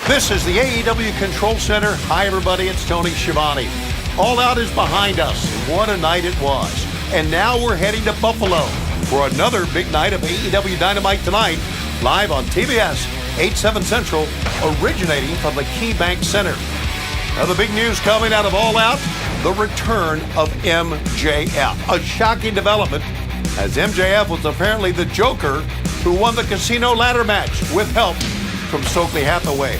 This is the AEW Control Center. Hi, everybody. It's Tony Schiavone. All Out is behind us. What a night it was. And now we're heading to Buffalo for another big night of AEW Dynamite tonight, live on TBS, 8/7 Central, originating from the KeyBank Center. Now, the big news coming out of All Out, the return of MJF. A shocking development, as MJF was apparently the Joker who won the casino ladder match with help from Stokely Hathaway.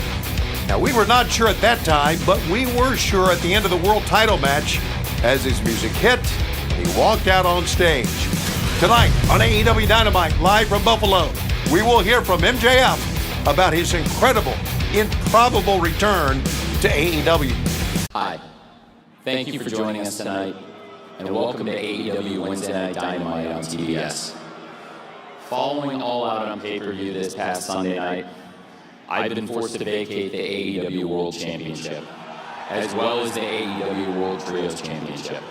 Now, we were not sure at that time, but we were sure at the end of the world title match as his music hit, he walked out on stage. Tonight on AEW Dynamite, live from Buffalo, we will hear from MJF about his incredible, improbable return to AEW. Hi, thank you for joining us tonight, and welcome to AEW Wednesday Night Dynamite on TBS. Following All Out on pay-per-view this past Sunday night, I've been forced to vacate the AEW World Championship, as well as the AEW World Trios Championship.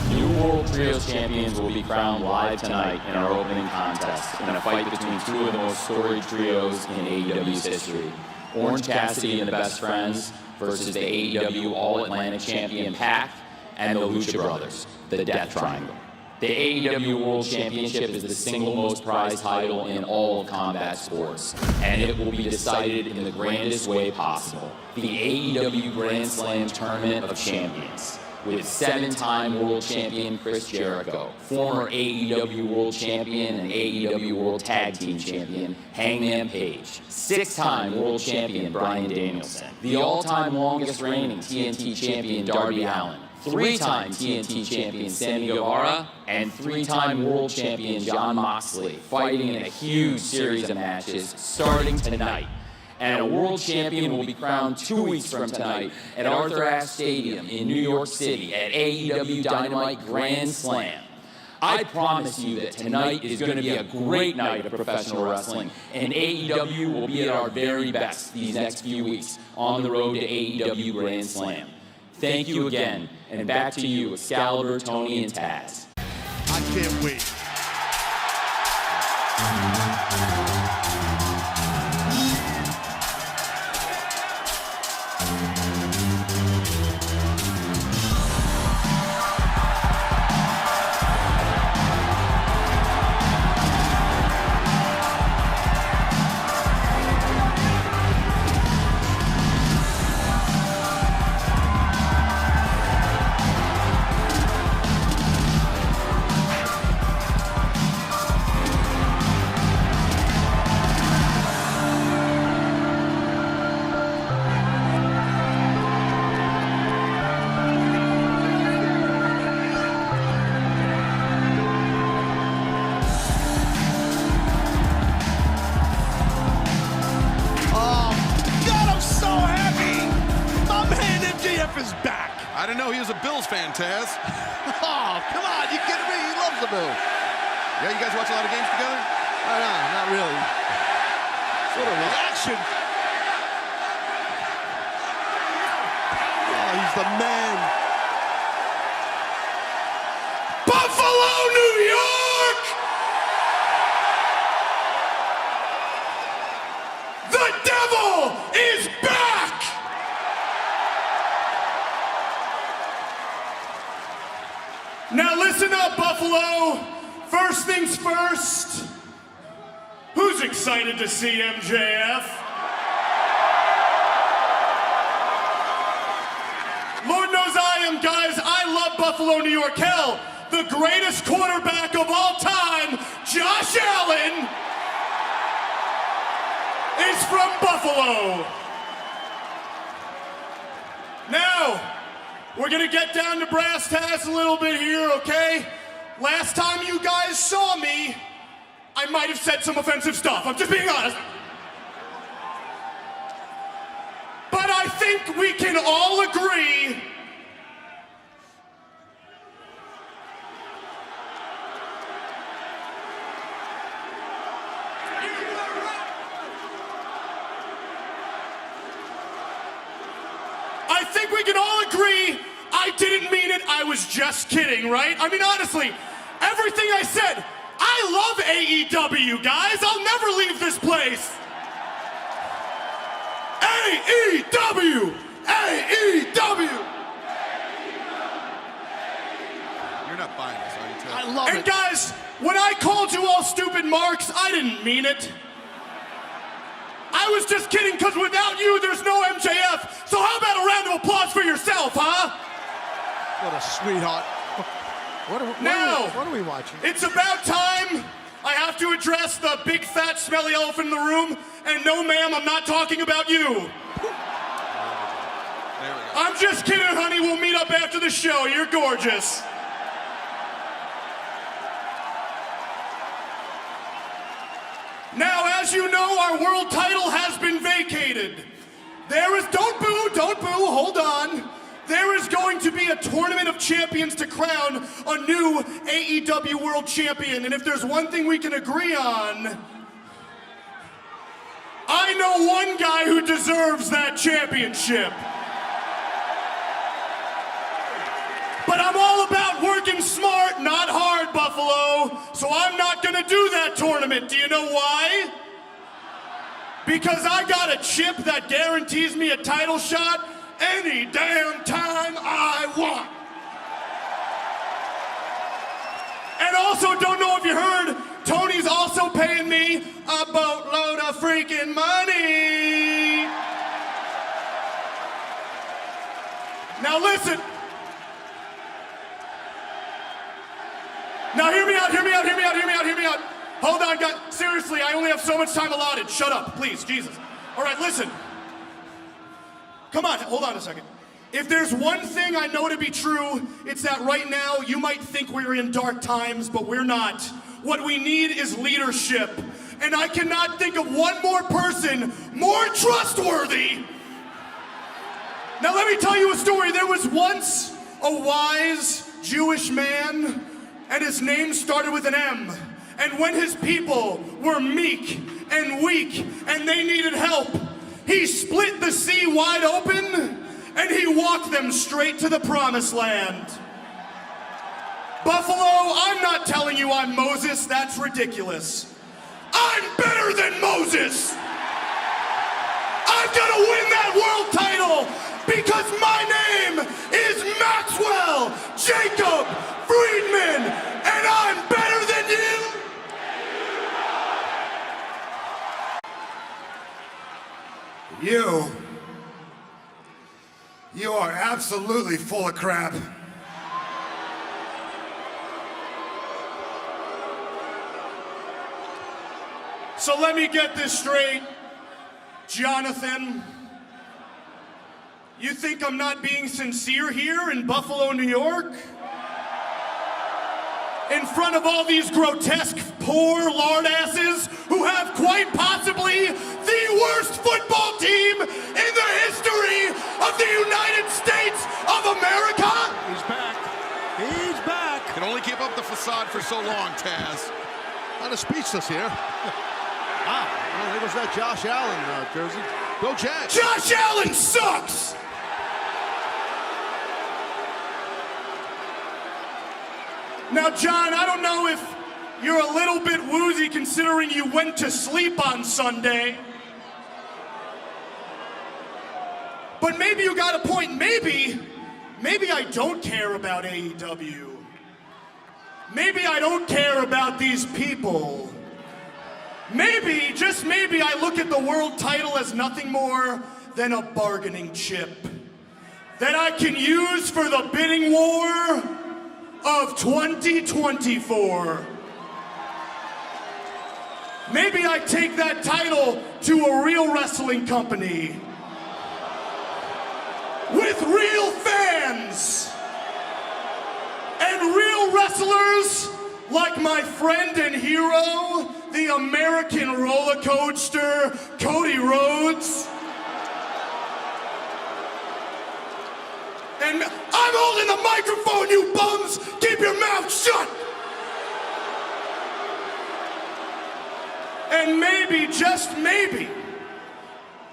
New World Trios Champions will be crowned live tonight in our opening contest in a fight between two of the most storied trios in AEW's history. Orange Cassidy and the Best Friends versus the AEW All-Atlantic Champion Pac and the Lucha Brothers, the Death Triangle. The AEW World Championship is the single most prized title in all of combat sports, and it will be decided in the grandest way possible. The AEW Grand Slam Tournament of Champions, with 7-time World Champion Chris Jericho, former AEW World Champion and AEW World Tag Team Champion Hangman Page, 6-time World Champion Bryan Danielson, the all-time longest reigning TNT Champion Darby Allin, 3-time TNT Champion Sammy Guevara, and 3-time World Champion Jon Moxley, fighting in a huge series of matches starting tonight. And a world champion will be crowned 2 weeks from tonight at Arthur Ashe Stadium in New York City at AEW Dynamite Grand Slam. I promise you that tonight is going to be a great night of professional wrestling, and AEW will be at our very best these next few weeks on the road to AEW Grand Slam. Thank you again, and back to you, Excalibur, Tony, and Taz. I can't wait. I didn't know he was a Bills fan, Taz. Oh, come on, you kidding me? He loves the Bills. Yeah, you guys watch a lot of games together? No, not really. Sort of reaction. Oh, he's the man. Buffalo, New York! The devil is back! Now listen up, Buffalo. First things first. Who's excited to see MJF? Lord knows I am, guys. I love Buffalo, New York. Hell, the greatest quarterback of all time, Josh Allen, is from Buffalo. Now, we're gonna get down to brass tacks a little bit here, okay? Last time you guys saw me, I might have said some offensive stuff. I'm just being honest. But I think we can all agree I didn't mean it. I was just kidding, right? I mean, honestly, everything I said, I love AEW, guys. I'll never leave this place. AEW! AEW! You're not buying this, are you, Ted? I love And it. guys, when I called you all stupid marks, I didn't mean it. I was just kidding, because without you, there's no MJF. So how about a round of applause for yourself, huh? What a sweetheart. What are we watching? It's about time I have to address the big, fat, smelly elephant in the room. And no, ma'am, I'm not talking about you. There we go. I'm just kidding, honey. We'll meet up after the show. You're gorgeous. Now, as you know, our world title has been vacated. Don't boo, hold on. There is going to be a tournament of champions to crown a new AEW World Champion. And if there's one thing we can agree on, I know one guy who deserves that championship. But I'm all about working smart, not hard, Buffalo. So I'm not gonna do that tournament. Do you know why? Because I got a chip that guarantees me a title shot any damn time I want. And also, don't know if you heard, Tony's also paying me a boatload of freaking money. Now listen. Now hear me out. Hold on, guys. Seriously, I only have so much time allotted. Shut up, please, Jesus. All right, listen. Come on, hold on a second. If there's one thing I know to be true, it's that right now you might think we're in dark times, but we're not. What we need is leadership. And I cannot think of one more person more trustworthy. Now let me tell you a story. There was once a wise Jewish man, and his name started with an M. And when his people were meek and weak and they needed help, he split the sea wide open and he walked them straight to the promised land. Buffalo, I'm not telling you I'm Moses. That's ridiculous. I'm better than Moses. I'm gonna win that world title because my name is Maxwell Jacob Friedman, and I'm better than you. You are absolutely full of crap. So let me get this straight, Jonathan. You think I'm not being sincere here in Buffalo, New York? In front of all these grotesque, poor lardasses who have quite possibly the worst football team in the history of the United States of America? He's back. He's back. Can only keep up the facade for so long, Taz. Kind of speechless here. Well, there goes that Josh Allen jersey. Go Jets. Josh Allen sucks! Now, John, I don't know if you're a little bit woozy considering you went to sleep on Sunday. But maybe you got a point. Maybe I don't care about AEW. Maybe I don't care about these people. Maybe, just maybe, I look at the world title as nothing more than a bargaining chip that I can use for the bidding war of 2024. Maybe I take that title to a real wrestling company with real fans and real wrestlers like my friend and hero, the American roller coaster, Cody Rhodes. And I'm holding the microphone, you bums! Keep your mouth shut! And maybe, just maybe,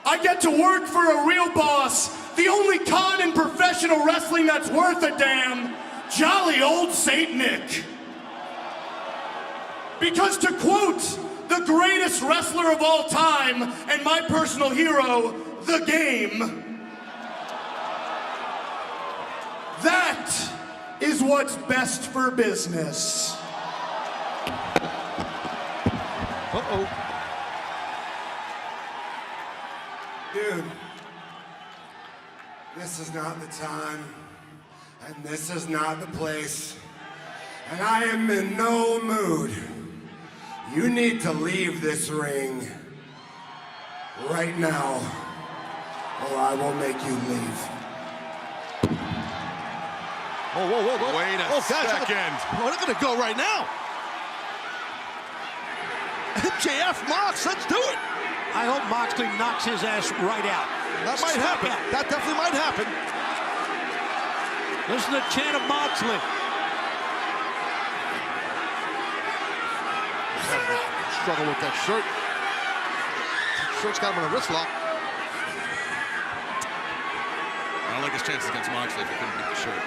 I get to work for a real boss, the only con in professional wrestling that's worth a damn, jolly old Saint Nick. Because to quote the greatest wrestler of all time, and my personal hero, The Game. That is what's best for business. Uh-oh. Dude, this is not the time, and this is not the place, and I am in no mood. You need to leave this ring right now, or I will make you leave. Whoa, whoa, whoa, whoa. Wait a guys, second. We're going to go right now. MJF, Mox, let's do it. I hope Moxley knocks his ass right out. That might happen. That definitely might happen. Listen to the chant of Moxley. Struggle with that shirt. Shirt's got him on a wrist lock. I don't like his chances against Moxley if he couldn't beat the shirt.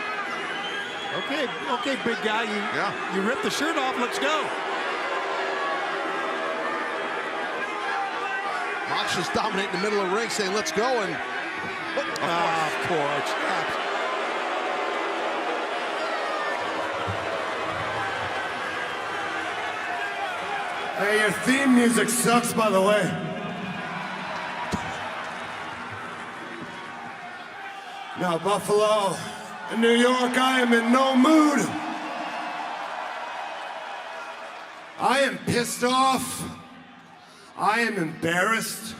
Okay, big guy. You ripped the shirt off. Let's go. Mox is dominating the middle of the ring, saying, let's go, and... Of course. Hey, your theme music sucks, by the way. Now, Buffalo and New York, I am in no mood. I am pissed off. I am embarrassed.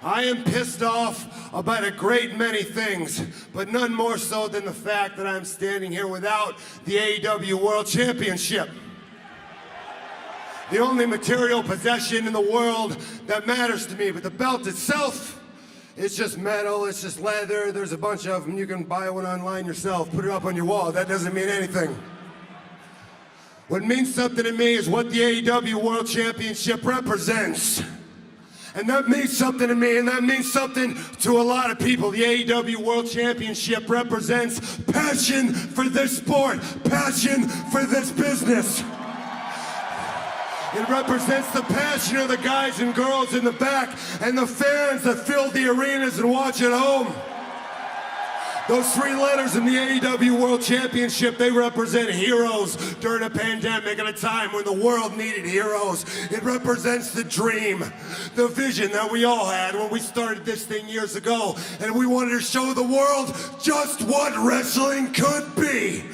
I am pissed off about a great many things, but none more so than the fact that I'm standing here without the AEW World Championship. The only material possession in the world that matters to me, but the belt itself, it's just metal, it's just leather, there's a bunch of them, you can buy one online yourself, put it up on your wall, that doesn't mean anything. What means something to me is what the AEW World Championship represents. And that means something to me, and that means something to a lot of people. The AEW World Championship represents passion for this sport, passion for this business. It represents the passion of the guys and girls in the back and the fans that fill the arenas and watch at home. Those three letters in the AEW World Championship, they represent heroes during a pandemic at a time when the world needed heroes. It represents the dream, the vision that we all had when we started this thing years ago, and we wanted to show the world just what wrestling could be.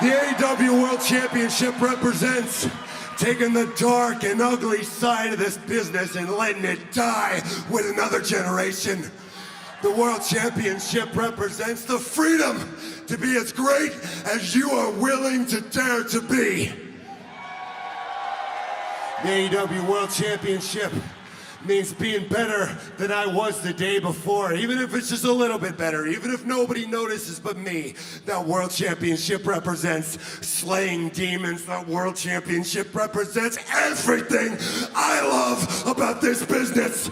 The AEW World Championship represents taking the dark and ugly side of this business and letting it die with another generation. The World Championship represents the freedom to be as great as you are willing to dare to be. The AEW World Championship means being better than I was the day before, even if it's just a little bit better, even if nobody notices but me. That World Championship represents slaying demons. That World Championship represents everything I love about this business.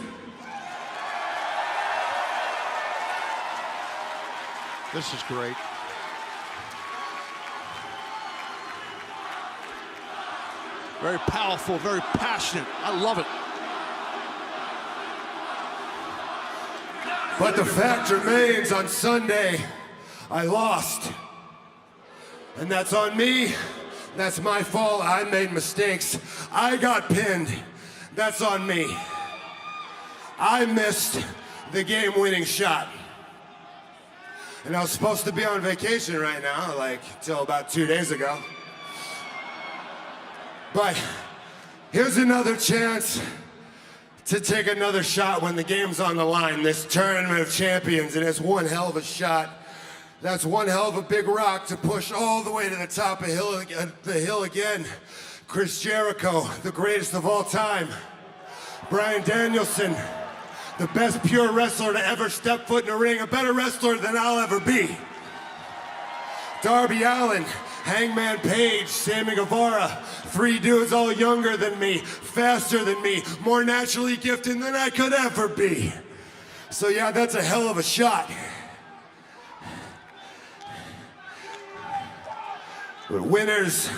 This is great. Very powerful, very passionate. I love it. But the fact remains, on Sunday, I lost. And that's on me. That's my fault. I made mistakes. I got pinned. That's on me. I missed the game-winning shot. And I was supposed to be on vacation right now, like, till about 2 days ago. But here's another chance to take another shot when the game's on the line. This Tournament of Champions, and it's one hell of a shot. That's one hell of a big rock to push all the way to the top of the hill again. Chris Jericho, the greatest of all time. Bryan Danielson, the best pure wrestler to ever step foot in a ring, a better wrestler than I'll ever be. Darby Allin, Hangman Page, Sammy Guevara, three dudes all younger than me, faster than me, more naturally gifted than I could ever be. So yeah, that's a hell of a shot. But winners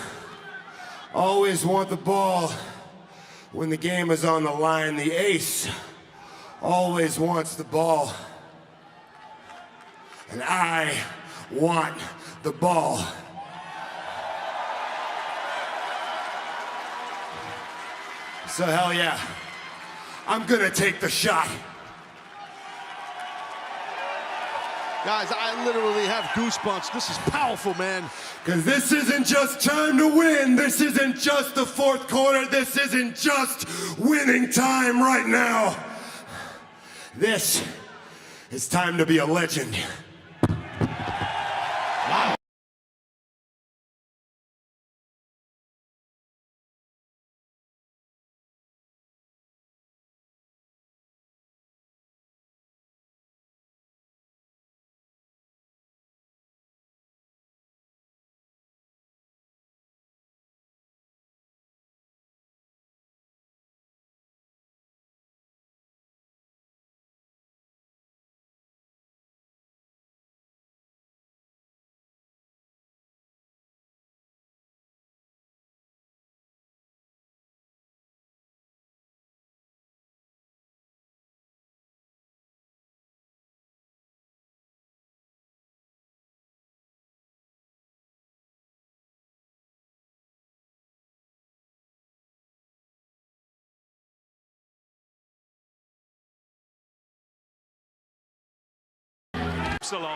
always want the ball When the game is on the line, the ace always wants the ball. And I want the ball. So hell yeah, I'm gonna take the shot. Guys, I literally have goosebumps. This is powerful, man. Because this isn't just time to win. This isn't just the fourth quarter. This isn't just winning time right now. This is time to be a legend.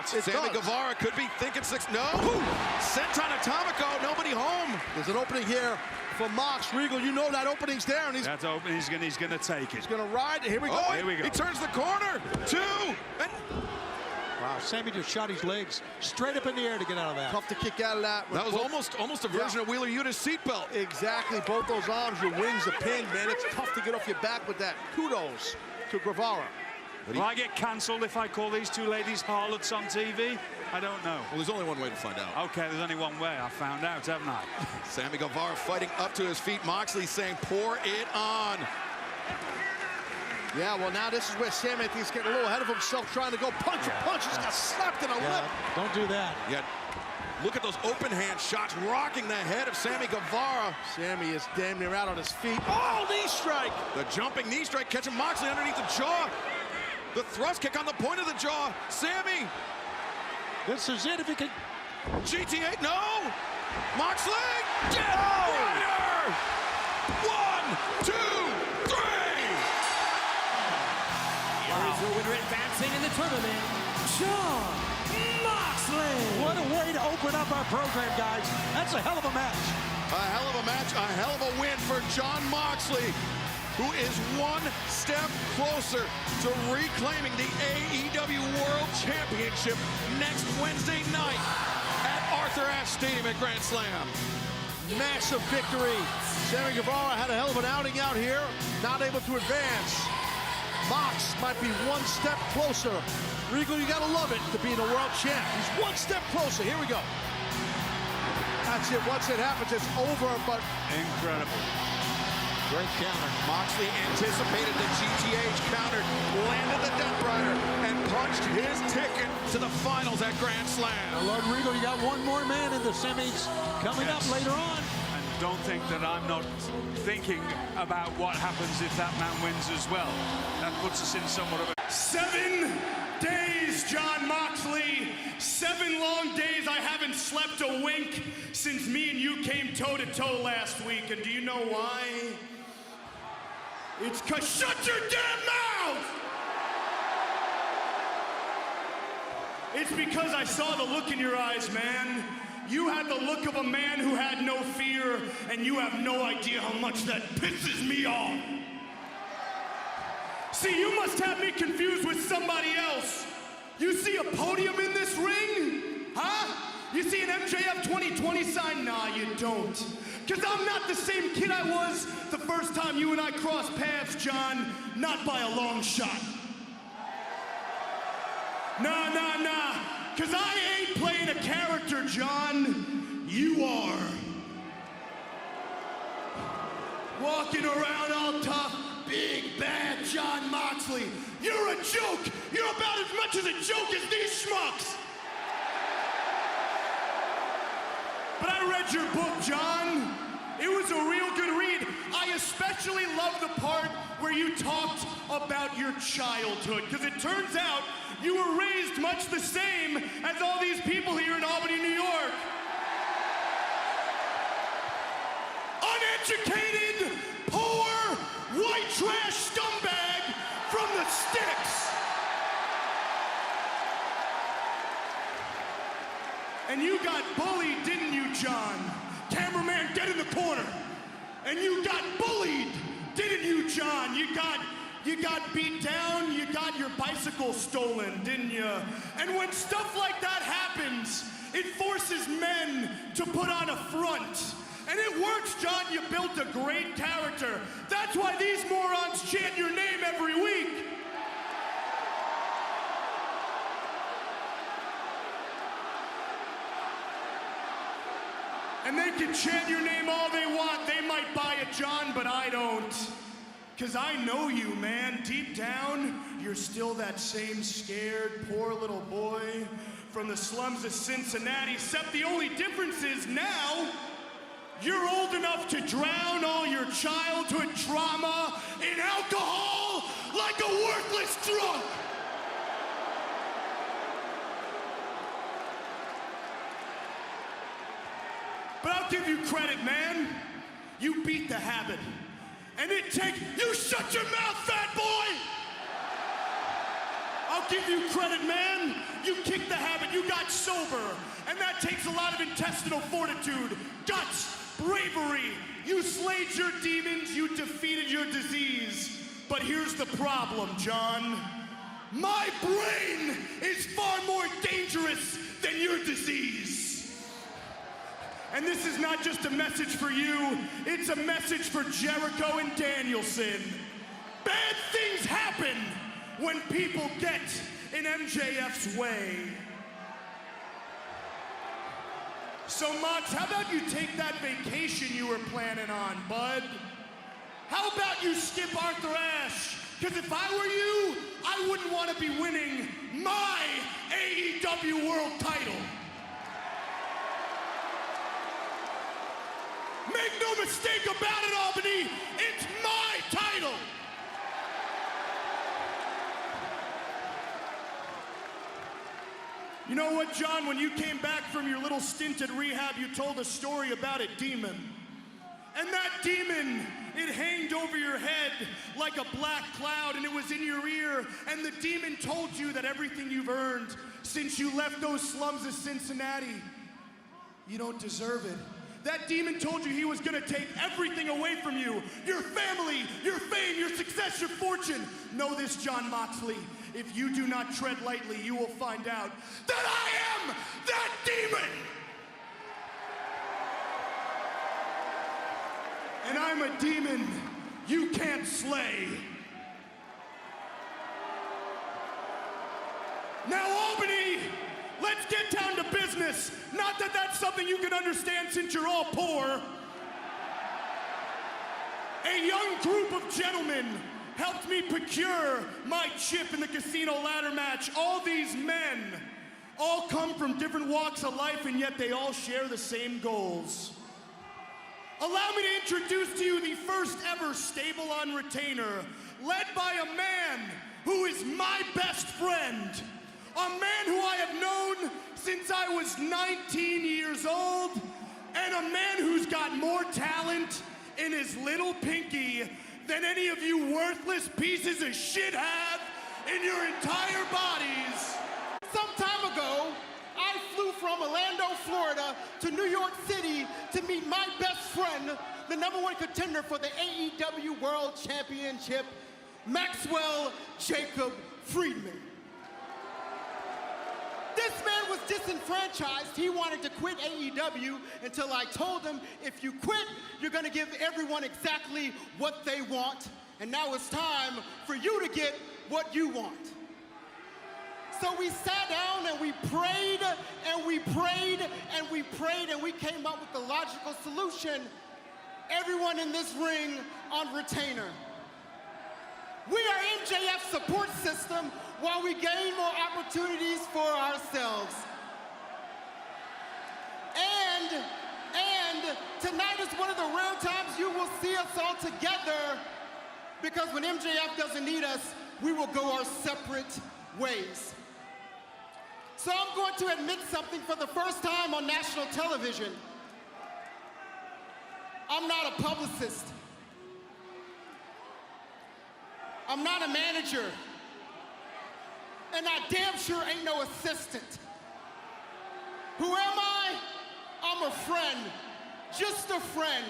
Sammy Guevara could be thinking six. No! Senton Atomico, nobody home. There's an opening here for Mox. Regal, you know that opening's there, and That's open. He's gonna take it. he's gonna ride. Here we go. Oh, Here we go. He turns the corner. Two. And Wow, Sammy just shot his legs straight up in the air to get out of that. Tough to kick out of that. that was almost a version of Wheeler Yuta's seatbelt. Exactly. Both those arms, your wings, the pin, man. It's tough to get off your back with that. Kudos to Guevara. Will I get cancelled if I call these two ladies harlots on TV? I don't know. Well, there's only one way to find out. Okay, there's only one way. I found out, haven't I? Sammy Guevara fighting up to his feet. Moxley saying, pour it on. Yeah, well, now this is where Sammy, I think, is getting a little ahead of himself, trying to go punch a punch. He's got slapped in the lip. Don't do that. Yet, look at those open hand shots rocking the head of Sammy Guevara. Sammy is damn near out on his feet. Oh, knee strike. The jumping knee strike catching Moxley underneath the jaw. The thrust kick on the point of the jaw. Sammy. This is it if he can. GTA, no. Moxley. Get Rider. 1, 2, 3. Here is your winner advancing in the tournament, Jon Moxley. What a way to open up our program, guys. That's a hell of a match. A hell of a match, a hell of a win for Jon Moxley, who is one step closer to reclaiming the AEW World Championship next Wednesday night at Arthur Ashe Stadium at Grand Slam. Massive victory. Sammy Guevara had a hell of an outing out here, not able to advance. Mox might be one step closer. Regal, you gotta love it to being a world champ. He's one step closer. Here we go. That's it. Once it happens, it's over, but Incredible. Great counter. Moxley anticipated the GTH counter, landed the Death Rider, and punched his ticket to the finals at Grand Slam. Lord Regal, you got one more man in the semis coming up later on. And don't think that I'm not thinking about what happens if that man wins as well. That puts us in somewhat of a... 7 days, Jon Moxley. 7 long days. I haven't slept a wink since me and you came toe-to-toe last week. And do you know why? It's 'cause shut your damn mouth! It's because I saw the look in your eyes, man. You had the look of a man who had no fear, and you have no idea how much that pisses me off. See, you must have me confused with somebody else. You see a podium in this ring? Huh? You see an MJF 2020 sign? Nah, you don't. Because I'm not the same kid I was the first time you and I crossed paths, John. Not by a long shot. Nah. Because I ain't playing a character, John. You are. Walking around all tough, big, bad Jon Moxley. You're a joke. You're about as much as a joke as these schmucks. But I read your book, John. It was a real good read. I especially love the part where you talked about your childhood, because it turns out you were raised much the same as all these people here in Albany, New York. Uneducated, poor, white trash scumbag from the sticks. And you got bullied, didn't you, John? Cameraman, get in the corner. And you got bullied, didn't you, John? You got beat down, you got your bicycle stolen, didn't you? And when stuff like that happens, it forces men to put on a front. And it works, John. You built a great character. That's why these morons chant your name every week. And they can chant your name all they want. They might buy it, John, but I don't. Because I know you, man. Deep down, you're still that same scared, poor little boy from the slums of Cincinnati, except the only difference is now you're old enough to drown all your childhood trauma in alcohol like a worthless drunk. But I'll give you credit, man. You beat the habit. And it takes... You shut your mouth, fat boy! I'll give you credit, man. You kicked the habit. You got sober. And that takes a lot of intestinal fortitude, guts, bravery. You slayed your demons. You defeated your disease. But here's the problem, John. My brain is far more dangerous than your disease. And this is not just a message for you, it's a message for Jericho and Danielson. Bad things happen when people get in MJF's way. So Mox, how about you take that vacation you were planning on, bud? How about you skip Arthur Ashe? Because if I were you, I wouldn't want to be winning my AEW World title. Make no mistake about it, Albany, it's my title! You know what, John? When you came back from your little stint at rehab, you told a story about a demon. And that demon, it hanged over your head like a black cloud, and it was in your ear, and the demon told you that everything you've earned since you left those slums of Cincinnati, you don't deserve it. That demon told you he was gonna take everything away from you. Your family, your fame, your success, your fortune. Know this, John Moxley. If you do not tread lightly, you will find out that I am that demon! And I'm a demon you can't slay. Now, Albany, let's get down to business. Not that that's something you can understand since you're all poor. A young group of gentlemen helped me procure my chip in the casino ladder match. All these men all come from different walks of life, and yet they all share the same goals. Allow me to introduce to you the first ever stable on retainer, led by a man who is my best friend. A man who I have known since I was 19 years old, and a man who's got more talent in his little pinky than any of you worthless pieces of shit have in your entire bodies. Some time ago, I flew from Orlando, Florida to New York City to meet my best friend, the #1 contender for the AEW World Championship, Maxwell Jacob Friedman. This man was disenfranchised. He wanted to quit AEW until I told him, if you quit, you're gonna give everyone exactly what they want. And now it's time for you to get what you want. So we sat down and we prayed and we prayed and we prayed and we came up with the logical solution. Everyone in this ring on retainer. We are MJF's support system while we gain more opportunities for ourselves. And tonight is one of the rare times you will see us all together, because when MJF doesn't need us, we will go our separate ways. So I'm going to admit something for the first time on national television. I'm not a publicist. I'm not a manager. And I damn sure ain't no assistant. Who am I? I'm a friend, just a friend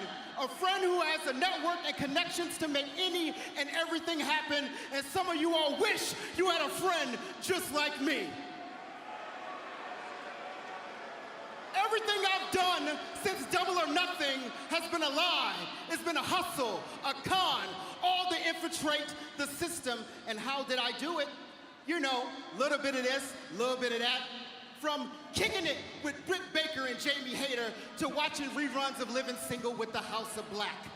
who has a network and connections to make any and everything happen, and some of you all wish you had a friend just like me. Everything I've done since Double or Nothing has been a lie. It's been a hustle, a con, all to infiltrate the system. And how did I do it? You know, a little bit of this, a little bit of that. From kicking it with Britt Baker and Jamie Hayter to watching reruns of Living Single with the House of Black.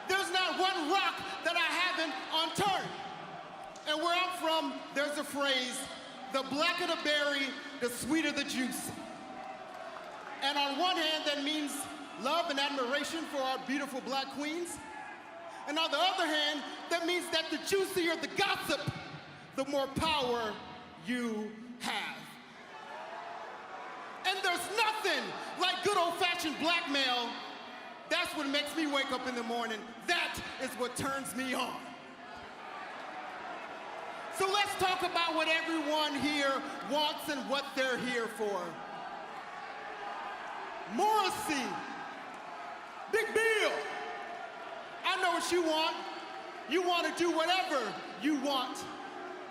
There's not one rock that I haven't unturned. And where I'm from, there's a phrase, the blacker the berry, the sweeter the juice. And on one hand, that means love and admiration for our beautiful black queens. And on the other hand, that means that the juicier the gossip, the more power you have. And there's nothing like good old-fashioned blackmail. That's what makes me wake up in the morning. That is what turns me on. So let's talk about what everyone here wants and what they're here for. Morrissey, Big Bill, I know what you want. You want to do whatever you want.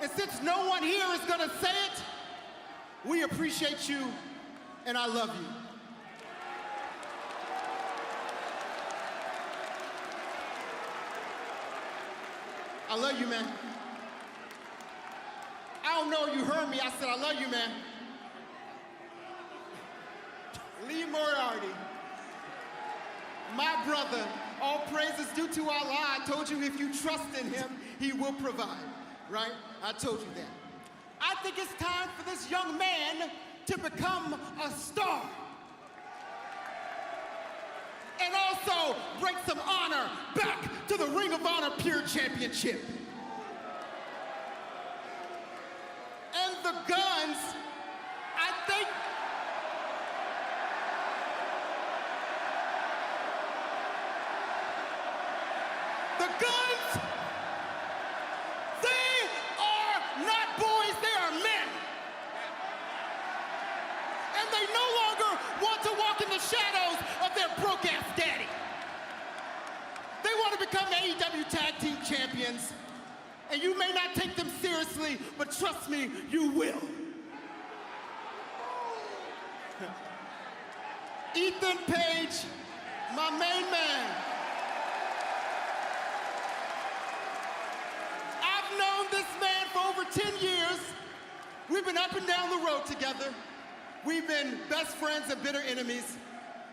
And since no one here is going to say it, we appreciate you and I love you. I love you, man. I don't know if you heard me. I said, I love you, man. Lee Moriarty, my brother, all praises due to Allah. I told you if you trust in him, he will provide, right? I told you that. I think it's time for this young man to become a star. And also bring some honor back to the Ring of Honor Pure Championship. And the Guns, I think, the Guns, they are not boys, they are men. And they no longer want to walk in the shadows of their broke-ass daddy. They want to become AEW Tag Team Champions. And you may not take them seriously, but trust me, you will. Ethan Page, my main man. I've known this man for over 10 years. We've been up and down the road together. We've been best friends and bitter enemies.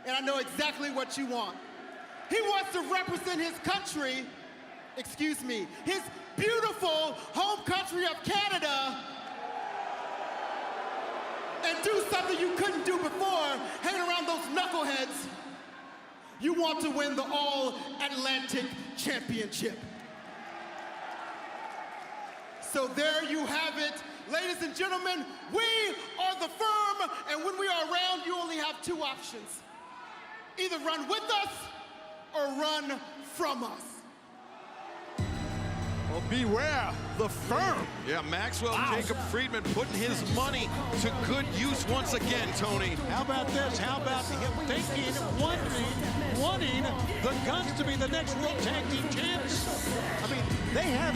And I know exactly what you want. He wants to represent his country, his beautiful home country of Canada, and do something you couldn't do before, hang around those knuckleheads. You want to win the All-Atlantic Championship. So there you have it. Ladies and gentlemen, we are the Firm, and when we are around, you only have two options. Either run with us or run from us. Well, beware the Firm. Yeah, Maxwell Jacob Friedman putting his money to good use once again, Tony. How about this? How about him thinking, wanting the Guns to be the next World Tag Team Champs? I mean, they have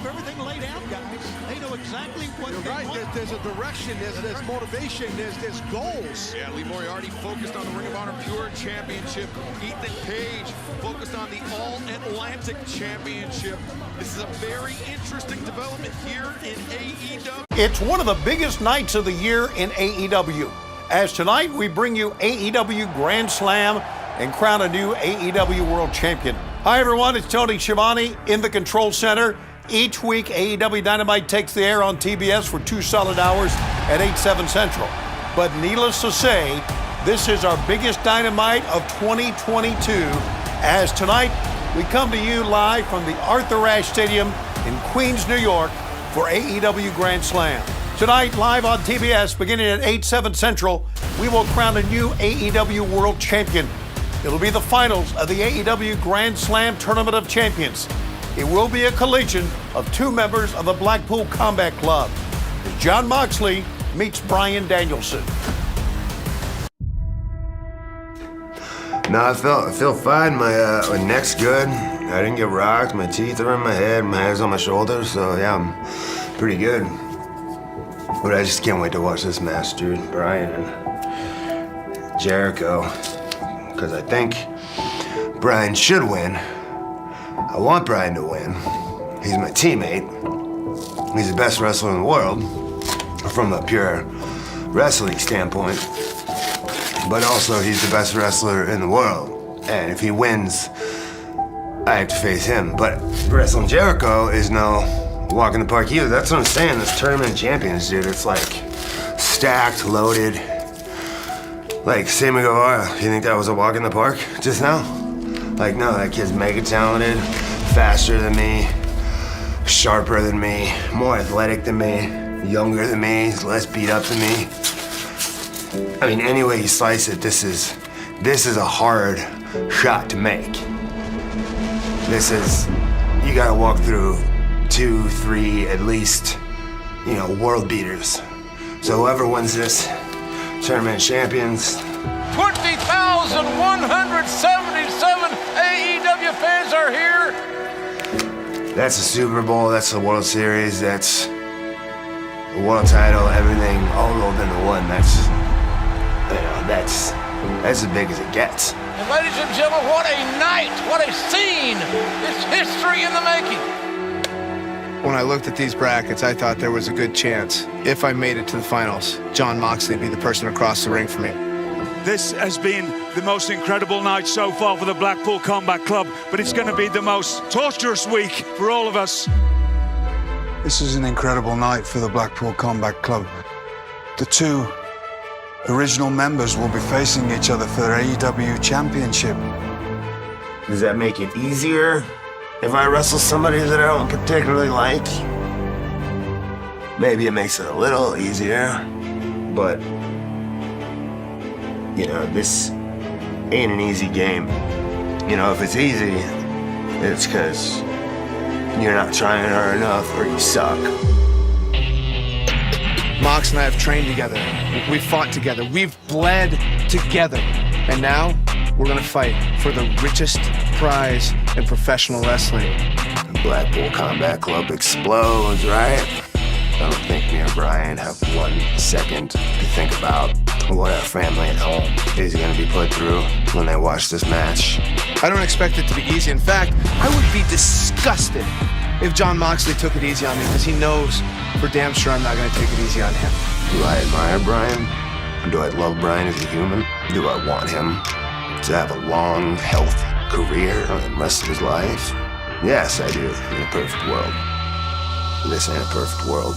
everything laid out, guys. They know exactly what they want. There's a direction, there's motivation, there's goals. Yeah, Lee Moriarty focused on the Ring of Honor Pure Championship. Ethan Page focused on the All-Atlantic Championship. This is a very interesting development here in AEW. It's one of the biggest nights of the year in AEW. As tonight we bring you AEW Grand Slam and crown a new AEW World Champion. Hi everyone, it's Tony Schiavone in the Control Center. Each week, AEW Dynamite takes the air on TBS for 2 solid hours at 8/7 Central. But needless to say, This is our biggest Dynamite of 2022, as tonight we come to you live from the Arthur Ashe Stadium in Queens, New York for AEW Grand Slam. Tonight, live on TBS, beginning at 8/7 Central, we will crown a new AEW World Champion. It'll be the finals of the AEW Grand Slam Tournament of Champions. It will be a collision of two members of the Blackpool Combat Club. Jon Moxley meets Bryan Danielson. No, I feel fine. My neck's good. I didn't get rocked. My teeth are in my head. My head's on my shoulders. So yeah, I'm pretty good. But I just can't wait to watch this match, dude. Bryan and Jericho. Because I think Bryan should win. I want Bryan to win. He's my teammate. He's the best wrestler in the world from a pure wrestling standpoint. But also, he's the best wrestler in the world. And if he wins, I have to face him. But wrestling Jericho is no walk in the park either. That's what I'm saying. This tournament of champions, dude, it's like stacked, loaded. Like Sammy Guevara, you think that was a walk in the park just now? Like, no, that kid's mega talented, faster than me, sharper than me, more athletic than me, younger than me, less beat up than me. I mean, any way you slice it, this is a hard shot to make. You gotta walk through 2, 3, at least, world beaters. So whoever wins this tournament of champions. 20,177 AEW fans are here. That's the Super Bowl, that's the World Series, that's the world title, everything all rolled into one. That's as big as it gets. And ladies and gentlemen, what a night, what a scene. It's history in the making. When I looked at these brackets, I thought there was a good chance, if I made it to the finals, Jon Moxley would be the person across the ring for me. This has been the most incredible night so far for the Blackpool Combat Club, but it's going to be the most torturous week for all of us. This is an incredible night for the Blackpool Combat Club. The two original members will be facing each other for their AEW Championship. Does that make it easier if I wrestle somebody that I don't particularly like? Maybe it makes it a little easier, but this ain't an easy game. If it's easy, it's because you're not trying hard enough or you suck. Mox and I have trained together. We've fought together. We've bled together. And now we're gonna fight for the richest prize in professional wrestling. The Blackpool Combat Club explodes, right? I don't think me or Bryan have 1 second to think about what our family at home is gonna be put through when they watch this match. I don't expect it to be easy. In fact, I would be disgusted if Jon Moxley took it easy on me, because he knows for damn sure I'm not gonna take it easy on him. Do I admire Bryan? Do I love Bryan as a human? Do I want him to have a long, healthy career and the rest of his life? Yes, I do, in a perfect world. This ain't a perfect world.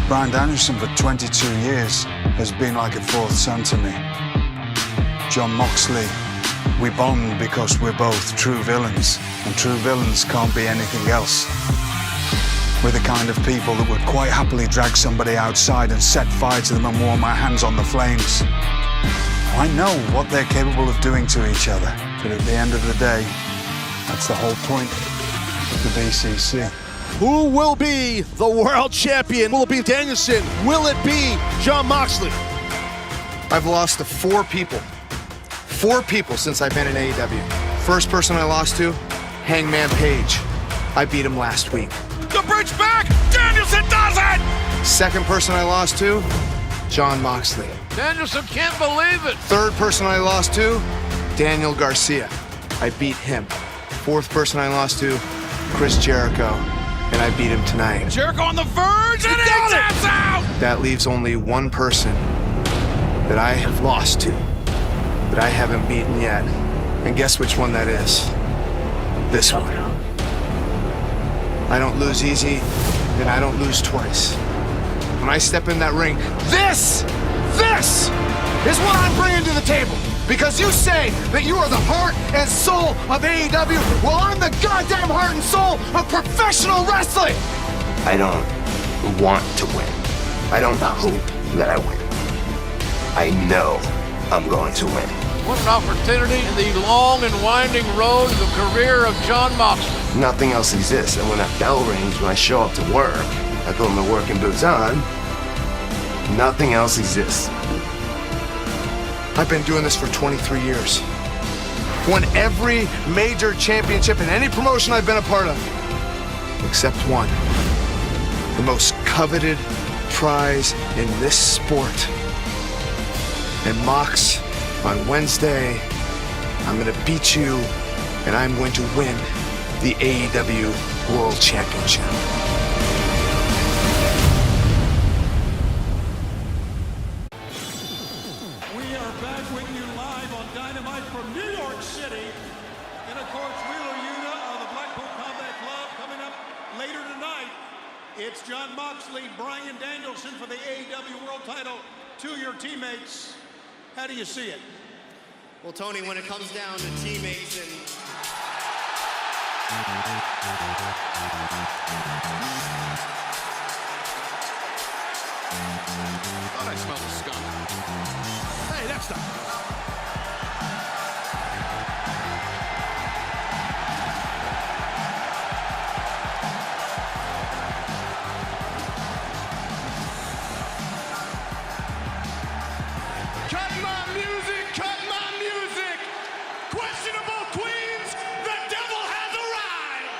Bryan Danielson for 22 years has been like a fourth son to me. Jon Moxley, we bond because we're both true villains, and true villains can't be anything else. We're the kind of people that would quite happily drag somebody outside and set fire to them and warm our hands on the flames. I know what they're capable of doing to each other, but at the end of the day, that's the whole point of the BCC. Who will be the world champion? Will it be Danielson? Will it be Jon Moxley? I've lost to 4 people. 4 people since I've been in AEW. First person I lost to, Hangman Page. I beat him last week. The bridge back! Danielson does it! Second person I lost to, Jon Moxley. Danielson can't believe it! Third person I lost to, Daniel Garcia. I beat him. Fourth person I lost to, Chris Jericho. And I beat him tonight. Jericho on the verge, and he taps out! That leaves only one person that I have lost to, that I haven't beaten yet. And guess which one that is? This one. I don't lose easy, and I don't lose twice. When I step in that ring, this is what I'm bringing to the table. Because you say that you are the heart and soul of AEW. Well, I'm the goddamn heart and soul of professional wrestling. I don't want to win. I don't hope that I win. I know I'm going to win. What an opportunity in the long and winding road of the career of Jon Moxley. Nothing else exists, and when that bell rings, when I show up to work, I put my working boots on, nothing else exists. I've been doing this for 23 years. Won every major championship in any promotion I've been a part of, except one. The most coveted prize in this sport. And Mox, on Wednesday, I'm gonna beat you, and I'm going to win the AEW World Championship. We are back with you live on Dynamite from New York City. And of course, Wheeler Yuta of the Blackpool Combat Club coming up later tonight. It's Jon Moxley, Bryan Danielson for the AEW World Title. Two of your teammates. How do you see it? Well, Tony, when it comes down to teammates and... Thought I smelled a skunk. Hey, that's not... Cut my music, cut my music! Questionable Queens, the devil has arrived!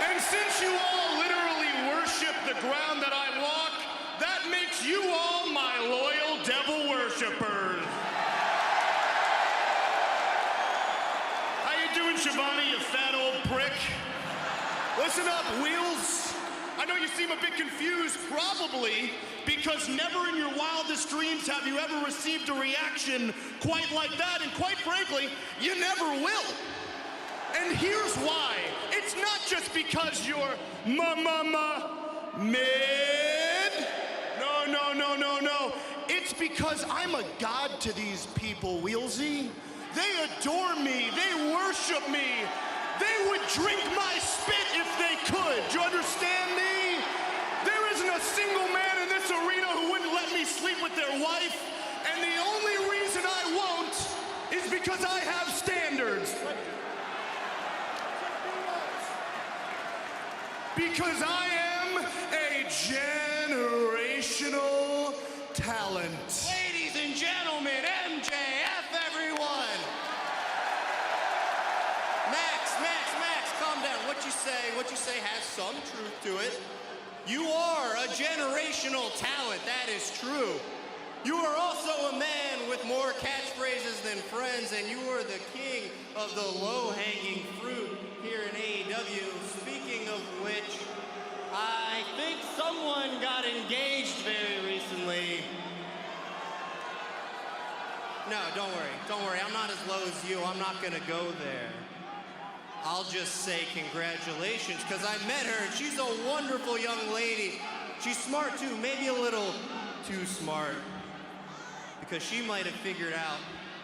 And since you all literally worship the ground that I walk, that makes you all my loyal devil worshipers. How you doing, Shivani, you fat old prick? Listen up, Wheels. I know you seem a bit confused, probably because never in your wildest dreams have you ever received a reaction quite like that, and quite frankly, you never will. And here's why. It's not just because you're mid. No. It's because I'm a god to these people, Wheelsy. They adore me. They worship me. They would drink my spit if they could. Do you understand me? There isn't a single man in this arena who wouldn't let me sleep with their wife. And the only reason I won't is because I have standards. Because I am a generational talent. Ladies and gentlemen, MJF, everyone! Max, calm down. What you say has some truth to it. You are a generational talent, that is true. You are also a man with more catchphrases than friends, and you are the king of the low-hanging fruit here in AEW. Speaking of which, I think someone got engaged very recently. No, don't worry. I'm not as low as you. I'm not gonna go there. I'll just say congratulations, because I met her, and she's a wonderful young lady. She's smart too, maybe a little too smart, because she might have figured out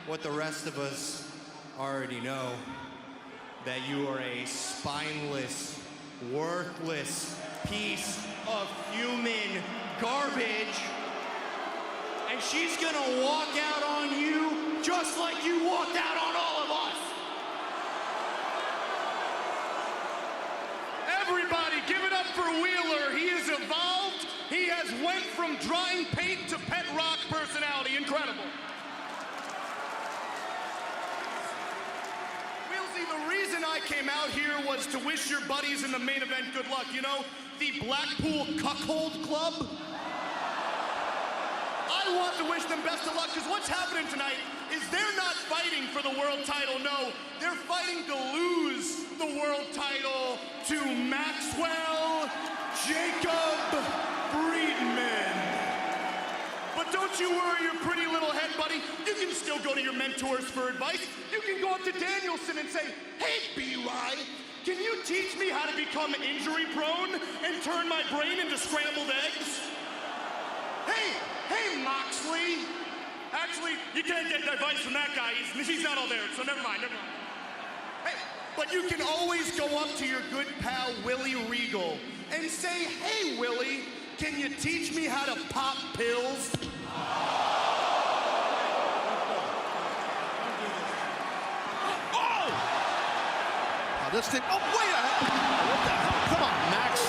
what the rest of us already know, that you are a spineless, worthless piece of human garbage, and she's gonna walk out on you just like you walked out on all of us. Everybody, give it up for Wheeler. He has evolved. He has went from drawing paint to pet rock personality. Incredible. Wheelsy, the reason I came out here was to wish your buddies in the main event good luck. You know, the Blackpool Cuckold Club? I want to wish them best of luck, because what's happening tonight is they're not fighting for the world title, no. They're fighting to lose the world title to Maxwell Jacob Friedman. But But don't you worry your pretty little head, buddy. You can still go to your mentors for advice. You can go up to Danielson and say, hey, B-Rye, can you teach me how to become injury-prone and turn my brain into scrambled eggs? Hey, Moxley. Actually, you can't get advice from that guy. He's not all there, so never mind. Hey, but you can always go up to your good pal, Willie Regal, and say, hey, Willie, can you teach me how to pop pills? Oh, this thing, oh, wait a minute. What the hell? Come on, Max.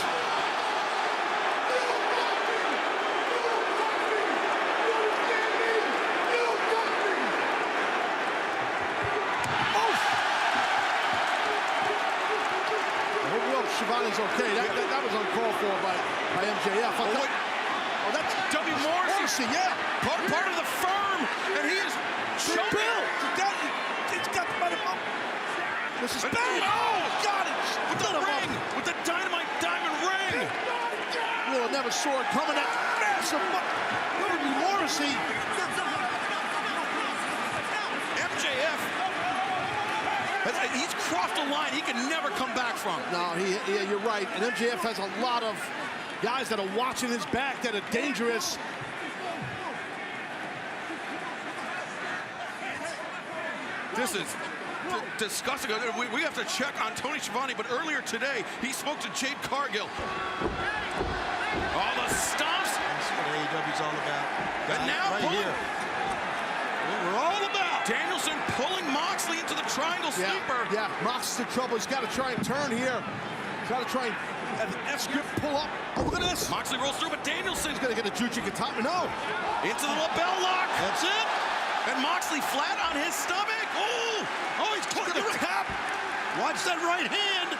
Shivani's okay. That was uncalled for by MJF. Oh, that's W. Morrissey, yeah. Part of the firm, and he is showing Bill. He's got the money. This is bad. Oh, got it. With the ring. With the dynamite diamond ring. We'll never saw it coming. That massive W. Morrissey. MJF. He's crossed a line he can never come back from. No, yeah, you're right. And MJF has a lot of guys that are watching his back that are dangerous. This is disgusting. We have to check on Tony Schiavone, but earlier today, he spoke to Jade Cargill. All the stomps. That's what AEW's all about. And now right here. What we're all about. Danielson pulling Moxley into the triangle sleeper. Yeah, Mox is in trouble. He's got to try and turn here. Got to try and have an S-grip pull up. Oh, look at this. Moxley rolls through, but Danielson's going to get a Juchi Katana. No. Into the lapel lock. That's it. And Moxley flat on his stomach. Oh, he's caught the tap. Watch that right hand.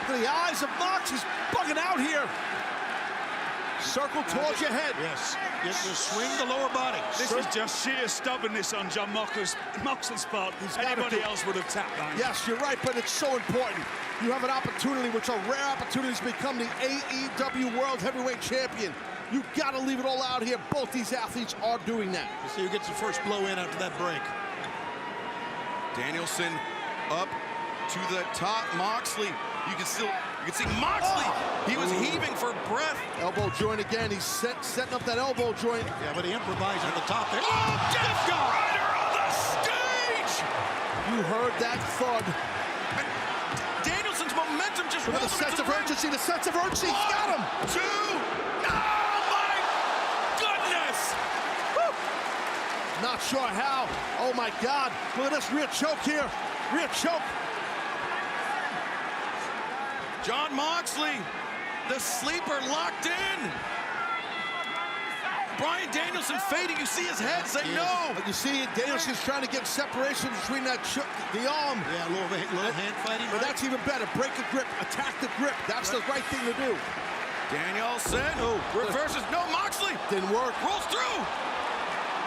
Look at the eyes of Mox. He's bugging out here. Circle towards your head. Yes. Just swing the lower body. This is just sheer stubbornness on John Moxley's part. Anybody else would have tapped that. Yes, you're right, but it's so important. You have an opportunity, which are rare opportunities, to become the AEW World Heavyweight Champion. You got to leave it all out here. Both these athletes are doing that. Let's see who gets the first blow in after that break. Danielson up to the top. Moxley. You can see Moxley. He was heaving for breath. Elbow joint again. He's setting up that elbow joint. Yeah, but he improvised on the top there. Oh, Death Rider on the stage! You heard that thud. And Danielson's momentum just look at the sense of urgency. The sense of urgency. He's got him. 2. Oh my goodness! Woo. Not sure how. Oh my God! Look at this rear choke here. Rear choke. John Moxley, the sleeper locked in. Bryan Danielson fading. You see his head say no. But you see Danielson's trying to get separation between the arm. Yeah, a little hand fighting. But that's even better. Break the grip. Attack the grip. That's the right thing to do. Danielson reverses. No, Moxley. Didn't work. Rolls through.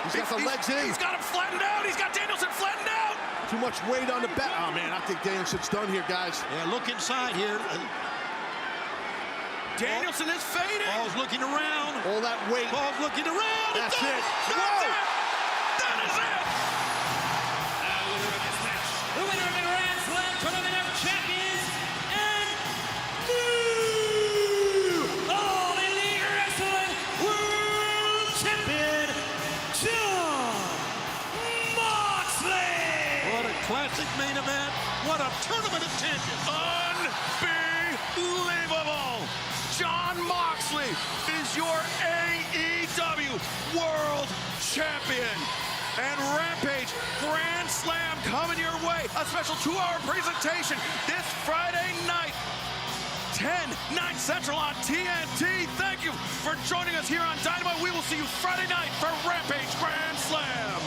He's got the legs in. He's got him flattened out. He's got Danielson flattened out. Too much weight on the back. Oh, man, I think Danielson's done here, guys. Yeah, look inside here. Danielson is fading. Paul's looking around. All that weight. Paul's looking around. That's it. That's it. That is it. The winner of the Grand Slam Tournament of Champions and All Elite Wrestling World Champion, John Moxley. What a classic main event. What a tournament of champions. Unbelievable. John Moxley is your AEW World Champion. And Rampage Grand Slam coming your way. A special 2-hour presentation this Friday night. 10/9 Central on TNT. Thank you for joining us here on Dynamite. We will see you Friday night for Rampage Grand Slam.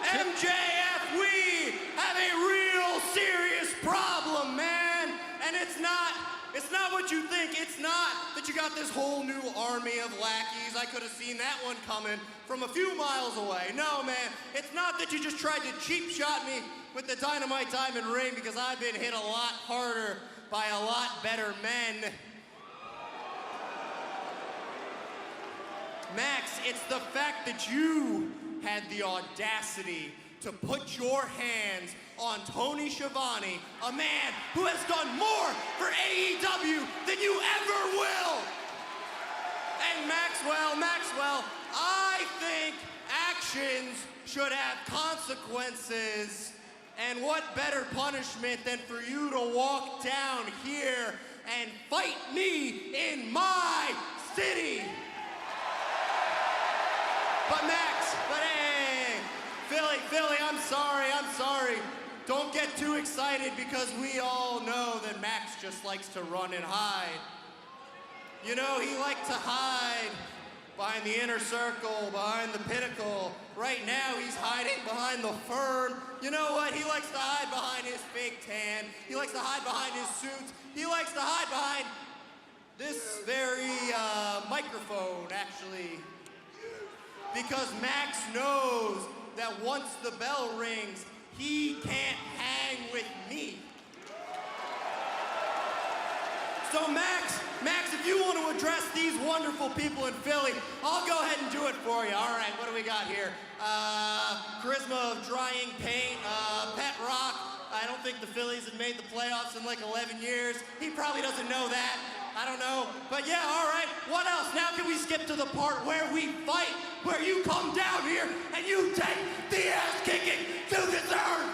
MJF, we have a real serious problem, man. And it's not what you think. It's not that you got this whole new army of lackeys. I could have seen that one coming from a few miles away. No, man, it's not that you just tried to cheap shot me with the Dynamite Diamond Ring, because I've been hit a lot harder by a lot better men. Max, it's the fact that you had the audacity to put your hands on Tony Schiavone, a man who has done more for AEW than you ever will. And Maxwell, I think actions should have consequences. And what better punishment than for you to walk down here and fight me in my city? But hey, Philly, I'm sorry. Don't get too excited because we all know that Max just likes to run and hide. You know, he liked to hide behind the inner circle, behind the pinnacle. Right now, he's hiding behind the firm. You know what? He likes to hide behind his fake tan. He likes to hide behind his suits. He likes to hide behind this very microphone, actually. Because Max knows that once the bell rings, he can't hang with me. So Max, if you want to address these wonderful people in Philly, I'll go ahead and do it for you. All right, what do we got here? Charisma of drying paint, Pet Rock. I don't think the Phillies have made the playoffs in like 11 years. He probably doesn't know that. I don't know. But yeah, all right. What else? Now can we skip to the part where we fight, where you come down here and you take the ass kicking you deserve?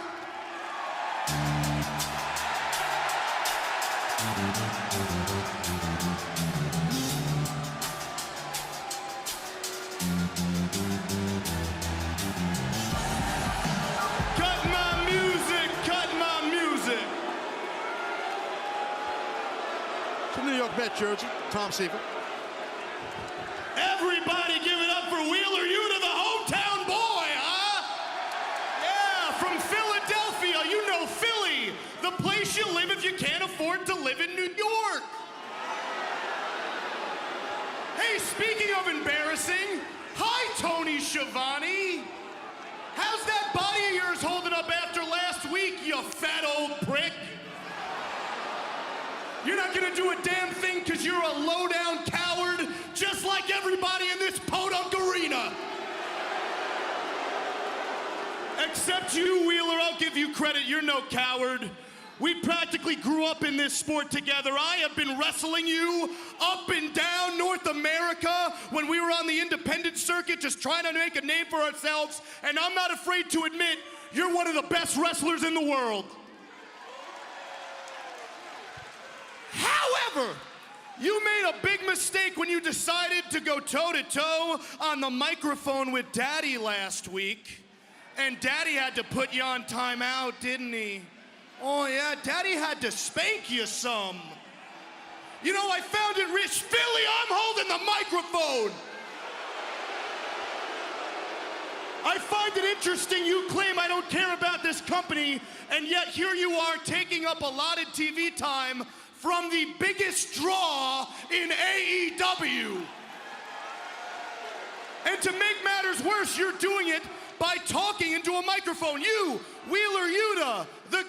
New York Met jersey, Tom Seaver. Everybody give it up for Wheeler Yuta, the hometown boy, huh? Yeah, from Philadelphia, you know Philly, the place you live if you can't afford to live in New York. Hey, speaking of embarrassing, hi, Tony Schiavone. How's that body of yours holding up after last week, you fat old prick? You're not gonna do a damn thing because you're a low-down coward, just like everybody in this podunk arena. Except you, Wheeler, I'll give you credit, you're no coward. We practically grew up in this sport together. I have been wrestling you up and down North America when we were on the independent circuit just trying to make a name for ourselves, and I'm not afraid to admit you're one of the best wrestlers in the world. However, you made a big mistake when you decided to go toe-to-toe on the microphone with Daddy last week. And Daddy had to put you on timeout, didn't he? Oh yeah, Daddy had to spank you some. You know, I found it rich. Philly, I'm holding the microphone. I find it interesting you claim I don't care about this company, and yet here you are taking up allotted TV time from the biggest draw in AEW. And to make matters worse, you're doing it by talking into a microphone. You, Wheeler Yuta, the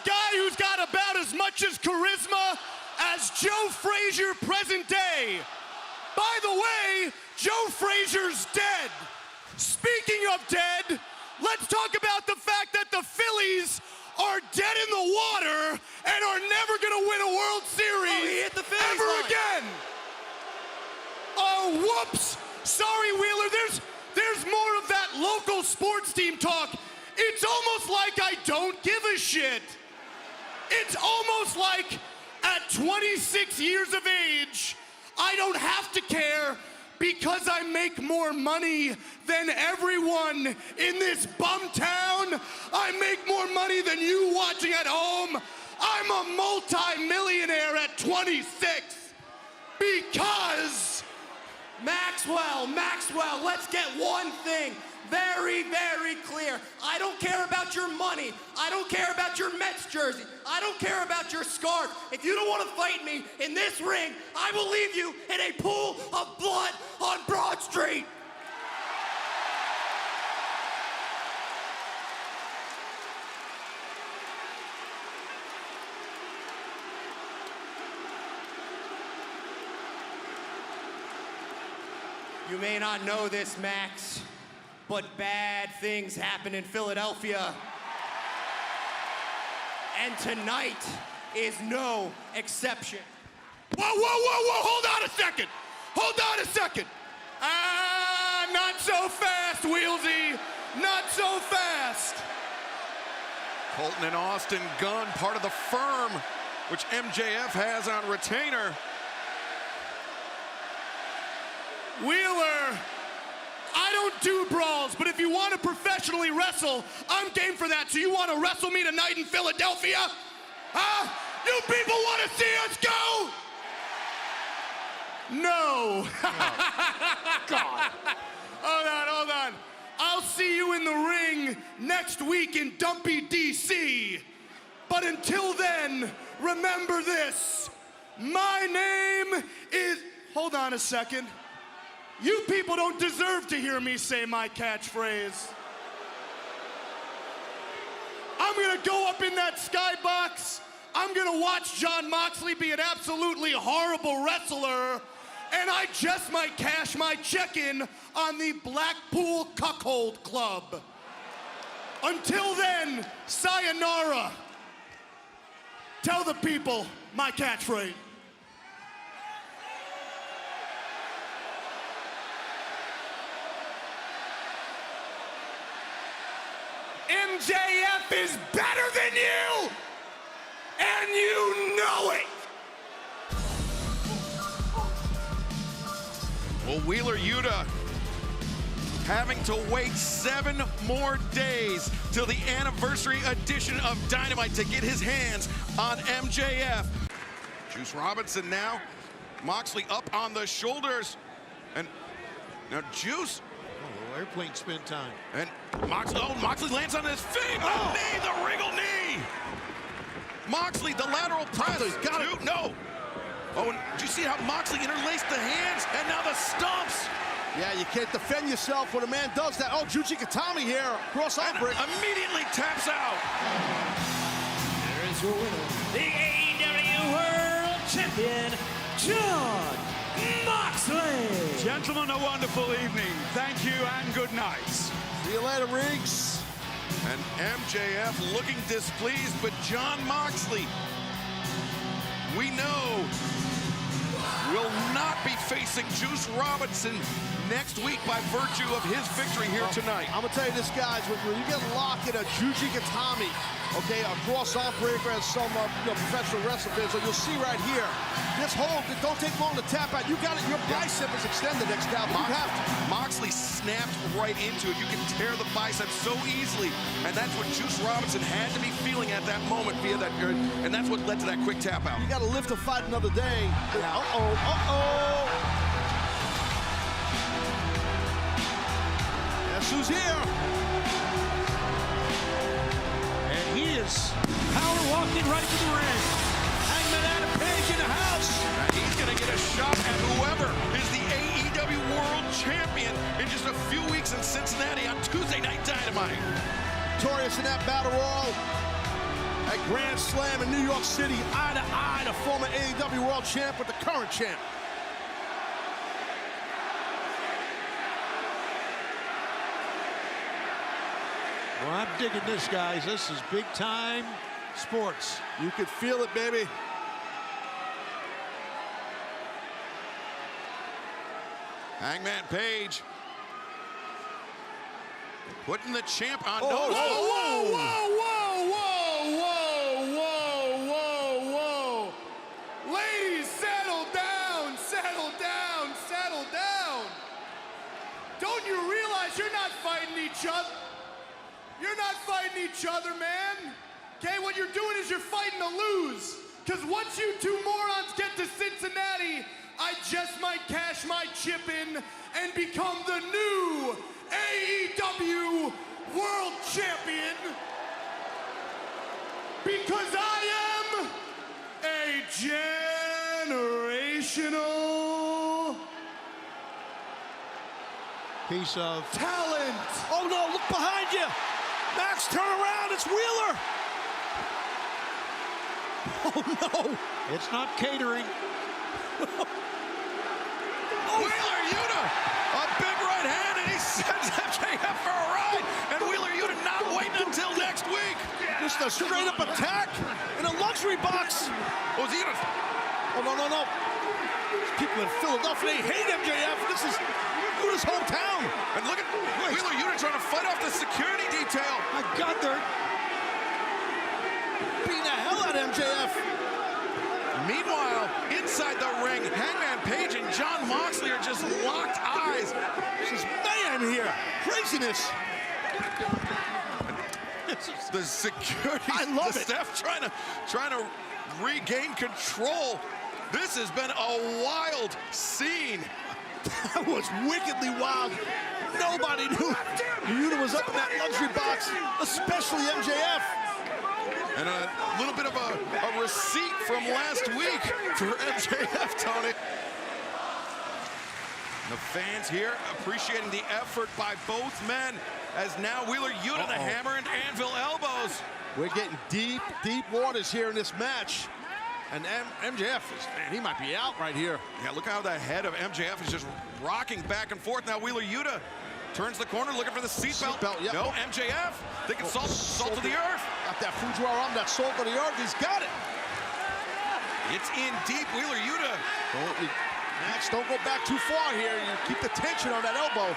guy who's got about as much as charisma as Joe Frazier present day. By the way, Joe Frazier's dead. Speaking of dead, let's talk about the fact that the Phillies are dead in the water and are never gonna win a World Series ever again. Oh, whoops. Sorry, Wheeler, there's more of that local sports team talk. It's almost like I don't give a shit. It's almost like at 26 years of age, I don't have to care because I make more money than everyone in this bum town. I make more money than you watching at home. I'm a multi-millionaire at 26 because... Maxwell, let's get one thing very, very clear. I don't care about your money. I don't care about your Mets jersey. I don't care about your scarf. If you don't want to fight me in this ring, I will leave you in a pool of blood on Broad Street. You may not know this, Max, but bad things happen in Philadelphia. And tonight is no exception. Whoa, whoa, whoa, whoa, hold on a second. Hold on a second. Not so fast, Wheelsy. Not so fast. Colton and Austin Gunn, part of the firm, which MJF has on retainer. Wheeler, I don't do brawls, but if you want to professionally wrestle, I'm game for that. So you want to wrestle me tonight in Philadelphia? Huh? You people want to see us go? No. God. Hold on. I'll see you in the ring next week in Dumpy, D.C. But until then, remember this. My name is... Hold on a second. You people don't deserve to hear me say my catchphrase. I'm gonna go up in that skybox. I'm gonna watch Jon Moxley be an absolutely horrible wrestler, and I just might cash my check-in on the Blackpool Cuckold Club. Until then, sayonara. Tell the people my catchphrase. MJF is better than you, and you know it. Well, Wheeler Yuta having to wait 7 more days till the anniversary edition of Dynamite to get his hands on MJF. Juice Robinson now, Moxley up on the shoulders, and now Juice. Oh, airplane spin time. And Moxley lands on his feet. Oh. The knee, the wriggle knee. Moxley, the lateral press. Got it. No. Oh, and did you see how Moxley interlaced the hands and now the stomps? Yeah, you can't defend yourself when a man does that. Oh, Juicy Katami here. Cross arm break. Immediately taps out. There is your winner, the AEW World Champion, Jon Moxley. Gentlemen, a wonderful evening. Thank you and good night. See you later, Riggs. And MJF looking displeased, but Jon Moxley, we know, will not be facing Juice Robinson next week by virtue of his victory here tonight. I'm gonna tell you this, guys, when you get locked in a Juji Gatami, okay, a cross arm breaker, as some professional wrestling fans, so you'll see right here, this hold, it don't take long to tap out. You got it, your bicep is extended, Excalibur. You have to. Moxley snapped right into it. You can tear the bicep so easily, and that's what Juice Robinson had to be feeling at that moment via that, and that's what led to that quick tap out. You got to live to fight another day. Uh-oh. Guess who's here? And he is power walking right to the ring. Hangman Adam Page in the house. And he's going to get a shot at whoever is the AEW World Champion in just a few weeks in Cincinnati on Tuesday Night Dynamite. Victorious in that battle royal at Grand Slam in New York City, eye to eye, the former AEW World Champ with the current champ. Well, I'm digging this, guys. This is big time sports. You could feel it, baby. Hangman Page putting the champ on. Whoa, whoa, whoa, whoa, whoa, whoa, whoa, whoa, whoa. Ladies, settle down, settle down, settle down. Don't you realize you're not fighting each other? You're not fighting each other, man. Okay, what you're doing is you're fighting to lose. Because once you two morons get to Cincinnati, I just might cash my chip in and become the new AEW World Champion. Because I am a generational Piece of talent. Oh no, look behind you. Max, turn around, it's Wheeler. Oh no. It's not catering. Wheeler Yuta, a big right hand, and he sends MJF for a ride. And Wheeler Yuta not waiting until next week. Just a straight up attack in a luxury box. Oh, is he gonna? Oh, no, no, no. People in Philadelphia, they hate MJF. This is Yuta's hometown. And look at Wheeler Yuta trying to fight off the security detail. My God, they're beating the hell out of MJF. Meanwhile, inside the ring, Hangman Page and Jon Moxley are just locked eyes. This is mayhem here. Craziness. The security, I love the it. staff trying to regain control. This has been a wild scene. That was wickedly wild. Nobody knew Yuta was up in that luxury box, especially MJF. And a little bit of a receipt from last week for MJF, Tony. The fans here appreciating the effort by both men, as now Wheeler Yuta, the hammer and anvil elbows. We're getting deep, deep waters here in this match. And MJF, man, he might be out right here. Yeah, look how the head of MJF is just rocking back and forth. Now Wheeler Yuta turns the corner looking for the seatbelt. Yep. No, MJF thinking salt of the earth. Got that Fujiwara arm, that salt of the earth. He's got it. It's in deep. Wheeler Yuta. Max, don't go back too far here. You keep the tension on that elbow.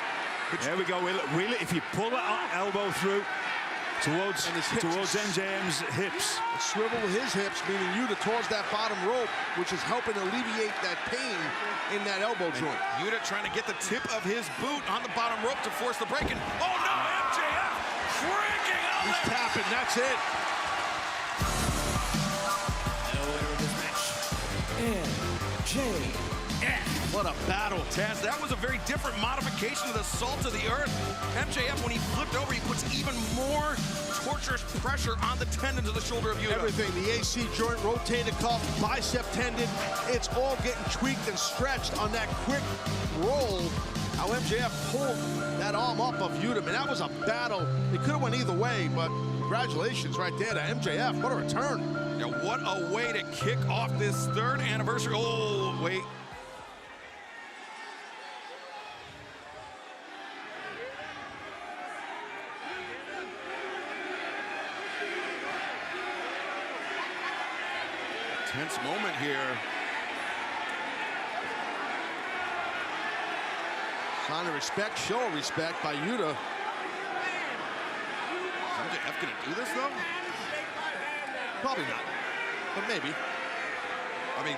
There we go, Wheeler. If you pull that elbow through towards MJF's hips. Swivel his hips, meaning Yuta towards that bottom rope, which is helping alleviate that pain in that elbow joint. Yuta trying to get the tip of his boot on the bottom rope to force the break. And oh no, MJF cranking out He's there. tapping, that's it. The winner of this match, MJF. What a battle. Taz, that was a very different modification of the salt of the earth. MJF, when he flipped over, he puts even more torturous pressure on the tendons of the shoulder of Yuta. Everything, the AC joint, rotator cuff, bicep tendon, it's all getting tweaked and stretched on that quick roll. How MJF pulled that arm up of Yuta. Man, that was a battle. It could have went either way, but congratulations right there to MJF. What a return. Yeah, what a way to kick off this third anniversary. Oh, wait. Tense moment here. Sign of respect, show of respect by Yuta. Is MJF gonna do this though? Probably not, but maybe. I mean,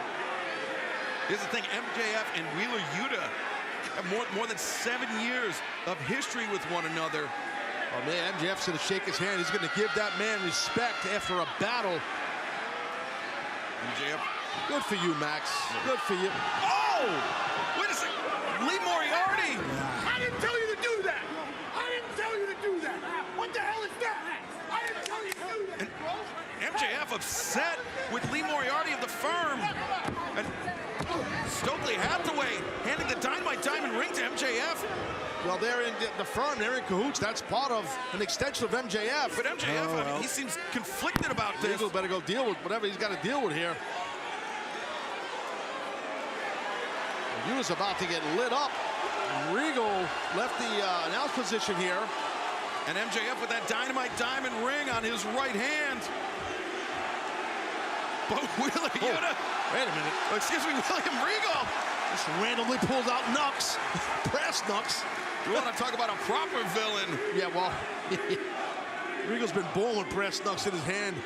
here's the thing, MJF and Wheeler Yuta have more than 7 years of history with one another. Oh man, MJF's gonna shake his hand. He's gonna give that man respect after a battle. MJF. Good for you, Max. Good for you. Oh! Wait a second. Lee Moriarty! I didn't tell you to do that! I didn't tell you to do that! What the hell is that? I didn't tell you to do that, bro! MJF upset with Lee Moriarty of the Firm. And Stokely Hathaway handing the Dynamite Diamond ring to MJF. Well, they're in the Firm. They're in cahoots. That's part of an extension of MJF. But MJF, I mean, he seems conflicted about this. Regal better go deal with whatever he's got to deal with here. Yuta's about to get lit up. Regal left the announce position here. And MJF with that Dynamite Diamond ring on his right hand. But Wheeler Yuta. Wait a minute. Excuse me, William Regal. Just randomly pulls out Nux. Brass Nux. You want to talk about a proper villain? Yeah, well, Regal's been born with brass knucks in his hand.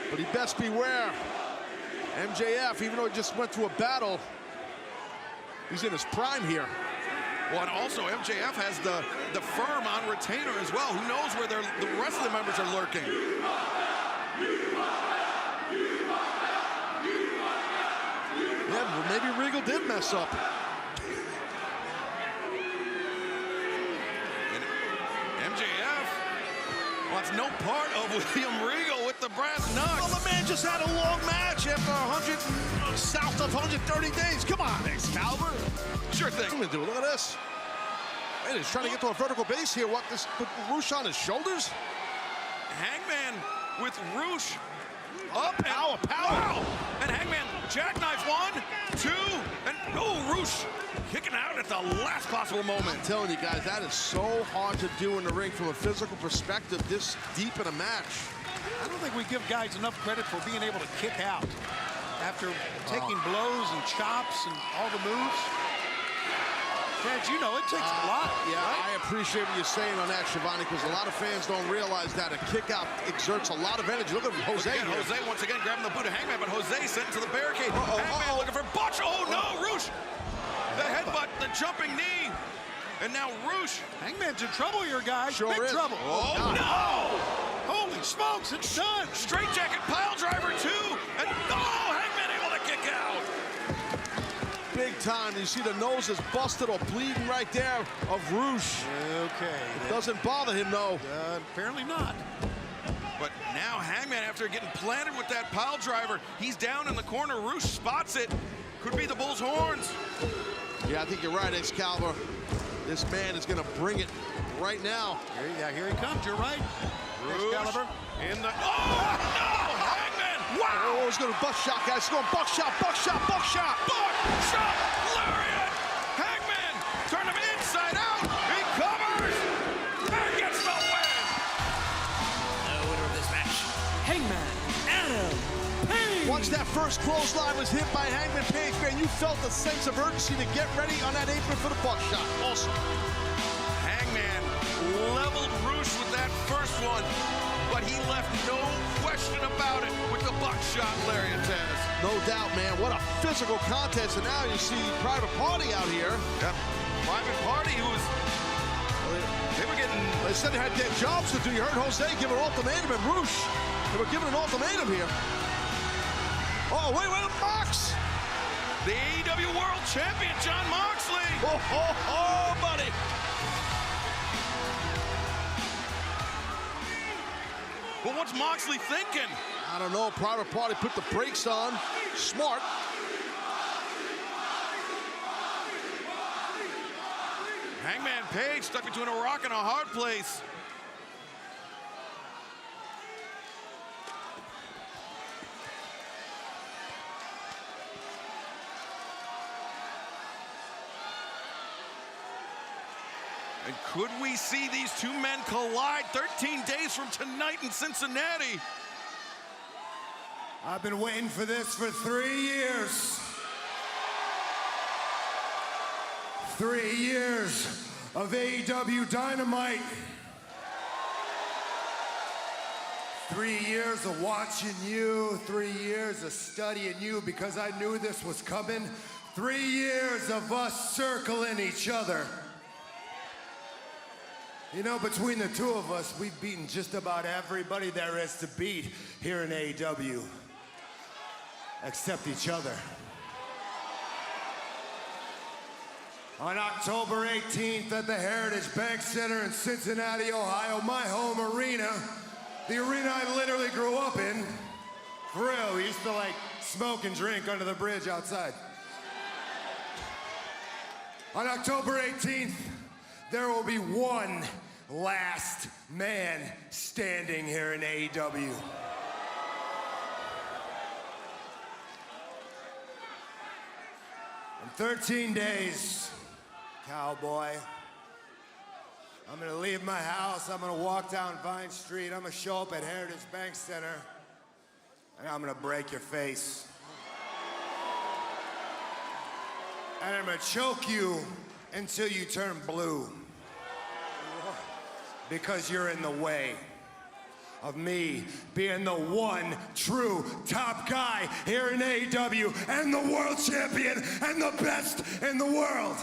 But he best beware. MJF, even though he just went through a battle, he's in his prime here. Well, and also MJF has the Firm on retainer as well. Who knows where the rest of the members are lurking? Yeah, well, maybe Regal did mess up. And MJF wants no part of William Regal with the brass knucks. Well, the man just had a long match after south of 130 days. Come on, Excalibur. Sure thing. Look at this. Man, he's trying to get to a vertical base here. What, this put Roosh on his shoulders? Hangman with Roosh up. Power. Wow. And Hangman jackknife one. 2, and Roosh kicking out at the last possible moment. I'm telling you guys, that is so hard to do in the ring from a physical perspective this deep in a match. I don't think we give guys enough credit for being able to kick out after taking blows and chops and all the moves. Chad, you know, it takes a lot. Yeah, right? I appreciate what you're saying on that, Shivani, because a lot of fans don't realize that a kick out exerts a lot of energy. Look at Jose here. Jose once again grabbing the boot of Hangman, but Jose sent to the barricade. Hangman looking for Butch. Oh no, Roosh. The headbutt, the jumping knee. And now Roosh. Hangman's in trouble here, guys. Sure Big is. trouble. Oh no! Holy smokes, it's done. Straight jacket pile driver 2. And Hangman able to kick out. Big time. You see the nose is busted or bleeding right there of Roosh. Okay. It doesn't bother him, though. Apparently not. But now Hangman, after getting planted with that pile driver, he's down in the corner. Roosh spots it. Could be the Bull's horns. Yeah, I think you're right, Excalibur. This man is going to bring it right now. Here he comes. You're right. Excalibur. In the... Oh, no! Hangman! Wow! Oh, he's going to buckshot, guys. He's going buckshot, buckshot, buckshot. Buckshot! Lariat! Hangman! Turn him inside out! He covers! And gets the win! The winner of this match, Hangman Adam Page. Once that first clothesline was hit by Hangman Page, man, you felt the sense of urgency to get ready on that apron for the buckshot. Awesome. Hangman leveled Roosh with that first one, but he left no question about it with the buckshot lariat, Taz. No doubt, man. What a physical contest. And now you see Private Party out here. Yep. Private Party, who was... They were getting... They said they had their jobs to do. You heard Jose give an ultimatum and Roosh. They were giving an ultimatum here. Oh, wait, Mox! The AEW World Champion, Jon Moxley! Buddy! But what's Moxley thinking? I don't know. Private Party put the brakes on. Smart. Hangman Page stuck between a rock and a hard place. And could we see these two men collide 13 days from tonight in Cincinnati? I've been waiting for this for 3 years. 3 years of AEW Dynamite. 3 years of watching you, 3 years of studying you because I knew this was coming. 3 years of us circling each other. You know, between the two of us, we've beaten just about everybody there is to beat here in AEW. Except each other. On October 18th at the Heritage Bank Center in Cincinnati, Ohio, my home arena, the arena I literally grew up in. For real, we used to like smoke and drink under the bridge outside. On October 18th, there will be one last man standing here in AEW. In 13 days, cowboy, I'm gonna leave my house, I'm gonna walk down Vine Street, I'm gonna show up at Heritage Bank Center, and I'm gonna break your face. And I'm gonna choke you until you turn blue. Because you're in the way of me being the one true top guy here in AEW and the world champion and the best in the world.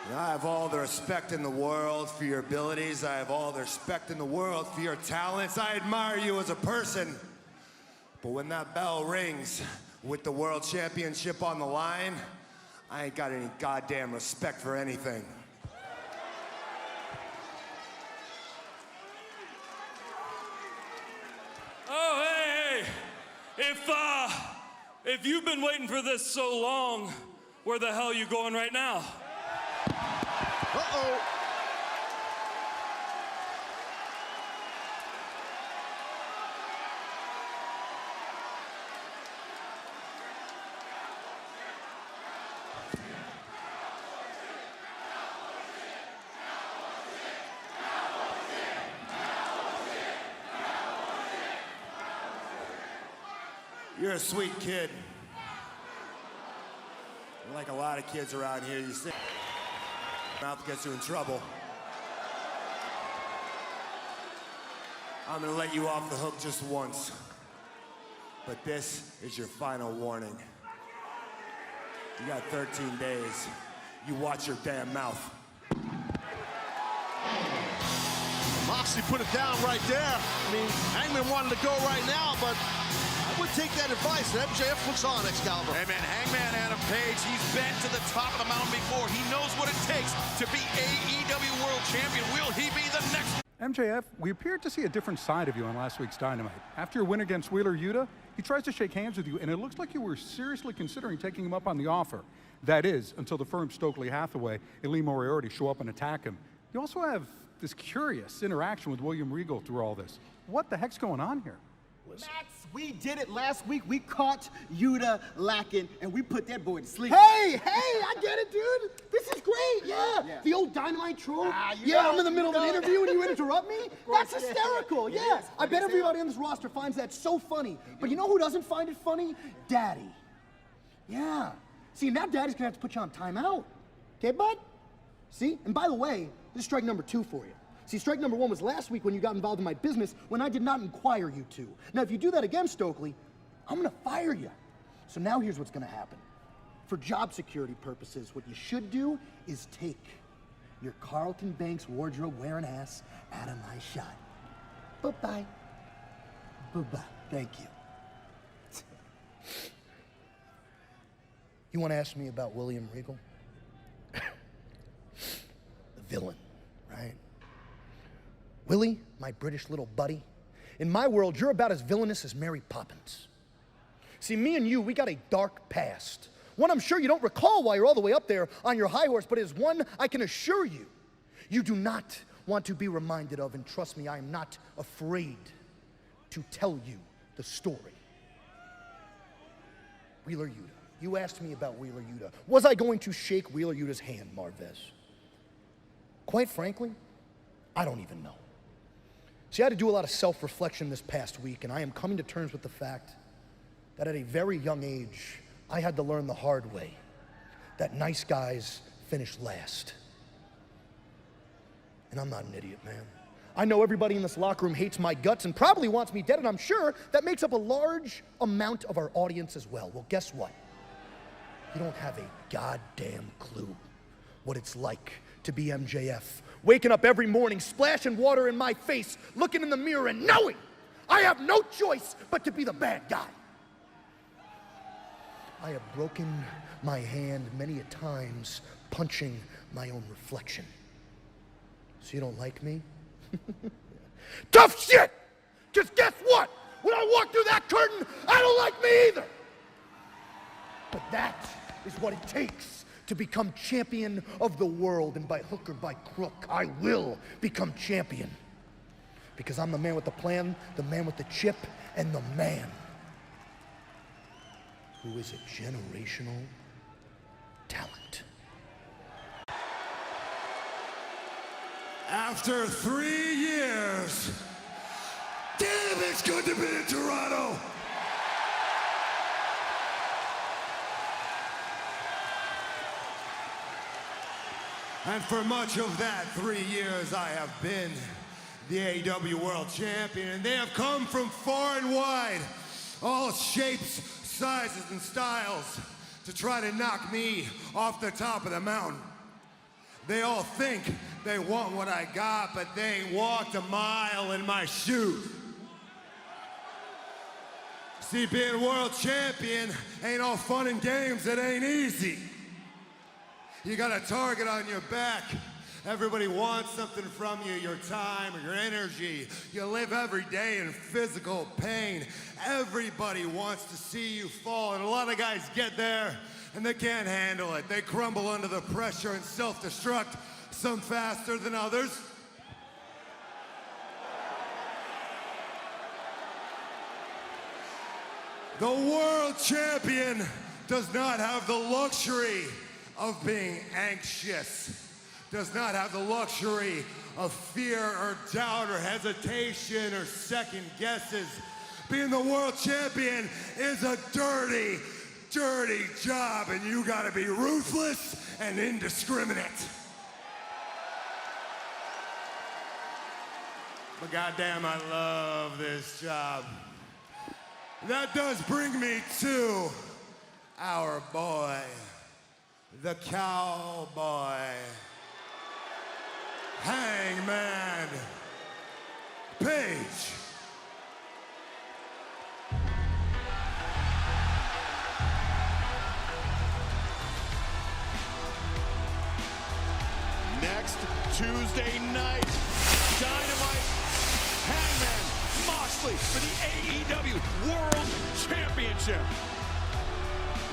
And I have all the respect in the world for your abilities. I have all the respect in the world for your talents. I admire you as a person. But when that bell rings with the world championship on the line, I ain't got any goddamn respect for anything. Oh, hey, if you've been waiting for this so long, where the hell are you going right now? Uh-oh. You're a sweet kid. Like a lot of kids around here, you say mouth gets you in trouble. I'm gonna let you off the hook just once. But this is your final warning. You got 13 days. You watch your damn mouth. Moxley put it down right there. I mean, Hangman wanted to go right now, but I would take that advice. MJF looks on, Excalibur. Hey, man, Hangman Adam Page, he's been to the top of the mountain before. He knows what it takes to be AEW World Champion. Will he be the next? MJF, we appeared to see a different side of you on last week's Dynamite. After your win against Wheeler Yuta, he tries to shake hands with you, and it looks like you were seriously considering taking him up on the offer. That is, until the firm Stokely Hathaway and Lee Moriarty show up and attack him. You also have this curious interaction with William Regal through all this. What the heck's going on here? Max, we did it last week. We caught Yuta lacking, and we put that boy to sleep. Hey, I get it, dude. This is great, yeah. The old Dynamite troll. I'm in the middle of an interview and you interrupt me? That's hysterical, yeah. I bet everybody on this roster finds that so funny. But you know who doesn't find it funny? Daddy. Yeah. See, now Daddy's gonna have to put you on timeout. Okay, bud? See? And by the way, this is strike number 2 for you. See, strike number 1 was last week when you got involved in my business when I did not inquire you to. Now, if you do that again, Stokely, I'm gonna fire you. So now here's what's gonna happen. For job security purposes, what you should do is take your Carlton Banks wardrobe wearing ass out of my shot. Bye-bye. Bye-bye. Thank you. You wanna ask me about William Regal? The villain, right? Willie, my British little buddy, in my world, you're about as villainous as Mary Poppins. See, me and you, we got a dark past. One I'm sure you don't recall while you're all the way up there on your high horse, but it is one I can assure you, you do not want to be reminded of, and trust me, I am not afraid to tell you the story. Wheeler Yuta. You asked me about Wheeler Yuta. Was I going to shake Wheeler Yuta's hand, Marvez? Quite frankly, I don't even know. See, I had to do a lot of self-reflection this past week, and I am coming to terms with the fact that at a very young age, I had to learn the hard way that nice guys finish last. And I'm not an idiot, man. I know everybody in this locker room hates my guts and probably wants me dead, and I'm sure that makes up a large amount of our audience as well. Well, guess what? You don't have a goddamn clue what it's like to be MJF. Waking up every morning, splashing water in my face, looking in the mirror and knowing I have no choice but to be the bad guy. I have broken my hand many a times punching my own reflection. So you don't like me? Tough shit! Just guess what? When I walk through that curtain, I don't like me either. But that is what it takes to become champion of the world, and by hook or by crook, I will become champion. Because I'm the man with the plan, the man with the chip, and the man who is a generational talent. After 3 years, damn, it's good to be in Toronto. And for much of that 3 years, I have been the AEW World Champion, and they have come from far and wide, all shapes, sizes, and styles, to try to knock me off the top of the mountain. They all think they want what I got, but they ain't walked a mile in my shoes. See, being world champion ain't all fun and games, it ain't easy. You got a target on your back. Everybody wants something from you, your time or your energy. You live every day in physical pain. Everybody wants to see you fall, and a lot of guys get there and they can't handle it. They crumble under the pressure and self-destruct, some faster than others. The world champion does not have the luxury of being anxious, does not have the luxury of fear or doubt or hesitation or second guesses, Being the world champion is a dirty, dirty job, and you gotta be ruthless and indiscriminate. But goddamn, I love this job. That does bring me to our boy, the cowboy, Hangman Page. Next Tuesday night, Dynamite, Hangman Moxley for the AEW World Championship.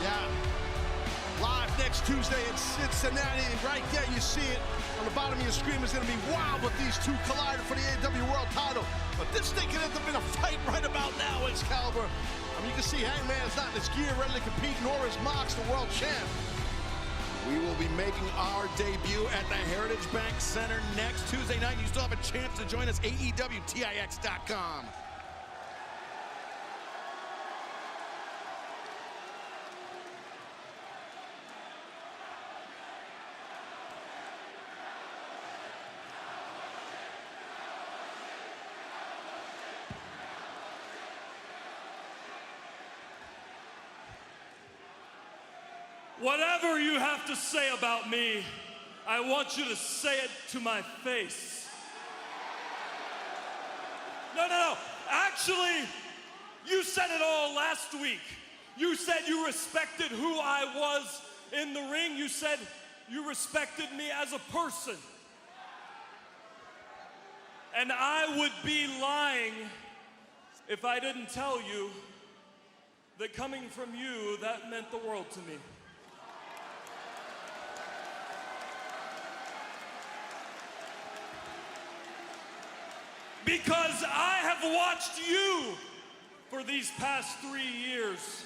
Yeah. Live next Tuesday in Cincinnati. Right there, you see it. On the bottom of your screen is going to be wild with these two colliding for the AEW World title. But this thing could end up in a fight right about now, Excalibur. I mean, you can see Hangman is not in his gear, ready to compete, nor is Mox, the world champ. We will be making our debut at the Heritage Bank Center next Tuesday night. You still have a chance to join us, AEWTIX.com. Whatever you have to say about me, I want you to say it to my face. No. Actually, you said it all last week. You said you respected who I was in the ring. You said you respected me as a person. And I would be lying if I didn't tell you that coming from you, that meant the world to me. Because I have watched you for these past 3 years.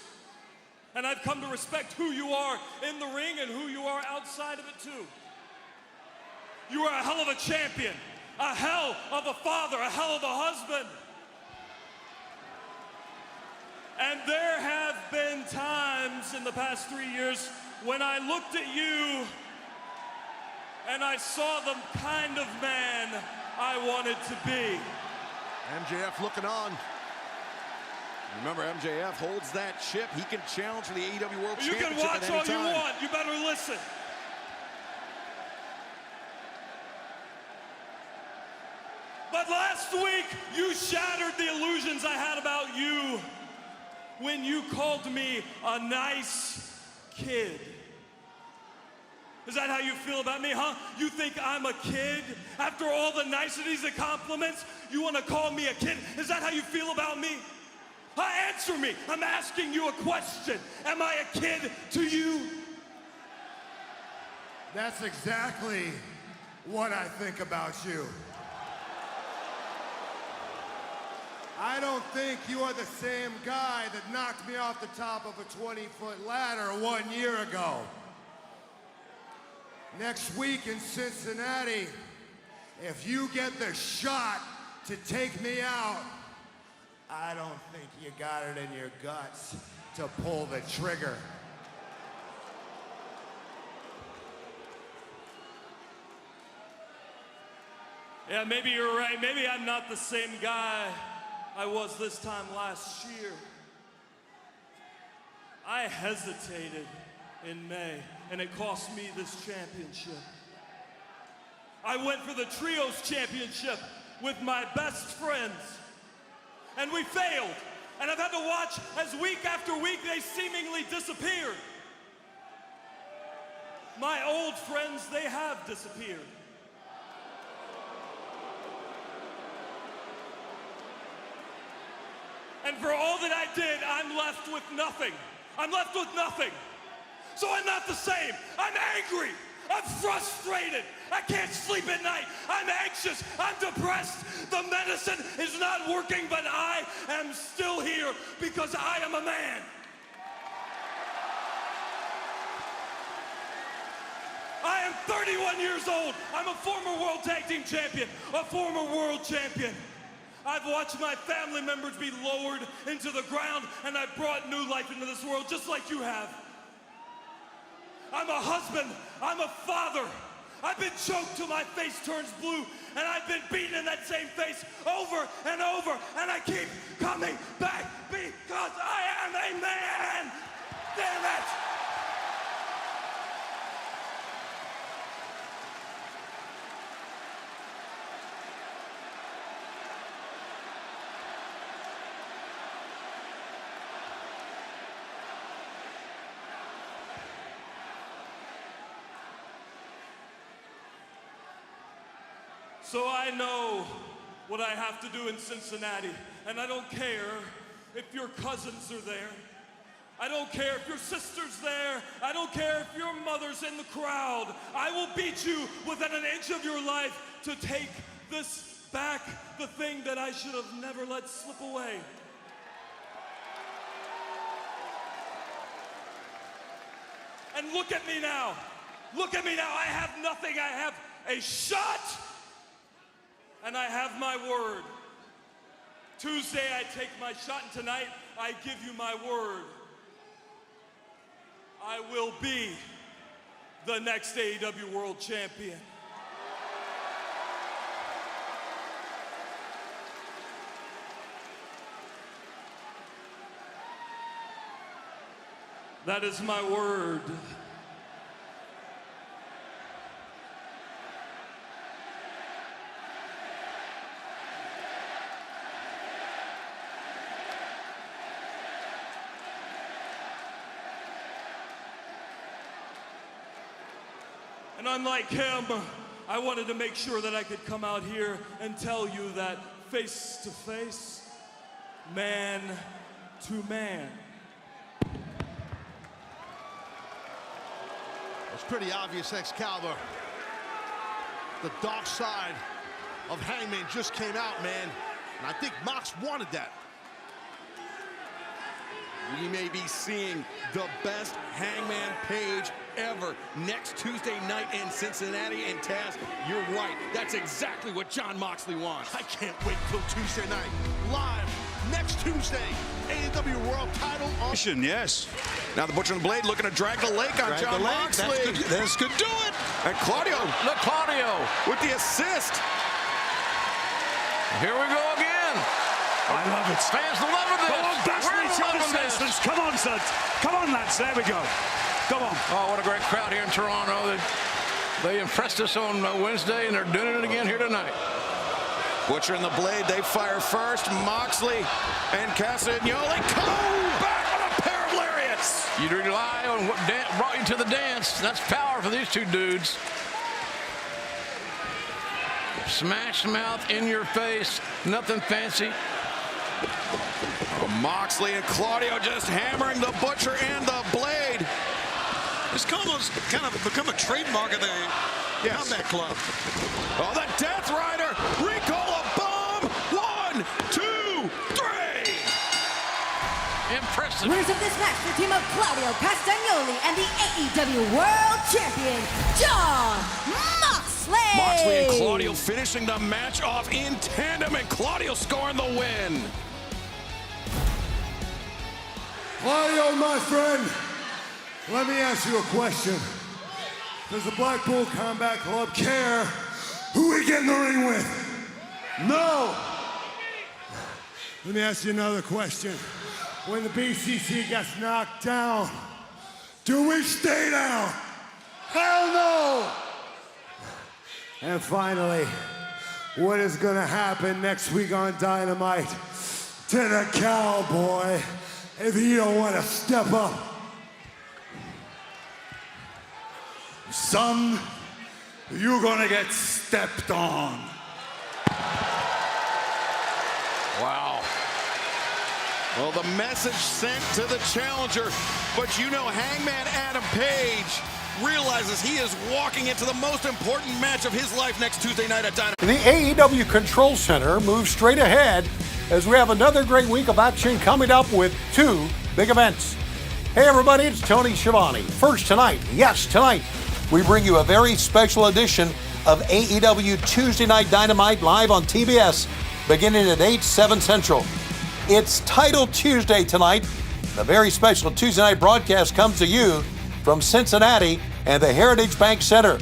And I've come to respect who you are in the ring and who you are outside of it too. You are a hell of a champion, a hell of a father, a hell of a husband. And there have been times in the past 3 years when I looked at you and I saw the kind of man I wanted to be. MJF looking on. Remember, MJF holds that chip. He can challenge for the AEW World Championship. You can watch all you want. You better listen. But last week, you shattered the illusions I had about you when you called me a nice kid. Is that how you feel about me, huh? You think I'm a kid? After all the niceties and compliments, you want to call me a kid? Is that how you feel about me? Answer me. I'm asking you a question. Am I a kid to you? That's exactly what I think about you. I don't think you are the same guy that knocked me off the top of a 20-foot ladder 1 year ago. Next week in Cincinnati, if you get the shot to take me out, I don't think you got it in your guts to pull the trigger. Yeah, maybe you're right. Maybe I'm not the same guy I was this time last year. I hesitated in May, and it cost me this championship. I went for the Trios Championship with my best friends, and we failed. And I've had to watch as week after week they seemingly disappeared. My old friends, they have disappeared. And for all that I did, I'm left with nothing. I'm left with nothing. So I'm not the same. I'm angry. I'm frustrated. I can't sleep at night. I'm anxious. I'm depressed. The medicine is not working, but I am still here because I am a man. I am 31 years old. I'm a former World Tag Team Champion, a former World Champion. I've watched my family members be lowered into the ground, and I've brought new life into this world just like you have. I'm a husband, I'm a father. I've been choked till my face turns blue, and I've been beaten in that same face over and over, and I keep coming back because I am a man. Damn it! So I know what I have to do in Cincinnati, and I don't care if your cousins are there. I don't care if your sister's there. I don't care if your mother's in the crowd. I will beat you within an inch of your life to take this back, the thing that I should have never let slip away. And look at me now. Look at me now. I have nothing. I have a shot. And I have my word. Tuesday, I take my shot, and tonight, I give you my word. I will be the next AEW World Champion. That is my word. And unlike him, I wanted to make sure that I could come out here and tell you that face to face, man to man. It's pretty obvious, Excalibur. The dark side of Hangman just came out, man. And I think Mox wanted that. We may be seeing the best Hangman Page ever next Tuesday night in Cincinnati. And Taz, you're right. That's exactly what Jon Moxley wants. I can't wait till Tuesday night. Live next Tuesday. AEW World Title on. Yes. Now the Butcher and the Blade looking to drag the lake on Jon Moxley. That's good. Do it. And Claudio. Look, Claudio with the assist. Here we go again. I love it. Fans love this. Go on, bash each other's senses. Come on, son. Come on, lads. There we go. Come on. Oh, what a great crowd here in Toronto. They impressed us on Wednesday, and they're doing it again here tonight. Butcher and the Blade, they fire first. Moxley and Castagnoli come back with a pair of lariats. You rely on what brought you to the dance. That's power for these two dudes. Smash mouth in your face. Nothing fancy. Moxley and Claudio just hammering the Butcher and the Blade. It's almost kind of become a trademark of the Combat Club. Oh, the Death Rider. Recall a bomb. 1, 2, 3. Impressive. Winners of this match, the team of Claudio Castagnoli and the AEW World Champion, Jon Moxley. Moxley and Claudio finishing the match off in tandem, and Claudio scoring the win. Claudio, my friend, let me ask you a question. Does the Blackpool Combat Club care who we get in the ring with? No. Let me ask you another question. When the BCC gets knocked down, do we stay down? Hell no! And finally, what is gonna happen next week on Dynamite to the Cowboy if he don't want to step up? Son, you're gonna get stepped on. Wow. Well, the message sent to the challenger, but you know Hangman Adam Page realizes he is walking into the most important match of his life next Tuesday night at Dynamite. The AEW Control Center moves straight ahead as we have another great week of action coming up with 2 big events. Hey everybody, it's Tony Schiavone. First tonight, yes, tonight, we bring you a very special edition of AEW Tuesday Night Dynamite live on TBS beginning at 8, 7 Central. It's Title Tuesday tonight. A very special Tuesday night broadcast comes to you from Cincinnati and the Heritage Bank Center.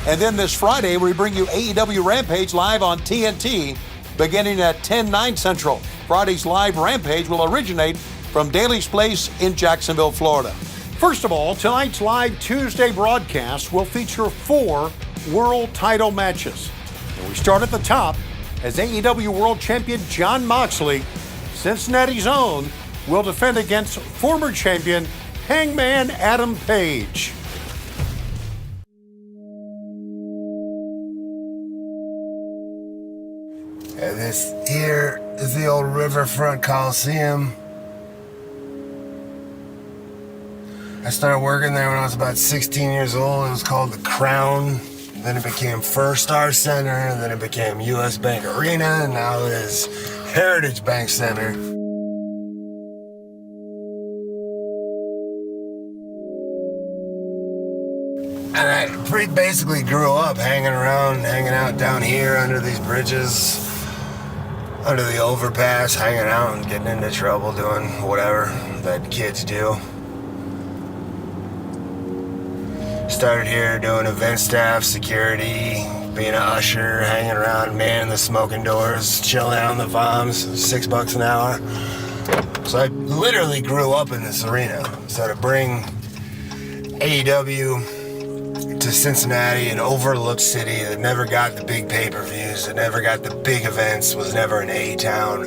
And then this Friday, we bring you AEW Rampage live on TNT, beginning at 10, 9 Central. Friday's live Rampage will originate from Daly's Place in Jacksonville, Florida. First of all, tonight's live Tuesday broadcast will feature 4 world title matches. And we start at the top as AEW World Champion Jon Moxley, Cincinnati's own, will defend against former champion Hangman Adam Page. And this here is the old Riverfront Coliseum. I started working there when I was about 16 years old. It was called the Crown. Then it became First Star Center, and then it became US Bank Arena, and now it is Heritage Bank Center. And I basically grew up hanging out down here under these bridges, under the overpass, hanging out and getting into trouble, doing whatever that kids do. Started here doing event staff, security, being an usher, hanging around, manning the smoking doors, chilling out on the VOMs, $6 an hour. So I literally grew up in this arena. So to bring AEW to Cincinnati, an overlooked city that never got the big pay-per-views, that never got the big events, was never an A town,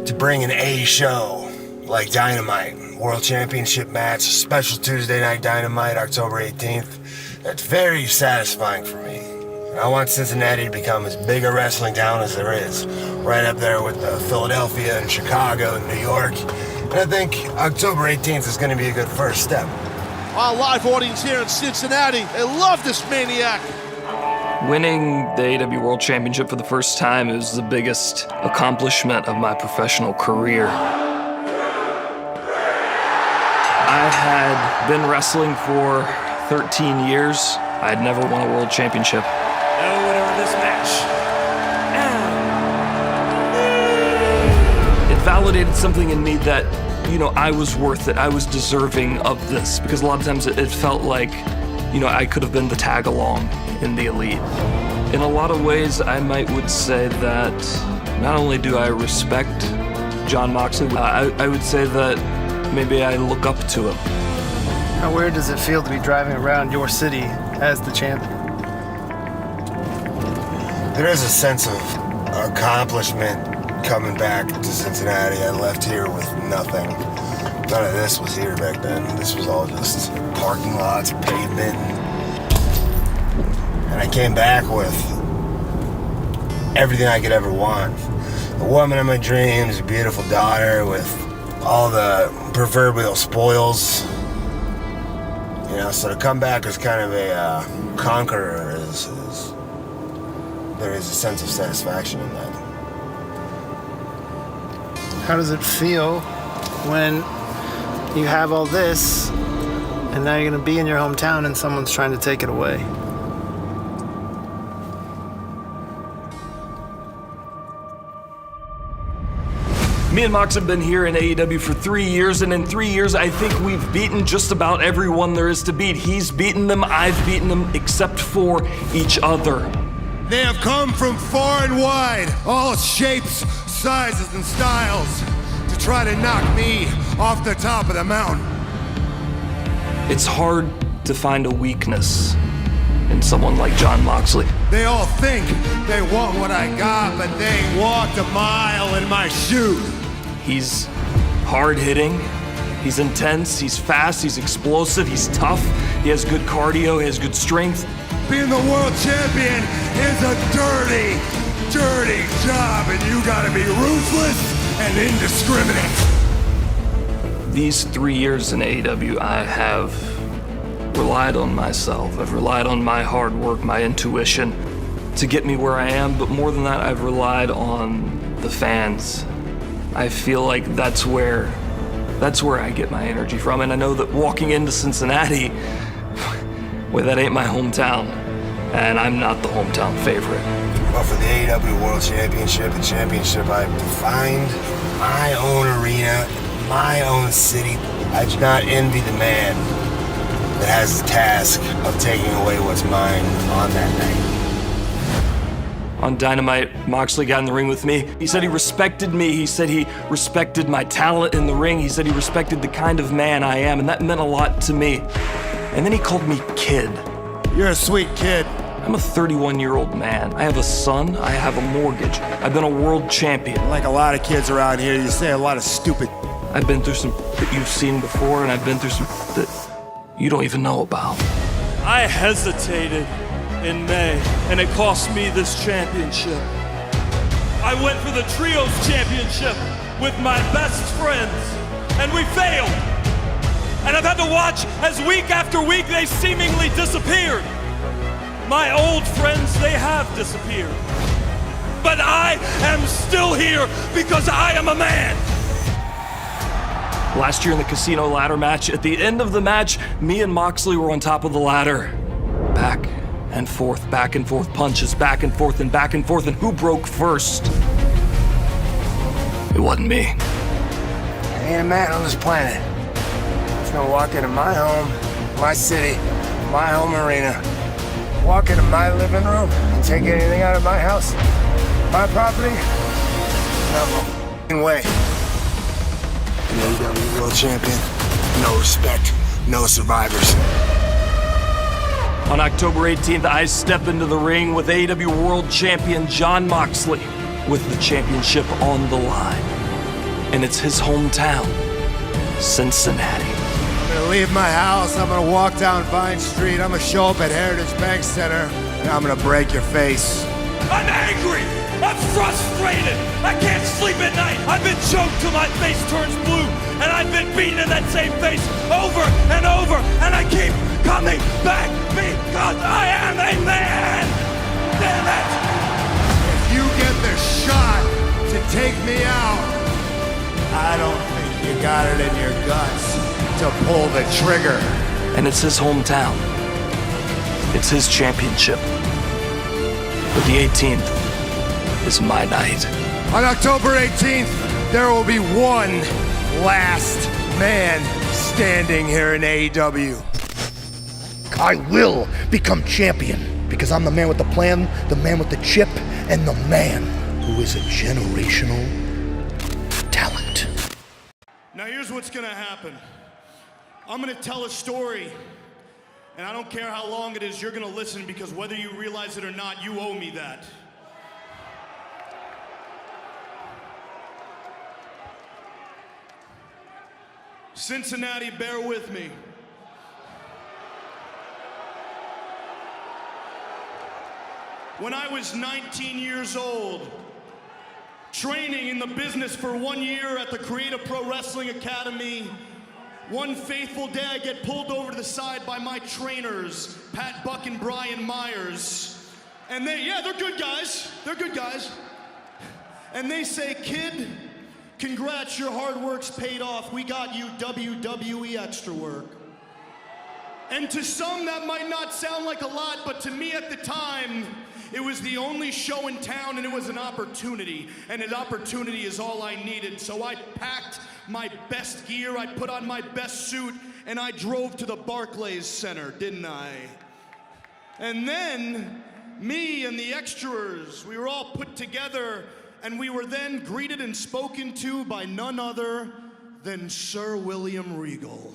to bring an A show like Dynamite, World Championship match, special Tuesday Night Dynamite, October 18th. That's very satisfying for me. And I want Cincinnati to become as big a wrestling town as there is, right up there with Philadelphia and Chicago and New York. And I think October 18th is going to be a good first step. Our live audience here in Cincinnati, they love this maniac. Winning the AEW World Championship for the first time is the biggest accomplishment of my professional career. I had been wrestling for 13 years. I had never won a world championship. No winner of this match. It validated something in me that, I was worth it. I was deserving of this, because a lot of times it felt like, I could have been the tag along in the elite. In a lot of ways, I would say that not only do I respect Jon Moxley, I would say that maybe I look up to him. How weird does it feel to be driving around your city as the champion? There is a sense of accomplishment coming back to Cincinnati. I left here with nothing. None of this was here back then. This was all just parking lots, pavement. And I came back with everything I could ever want. The woman of my dreams, a beautiful daughter with all the proverbial spoils. So to come back as kind of a conqueror there is a sense of satisfaction in that. How does it feel when you have all this and now you're going to be in your hometown and someone's trying to take it away? Me and Mox have been here in AEW for 3 years, and in 3 years, I think we've beaten just about everyone there is to beat. He's beaten them, I've beaten them, except for each other. They have come from far and wide, all shapes, sizes, and styles, to try to knock me off the top of the mountain. It's hard to find a weakness in someone like Jon Moxley. They all think they want what I got, but they walked a mile in my shoes. He's hard-hitting, he's intense, he's fast, he's explosive, he's tough, he has good cardio, he has good strength. Being the world champion is a dirty, dirty job, and you gotta be ruthless and indiscriminate. These 3 years in AEW, I have relied on myself. I've relied on my hard work, my intuition to get me where I am, but more than that, I've relied on the fans. I feel like that's where I get my energy from, and I know that walking into Cincinnati, well, that ain't my hometown, and I'm not the hometown favorite. But for the AEW World Championship, the championship I've defined, my own arena, my own city, I do not envy the man that has the task of taking away what's mine on that night. On Dynamite, Moxley got in the ring with me. He said he respected me. He said he respected my talent in the ring. He said he respected the kind of man I am, and that meant a lot to me. And then he called me kid. You're a sweet kid. I'm a 31-year-old man. I have a son. I have a mortgage. I've been a world champion. Like a lot of kids around here, you say a lot of stupid. I've been through some that you've seen before, and I've been through some that you don't even know about. I hesitated in May, and it cost me this championship. I went for the Trios Championship with my best friends, and we failed. And I've had to watch as week after week they seemingly disappeared. My old friends, they have disappeared. But I am still here because I am a man. Last year in the casino ladder match, at the end of the match, me and Moxley were on top of the ladder. Back and forth, punches, back and forth, and who broke first? It wasn't me. I ain't a man on this planet that's gonna walk into my home, my city, my home arena, walk into my living room and take anything out of my house, my property. No way. An AEW World Champion, no respect, no survivors. On October 18th, I step into the ring with AEW World Champion Jon Moxley with the championship on the line. And it's his hometown, Cincinnati. I'm gonna leave my house, I'm gonna walk down Vine Street, I'm gonna show up at Heritage Bank Center, and I'm gonna break your face. I'm angry! I'm frustrated! I can't sleep at night! I've been choked till my face turns blue, and I've been beaten in that same face over and over, and I keep coming back because I am a man! Damn it! If you get the shot to take me out, I don't think you got it in your guts to pull the trigger. And it's his hometown. It's his championship. But the 18th is my night. On October 18th, there will be one last man standing here in AEW. I will become champion because I'm the man with the plan, the man with the chip, and the man who is a generational talent. Now here's what's gonna happen. I'm gonna tell a story, and I don't care how long it is, you're gonna listen because whether you realize it or not, you owe me that. Cincinnati, bear with me. When I was 19 years old, training in the business for 1 year at the Creative Pro Wrestling Academy, one faithful day I get pulled over to the side by my trainers, Pat Buck and Brian Myers. And they're good guys. They're good guys. And they say, kid, congrats, your hard work's paid off. We got you WWE extra work. And to some that might not sound like a lot, but to me at the time, it was the only show in town and it was an opportunity. And an opportunity is all I needed. So I packed my best gear, I put on my best suit, and I drove to the Barclays Center, didn't I? And then, me and the extras, we were all put together, and we were then greeted and spoken to by none other than Sir William Regal.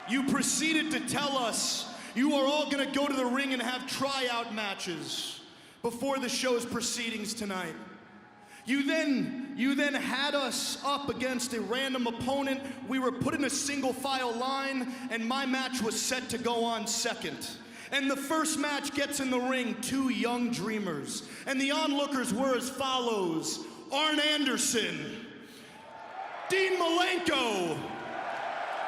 You proceeded to tell us you are all gonna go to the ring and have tryout matches before the show's proceedings tonight. You then had us up against a random opponent. We were put in a single file line, and my match was set to go on second. And the first match gets in the ring, two young dreamers. And the onlookers were as follows: Arn Anderson, Dean Malenko,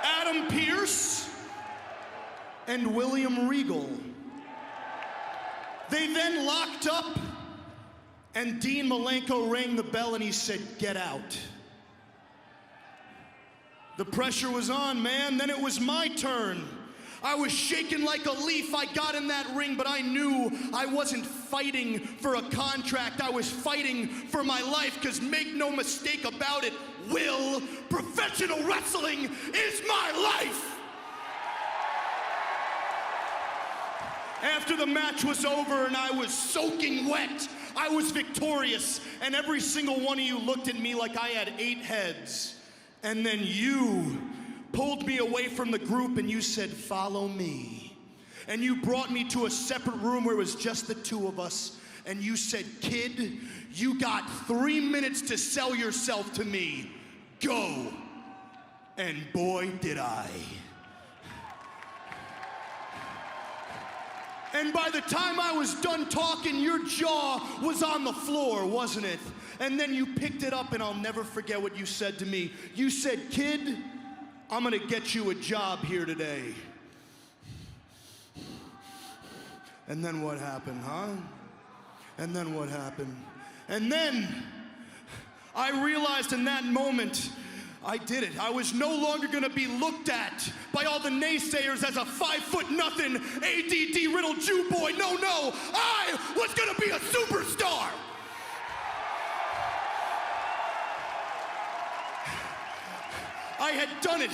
Adam Pearce, and William Regal. They then locked up, and Dean Malenko rang the bell and he said, "Get out." The pressure was on, man. Then it was my turn. I was shaking like a leaf. I got in that ring, but I knew I wasn't fighting for a contract. I was fighting for my life, because make no mistake about it, Will, professional wrestling is my life. After the match was over and I was soaking wet, I was victorious, and every single one of you looked at me like I had 8 heads. And then you pulled me away from the group and you said, follow me. And you brought me to a separate room where it was just the 2 of us. And you said, kid, you got 3 minutes to sell yourself to me. Go. And boy, did I. And by the time I was done talking, your jaw was on the floor, wasn't it? And then you picked it up, and I'll never forget what you said to me. You said, kid, I'm gonna get you a job here today. And then what happened, huh? And then what happened? And then I realized in that moment, I did it. I was no longer gonna be looked at by all the naysayers as a 5'0" ADD riddled Jew boy. No, I was gonna be a superstar. I had done it.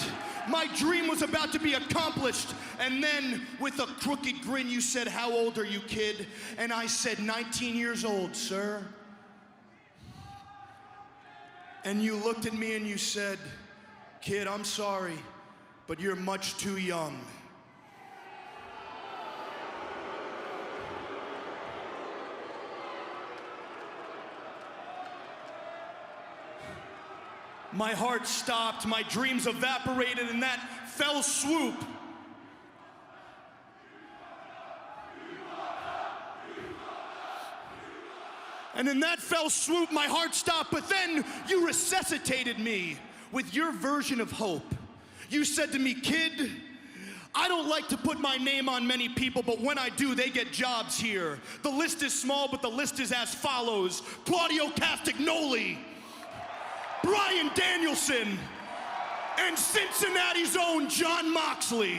My dream was about to be accomplished. And then with a crooked grin, you said, how old are you, kid? And I said, 19 years old, sir. And you looked at me and you said, kid, I'm sorry, but you're much too young. My heart stopped, my dreams evaporated in that fell swoop. And in that fell swoop, my heart stopped, but then you resuscitated me with your version of hope. You said to me, kid, I don't like to put my name on many people, but when I do, they get jobs here. The list is small, but the list is as follows: Claudio Castagnoli, Bryan Danielson, and Cincinnati's own Jon Moxley.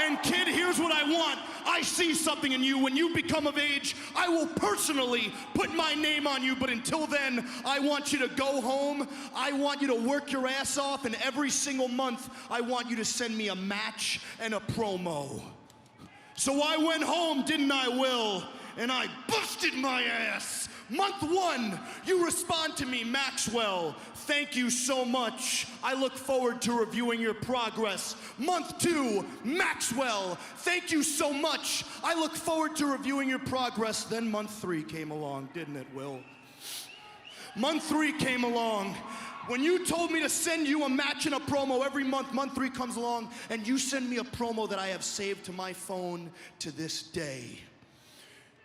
And kid, here's what I want. I see something in you. When you become of age, I will personally put my name on you, but until then, I want you to go home. I want you to work your ass off, and every single month, I want you to send me a match and a promo. So I went home, didn't I, Will? And I busted my ass. Month 1, you respond to me, Maxwell. Thank you so much. I look forward to reviewing your progress. Month 2, Maxwell. Thank you so much. I look forward to reviewing your progress. Then month 3 came along, didn't it, Will? Month 3 came along. When you told me to send you a match and a promo every month, month 3 comes along, and you send me a promo that I have saved to my phone to this day.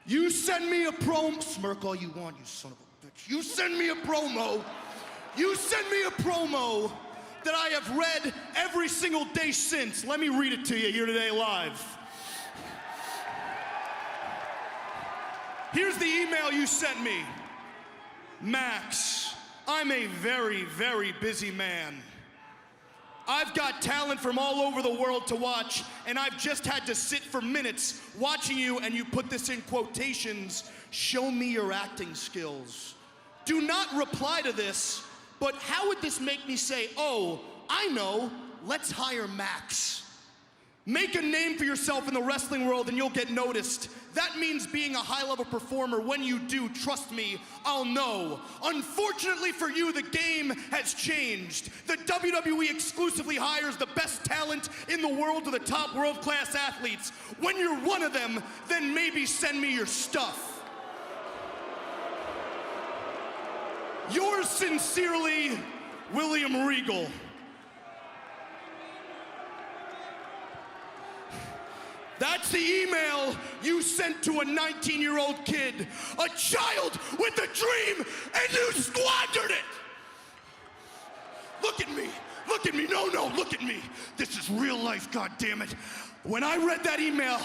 You send me a promo, smirk all you want, you son of a bitch. You send me a promo. You send me a promo that I have read every single day since. Let me read it to you here today live. Here's the email you sent me. Max, I'm a very, very busy man. I've got talent from all over the world to watch, and I've just had to sit for minutes watching you, and you put this in quotations, show me your acting skills. Do not reply to this, but how would this make me say, oh, I know, let's hire Max. Make a name for yourself in the wrestling world and you'll get noticed. That means being a high-level performer. When you do, trust me, I'll know. Unfortunately for you, the game has changed. The WWE exclusively hires the best talent in the world to the top world-class athletes. When you're one of them, then maybe send me your stuff. Yours sincerely, William Regal. That's the email you sent to a 19-year-old kid, a child with a dream, and you squandered it! Look at me, no, look at me. This is real life, goddammit. When I read that email,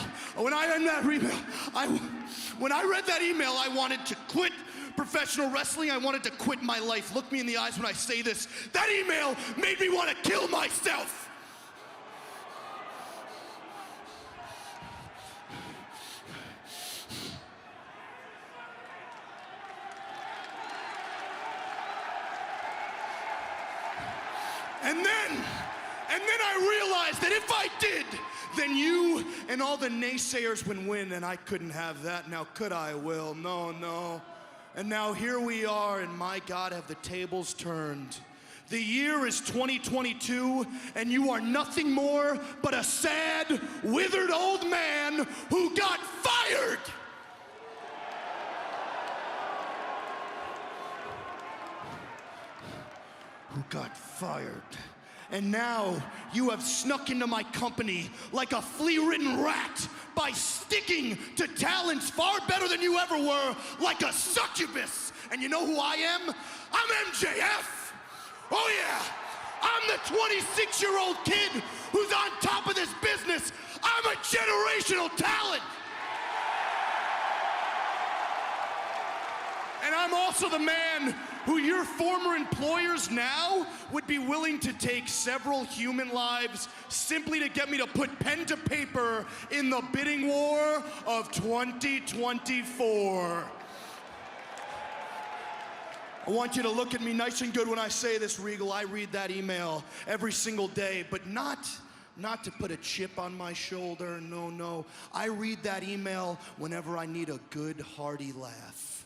I wanted to quit professional wrestling. I wanted to quit my life. Look me in the eyes when I say this. That email made me want to kill myself. And then I realized that if I did, then you and all the naysayers would win, and I couldn't have that. Now could I, Will? No. And now here we are, and my God, have the tables turned. The year is 2022, and you are nothing more but a sad, withered old man who got fired. Who got fired. And now you have snuck into my company like a flea-ridden rat by sticking to talents far better than you ever were, like a succubus. And you know who I am? I'm MJF. Oh yeah, I'm the 26-year-old kid who's on top of this business. I'm a generational talent. And I'm also the man who your former employers now would be willing to take several human lives simply to get me to put pen to paper in the bidding war of 2024. I want you to look at me nice and good when I say this, Regal. I read that email every single day, but not to put a chip on my shoulder, no. I read that email whenever I need a good, hearty laugh.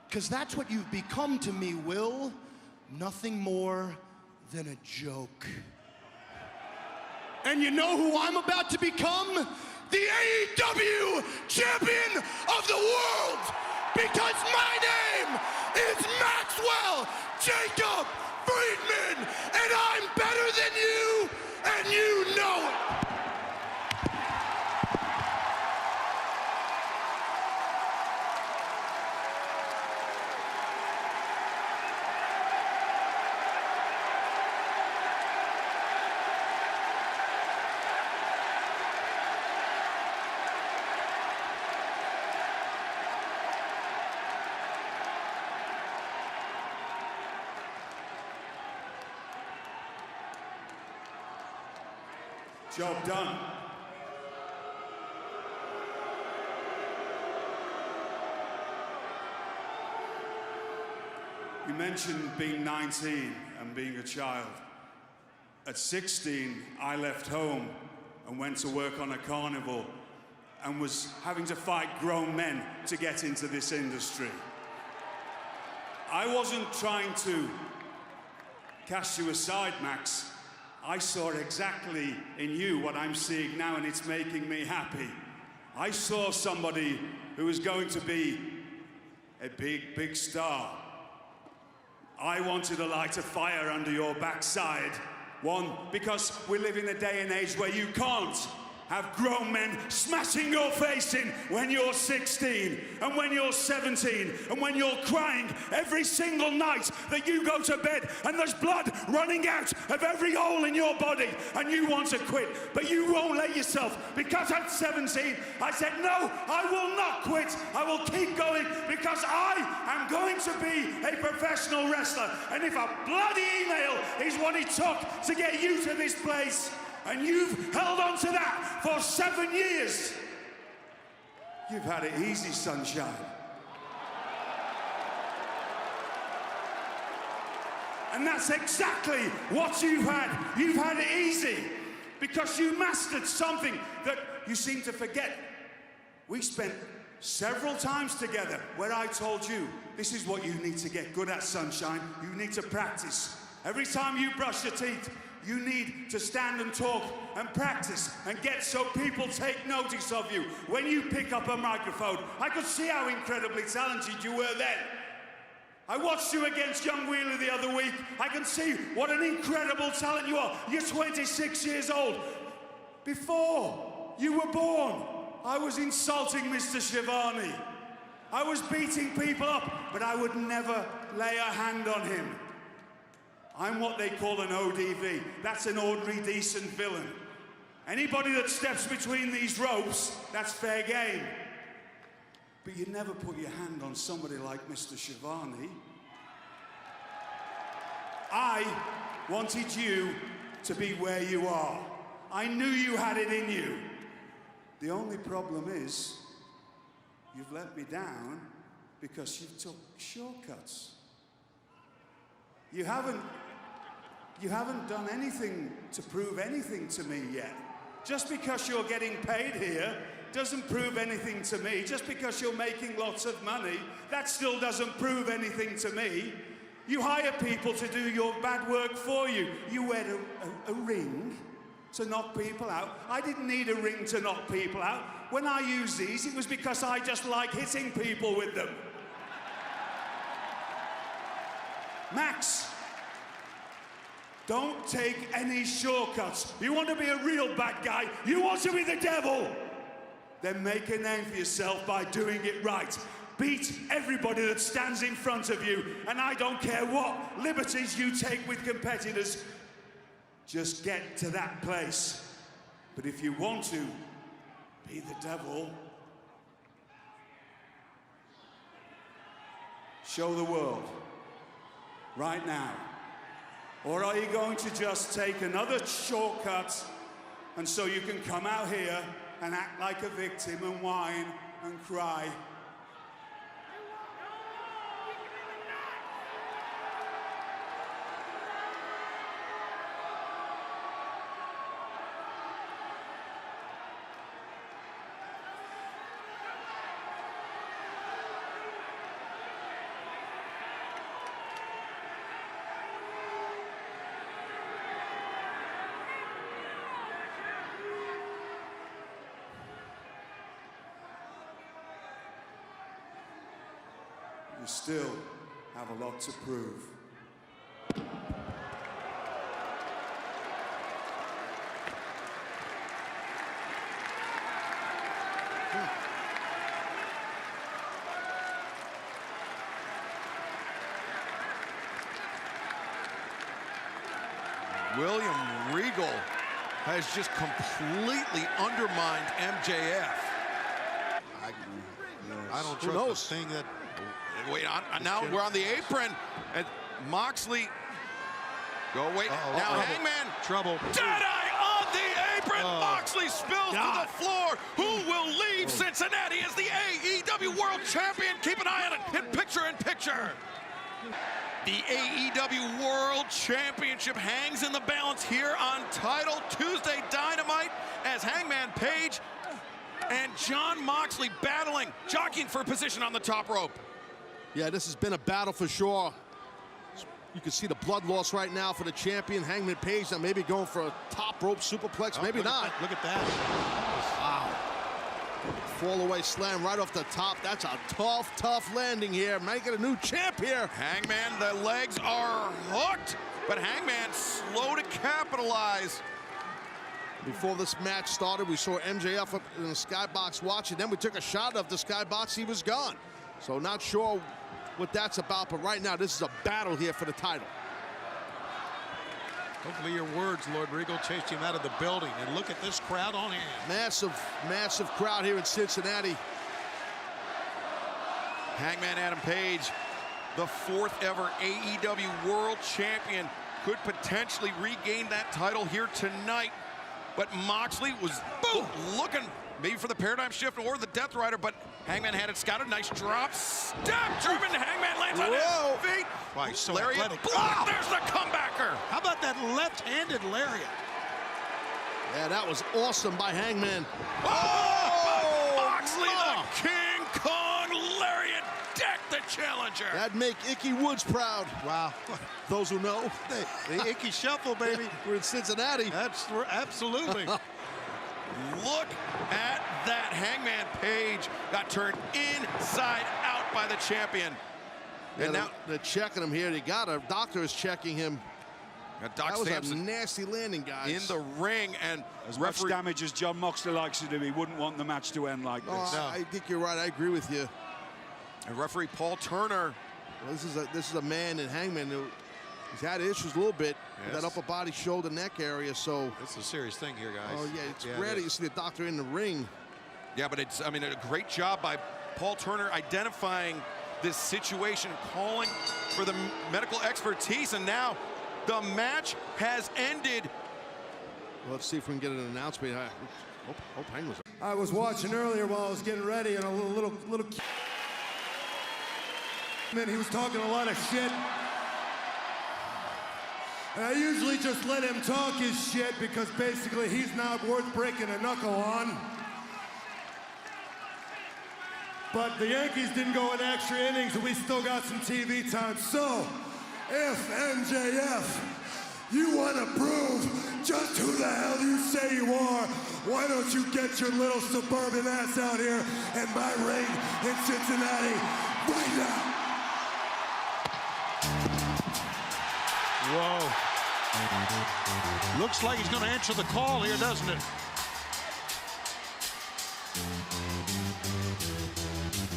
Because that's what you've become to me, Will. Nothing more than a joke. And you know who I'm about to become? The AEW champion of the world! Because my name is Maxwell Jacob Friedman, and I'm better than you, and you know it! Job done. You mentioned being 19 and being a child. At 16, I left home and went to work on a carnival and was having to fight grown men to get into this industry. I wasn't trying to cast you aside, Max. I saw exactly in you what I'm seeing now, and it's making me happy. I saw somebody who was going to be a big, big star. I wanted to light a fire under your backside. One, because we live in a day and age where you can't have grown men smashing your face in when you're 16 and when you're 17 and when you're crying every single night that you go to bed and there's blood running out of every hole in your body and you want to quit, but you won't let yourself. Because at 17, I said, no, I will not quit. I will keep going because I am going to be a professional wrestler. And if a bloody email is what it took to get you to this place, and you've held on to that for 7 years, you've had it easy, sunshine. And that's exactly what you've had. You've had it easy because you mastered something that you seem to forget. We spent several times together where I told you, this is what you need to get good at, sunshine. You need to practice. Every time you brush your teeth, you need to stand and talk and practice and get so people take notice of you. When you pick up a microphone, I could see how incredibly talented you were then. I watched you against Young Wheeler the other week. I can see what an incredible talent you are. You're 26 years old. Before you were born, I was insulting Mr. Shivani. I was beating people up, but I would never lay a hand on him. I'm what they call an ODV. That's an ordinary, decent villain. Anybody that steps between these ropes, that's fair game. But you never put your hand on somebody like Mr. Shivani. I wanted you to be where you are. I knew you had it in you. The only problem is, you've let me down because you've took shortcuts. You you haven't done anything to prove anything to me yet. Just because you're getting paid here doesn't prove anything to me. Just because you're making lots of money, that still doesn't prove anything to me. You hire people to do your bad work for you. You wear a ring to knock people out. I didn't need a ring to knock people out. When I used these, it was because I just like hitting people with them. Max, don't take any shortcuts. You want to be a real bad guy, you want to be the devil, then make a name for yourself by doing it right. Beat everybody that stands in front of you, and I don't care what liberties you take with competitors. Just get to that place. But if you want to be the devil, show the world right now. Or are you going to just take another shortcut and so you can come out here and act like a victim and whine and cry? You still have a lot to prove. William Regal has just completely undermined MJF. I don't trust the thing that... Wait, now we're on the apron, and Moxley. Go, wait. Now Hangman. Trouble. Deadeye on the apron. Moxley spills to the floor. Who will leave Cincinnati as the AEW World Champion? Keep an eye on it in picture-in-picture. The AEW World Championship hangs in the balance here on Title Tuesday Dynamite as Hangman Page and Jon Moxley battling, jockeying for position on the top rope. Yeah, this has been a battle for sure. You can see the blood loss right now for the champion, Hangman Page. Now maybe going for a top rope superplex, maybe not. Look at that. Wow. Fall-away slam right off the top. That's a tough landing here. Making a new champ here. Hangman, the legs are hooked, but Hangman slow to capitalize. Before this match started, we saw MJF up in the skybox watching. Then we took a shot of the skybox. He was gone. So not sure what that's about, but right now this is a battle here for the title. Hopefully your words, Lord Regal, chased him out of the building. And look at this crowd on hand. Massive crowd here in Cincinnati. Hangman Adam Page, the 4th ever AEW World Champion, could potentially regain that title here tonight. But Moxley was looking maybe for the paradigm shift or the Death Rider, but Hangman had it scouted. Nice drop. Step German. Hangman lands on his feet. Why, he's so lariat athletic. block. There's the comebacker. How about that left-handed lariat? Yeah, that was awesome by Hangman. Moxley, the King Kong lariat decked the challenger. That'd make Icky Woods proud. Wow. Those who know. The Icky Shuffle, baby. We're in Cincinnati. That's absolutely. Look at that. Hangman Page got turned inside out by the champion. Yeah, and now they're checking him here. They got a doctor is checking him. Doc that was Sampson a nasty landing, guys. in the ring, and As much damage as Jon Moxley likes to do, he wouldn't want the match to end like this. I think you're right. I agree with you. And referee Paul Turner. Well, this is a man in Hangman who he's had issues a little bit with that upper body, shoulder, neck area. So it's a serious thing here, guys. Oh yeah, it's rare that you see the doctor in the ring. Yeah, but it's, I mean, a great job by Paul Turner identifying this situation, calling for the medical expertise, and now the match has ended. Well, let's see if we can get an announcement. I hope Hangman's. I was watching earlier while I was getting ready, and a little he was talking a lot of shit. And I usually just let him talk his shit because basically he's not worth breaking a knuckle on. But the Yankees didn't go in extra innings and we still got some TV time. So, if MJF, you want to prove just who the hell you say you are, why don't you get your little suburban ass out here in my ring in Cincinnati right now? Whoa. Looks like he's going to answer the call here, doesn't it?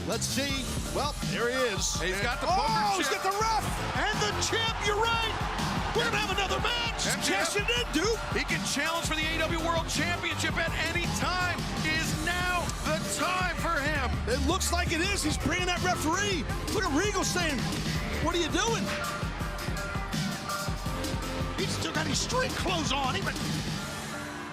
Let's see. Well, there he is. He's got the poker chip. He's got the ref. And the chip, you're right. We're going to have another match. Cash it in, dude. He can challenge for the AEW World Championship at any time. Is now the time for him. It looks like it is. He's bringing that referee. Look at Regal saying, what are you doing? He's still got his street clothes on.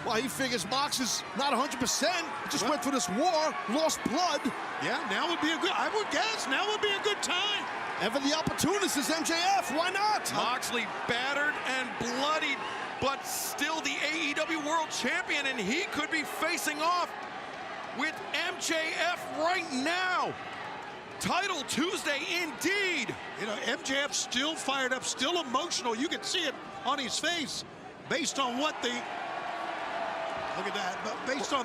Well, he figures Mox is not 100%. Just went through this war, lost blood. Yeah, now would be a good, I would guess, now would be a good time. And for the opportunist is MJF, why not? Moxley battered and bloodied, but still the AEW World Champion, and he could be facing off with MJF right now. Title Tuesday, indeed. You know, MJF still fired up, still emotional. You can see it on his face based on what the... Look at that. But based on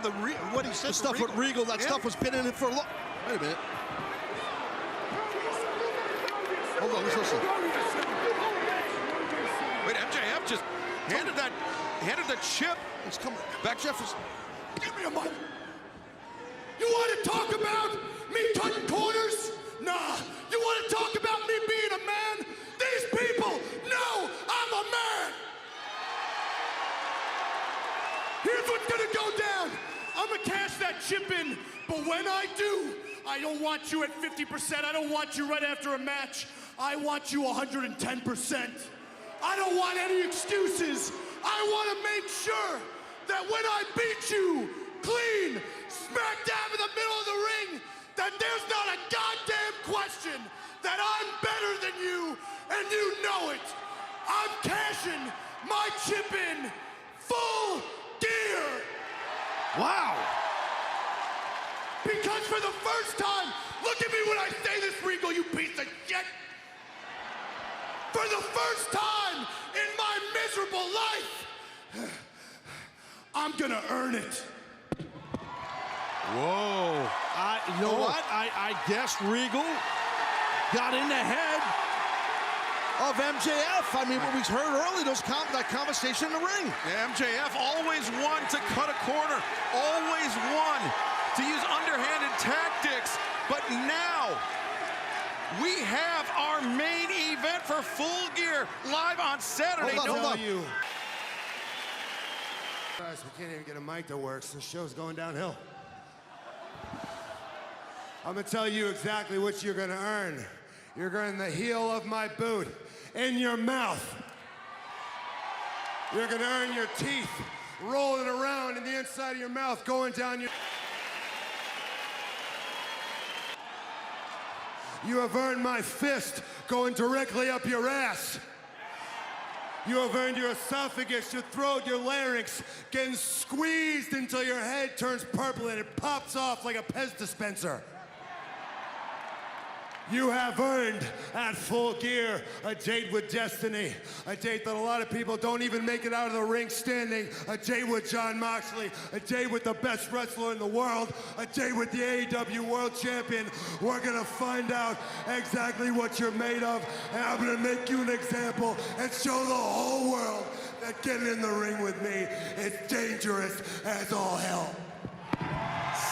what he said, the stuff with Regal, that stuff was been in it for a long. Wait a minute. Hold on, let's listen. Wait, MJF just handed the chip. It's coming. Back, Jeff is. Give me a mic. You want to talk about me cutting corners? Nah. You want to talk about me being a man? These people know I'm a man. Here's what's gonna go down. I'm gonna cash that chip in, but when I do, I don't want you at 50%. I don't want you right after a match. I want you 110%. I don't want any excuses. I want to make sure that when I beat you clean, smack dab in the middle of the ring, that there's not a goddamn question that I'm better than you, and you know it. I'm cashing my chip in full gear. Wow. Because for the first time, look at me when I say this, Regal, you piece of shit. For the first time in my miserable life, I'm gonna earn it. Whoa. You know what? I guess Regal got in the head of MJF. I mean, what we heard earlier, that conversation in the ring. Yeah, MJF always one to cut a corner, always one to use underhanded tactics. But now we have our main event for Full Gear live on Saturday. Hold on. Guys, we can't even get a mic that works. The show's going downhill. I'm gonna tell you exactly what you're gonna earn. You're gonna earn the heel of my boot in your mouth. You're gonna earn your teeth rolling around in the inside of your mouth, going down your... You have earned my fist going directly up your ass. You have earned your esophagus, your throat, your larynx getting squeezed until your head turns purple and it pops off like a Pez dispenser. You have earned at Full Gear a date with destiny, a date that a lot of people don't even make it out of the ring standing, a date with Jon Moxley, a date with the best wrestler in the world, a date with the AEW World Champion. We're gonna find out exactly what you're made of, and I'm gonna make you an example and show the whole world that getting in the ring with me is dangerous as all hell.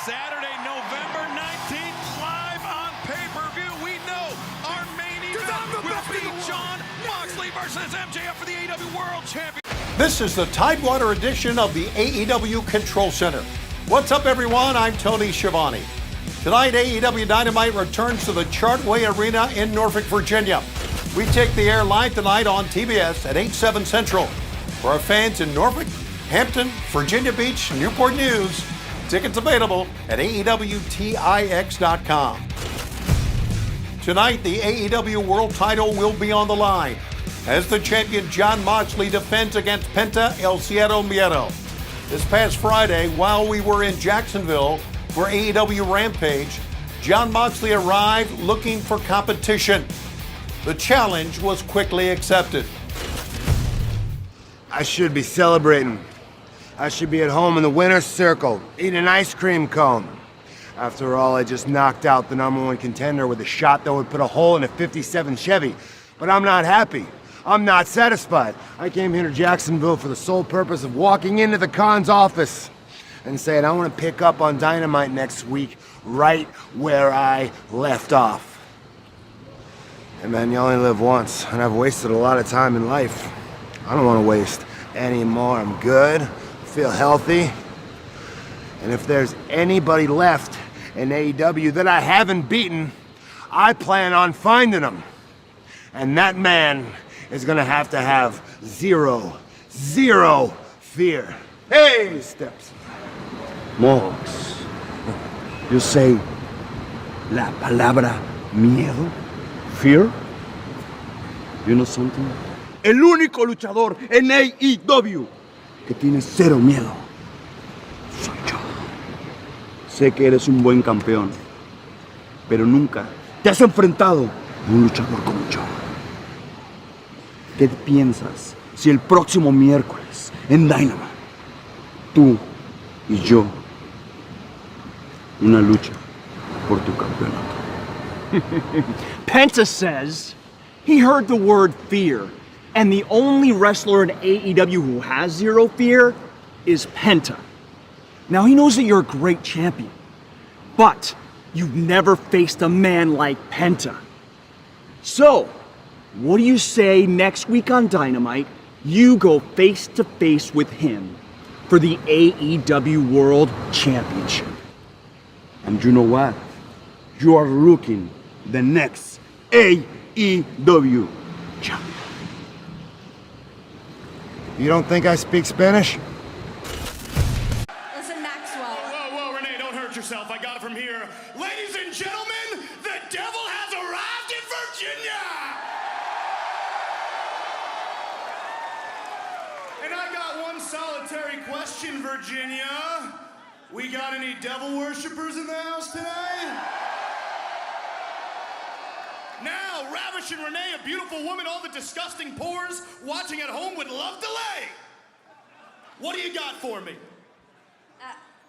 Saturday, November 19th, live on pay-per-view. We know our main event will be Jon Moxley versus MJF for the AEW World Champion. This is the Tidewater edition of the AEW Control Center. What's up, everyone? I'm Tony Schiavone. Tonight, AEW Dynamite returns to the Chartway Arena in Norfolk, Virginia. We take the air live tonight on TBS at 8/7 Central. For our fans in Norfolk, Hampton, Virginia Beach, Newport News, tickets available at AEWTIX.com. Tonight, the AEW World title will be on the line. as the champion Jon Moxley defends against Penta El Cero Miedo. This past Friday, while we were in Jacksonville for AEW Rampage, Jon Moxley arrived looking for competition. The challenge was quickly accepted. I should be celebrating. I should be at home in the winner's circle, eating an ice cream cone. After all, I just knocked out the #1 contender with a shot that would put a hole in a '57 Chevy. But I'm not happy. I'm not satisfied. I came here to Jacksonville for the sole purpose of walking into the Khan's office and saying I want to pick up on Dynamite next week right where I left off. Hey man, you only live once, and I've wasted a lot of time in life. I don't want to waste any more. I'm good, feel healthy, and if there's anybody left in AEW that I haven't beaten, I plan on finding them. And that man is gonna have to have zero fear. Hey, Steps. Mox, you say la palabra miedo? Fear? You know something? El único luchador en AEW que tiene cero miedo soy yo. Sé que eres un buen campeón, pero nunca te has enfrentado a un luchador como yo. ¿Qué piensas si el próximo miércoles en Dynamite, tú y yo, una lucha por tu campeonato? Penta says he heard the word fear, and the only wrestler in AEW who has zero fear is Penta. Now, he knows that you're a great champion, but you've never faced a man like Penta. So, what do you say next week on Dynamite, you go face-to-face with him for the AEW World Championship? And you know what? You are looking the next AEW champion. You don't think I speak Spanish? Listen, Maxwell. Whoa, Renee, don't hurt yourself. I got it from here. Ladies and gentlemen, the devil has arrived in Virginia! And I got one solitary question, Virginia. We got any devil worshippers in the house today? Now, Ravish and Renee, a beautiful woman, all the disgusting pores watching at home would love to lay. What do you got for me?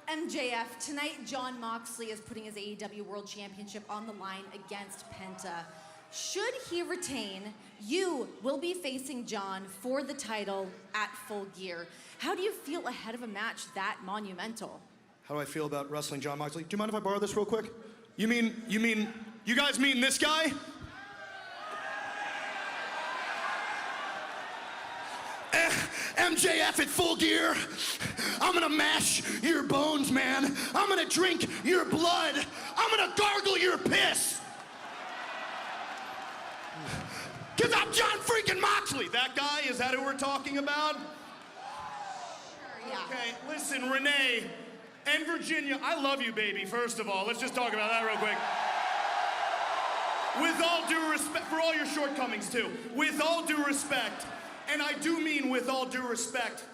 MJF, tonight Jon Moxley is putting his AEW World Championship on the line against Penta. Should he retain, you will be facing Jon for the title at Full Gear. How do you feel ahead of a match that monumental? How do I feel about wrestling Jon Moxley? Do you mind if I borrow this real quick? You guys mean this guy? MJF at Full Gear. I'm gonna mash your bones, man. I'm gonna drink your blood. I'm gonna gargle your piss. Cause I'm Jon freaking Moxley. That guy, is that who we're talking about? Sure, yeah. Okay, listen, Renee and Virginia, I love you, baby, first of all. Let's just talk about that real quick. With all due respect, for all your shortcomings too, with all due respect, and I do mean with all due respect,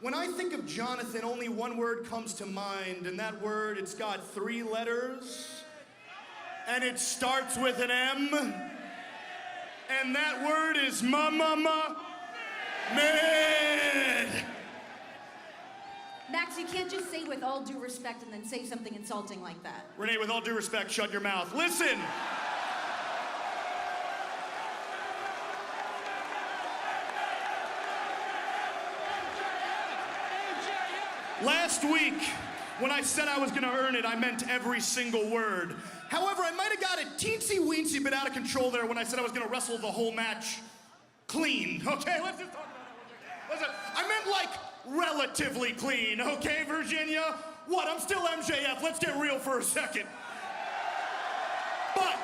when I think of Jonathan, only one word comes to mind, and that word, it's got 3 letters, and it starts with an M, and that word is mad. Max, you can't just say with all due respect and then say something insulting like that. Renee, with all due respect, shut your mouth. Listen! Last week, when I said I was gonna earn it, I meant every single word. However, I might have got a teensy-weensy bit out of control there when I said I was gonna wrestle the whole match clean. Okay, let's just talk about it. Listen, I meant like relatively clean, okay, Virginia? What, I'm still MJF, let's get real for a second. But,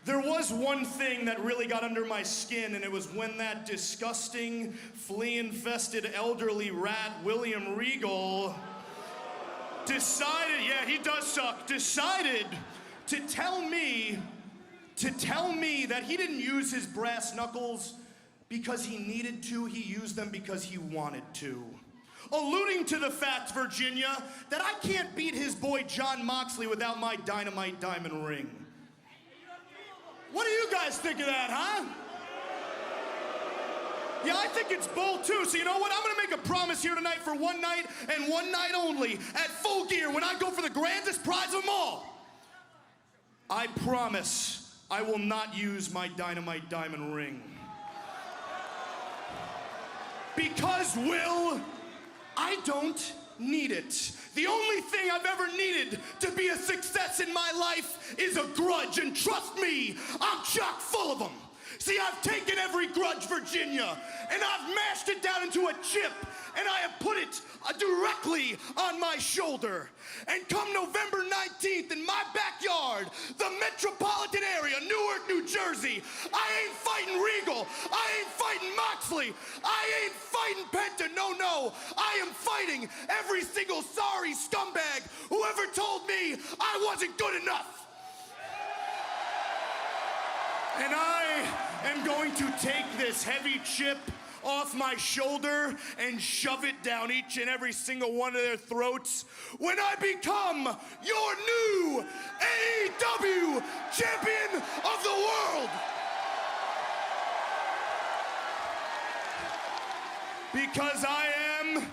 there was one thing that really got under my skin, and it was when that disgusting, flea-infested elderly rat, William Regal, decided, yeah, he does suck, decided to tell me to tell me that he didn't use his brass knuckles because he needed to, he used them because he wanted to. Alluding to the fact, Virginia, that I can't beat his boy Jon Moxley without my Dynamite Diamond ring. What do you guys think of that, huh? Yeah, I think it's bold too, so you know what? I'm gonna make a promise here tonight for one night and one night only at Full Gear when I go for the grandest prize of them all. I promise I will not use my Dynamite Diamond ring. Because, Will, I don't need it. The only thing I've ever needed to be a success in my life is a grudge, and trust me, I'm chock full of them. See, I've taken every grudge, Virginia, and I've mashed it down into a chip, and I have put it directly on my shoulder. And come November 19th in my backyard, the metropolitan area, Newark, New Jersey, I ain't fighting Regal, I ain't fighting Moxley, I ain't fighting Penta, no, I am fighting every single sorry scumbag who ever told me I wasn't good enough. And I am going to take this heavy chip off my shoulder and shove it down each and every single one of their throats when I become your new AEW Champion of the World. Because I am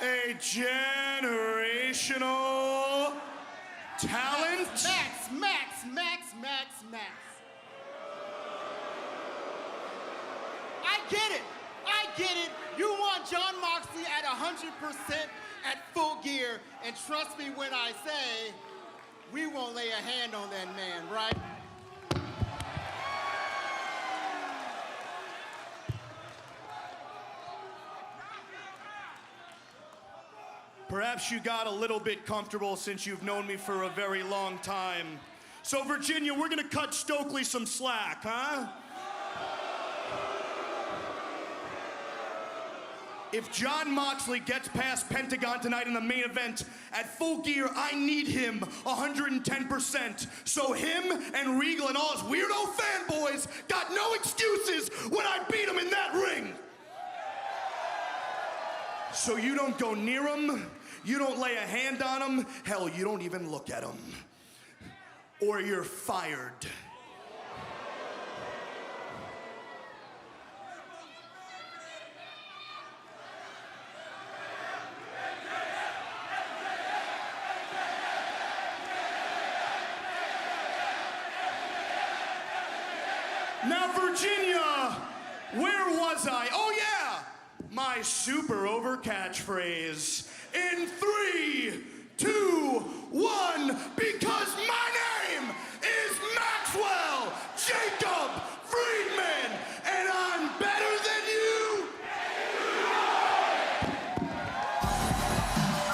a generational talent. Max. I get it. You want Jon Moxley at 100% at Full Gear, and trust me when I say, we won't lay a hand on that man, right? Perhaps you got a little bit comfortable since you've known me for a very long time. So, Virginia, we're gonna cut Stokely some slack, huh? If Jon Moxley gets past Pentagon tonight in the main event at Full Gear, I need him 110%. So him and Regal and all his weirdo fanboys got no excuses when I beat him in that ring. So you don't go near him, you don't lay a hand on him, hell, you don't even look at him. Or you're fired. Now, Virginia, where was I? Oh, yeah, my super over catchphrase. In 3, 2, 1, because my name is Maxwell Jacob Friedman, and I'm better than you.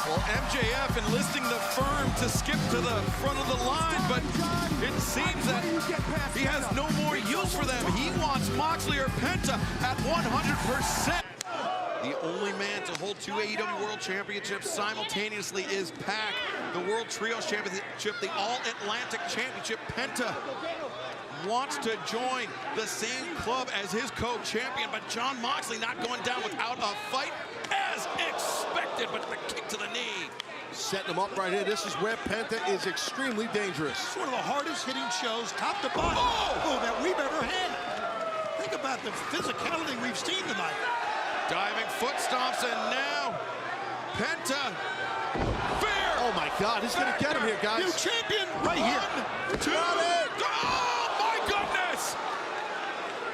Well, MJF enlisting the firm to skip to the front of the line, but it seems that he has no more use for them. He wants Moxley or Penta at 100%. The only man to hold 2 AEW World Championships simultaneously is Pac, the World Trios Championship, the All-Atlantic Championship. Penta wants to join the same club as his co-champion, but Jon Moxley not going down without a fight as expected, but the kick to the knee. Setting him up right here. This is where Penta is extremely dangerous. It's one of the hardest hitting shows, top to bottom, that we've ever had. Think about the physicality we've seen tonight. Diving foot stomps, and now Penta. Fear! Oh my God, he's gonna get him here, guys. New champion right here. 1, 2, oh my goodness!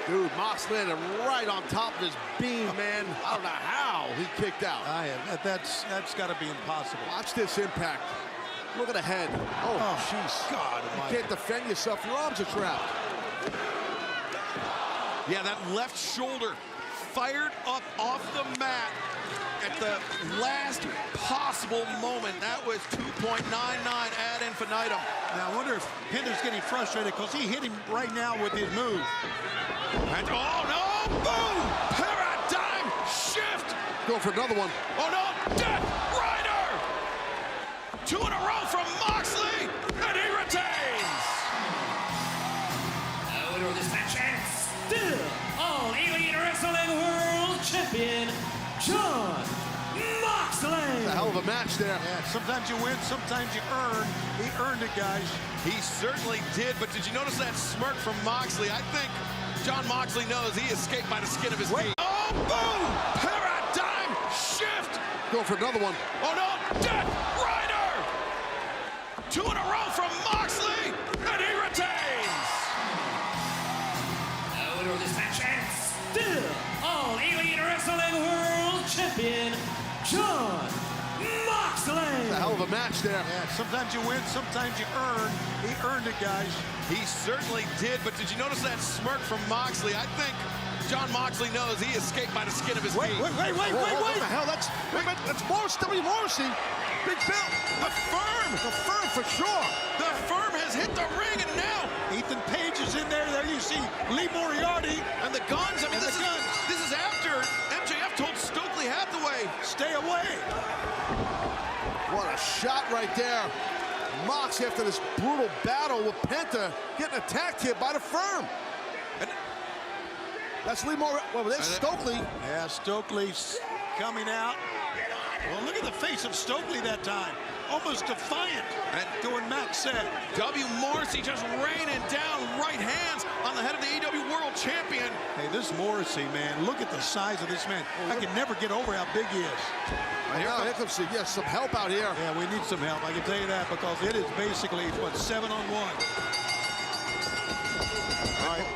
Dude, Mox landed right on top of his beam, man. I don't know how he kicked out. That's got to be impossible. Watch this impact. Look at the head. Oh, jeez. God, you can't defend yourself. Your arms are trapped. Yeah, that left shoulder fired up off the mat at the last possible moment. That was 2.99 ad infinitum. Now, I wonder if Penta's getting frustrated because he hit him right now with his move. And, oh, no! Boom! Paradigm shift! Go for another one. Oh, no! Death Rider! 2 in a row from Moxley, and he retains! John Moxley. It's a hell of a match there. Yeah, sometimes you win, sometimes you earn. He earned it, guys. He certainly did, but did you notice that smirk from Moxley? I think John Moxley knows he escaped by the skin of his teeth. Oh, boom! Paradigm shift! Go for another one. Oh, no! Death Rider! 2 in a row from Moxley, and he retains! The winner of this match, and still All Elite Wrestling World Champion, John Moxley. It's a hell of a match there. Yeah, sometimes you win, sometimes you earn. He earned it, guys. He certainly did, but did you notice that smirk from Moxley? I think John Moxley knows he escaped by the skin of his teeth. Wait. What the hell? That's W. Morrissey. Big Bill. The Firm. The Firm for sure. The Firm has hit the ring, and now Ethan Page is in there. There you see Lee Moriarty. And the Guns. I mean, this is after MJF told Stokely Hathaway, stay away. What a shot right there. Mox, after this brutal battle with Penta, getting attacked here by the Firm. And that's Lee Moore. Well, there's Stokely. Yeah, Stokely's coming out. Well, look at the face of Stokely that time. Almost defiant and doing Max said. W. Morrissey just raining down right hands on the head of the AEW World Champion. Hey, this Morrissey, man, look at the size of this man. I can never get over how big he is. Here comes some help out here. Yeah, we need some help. I can tell you that because it is basically, what, 7-on-1. All right.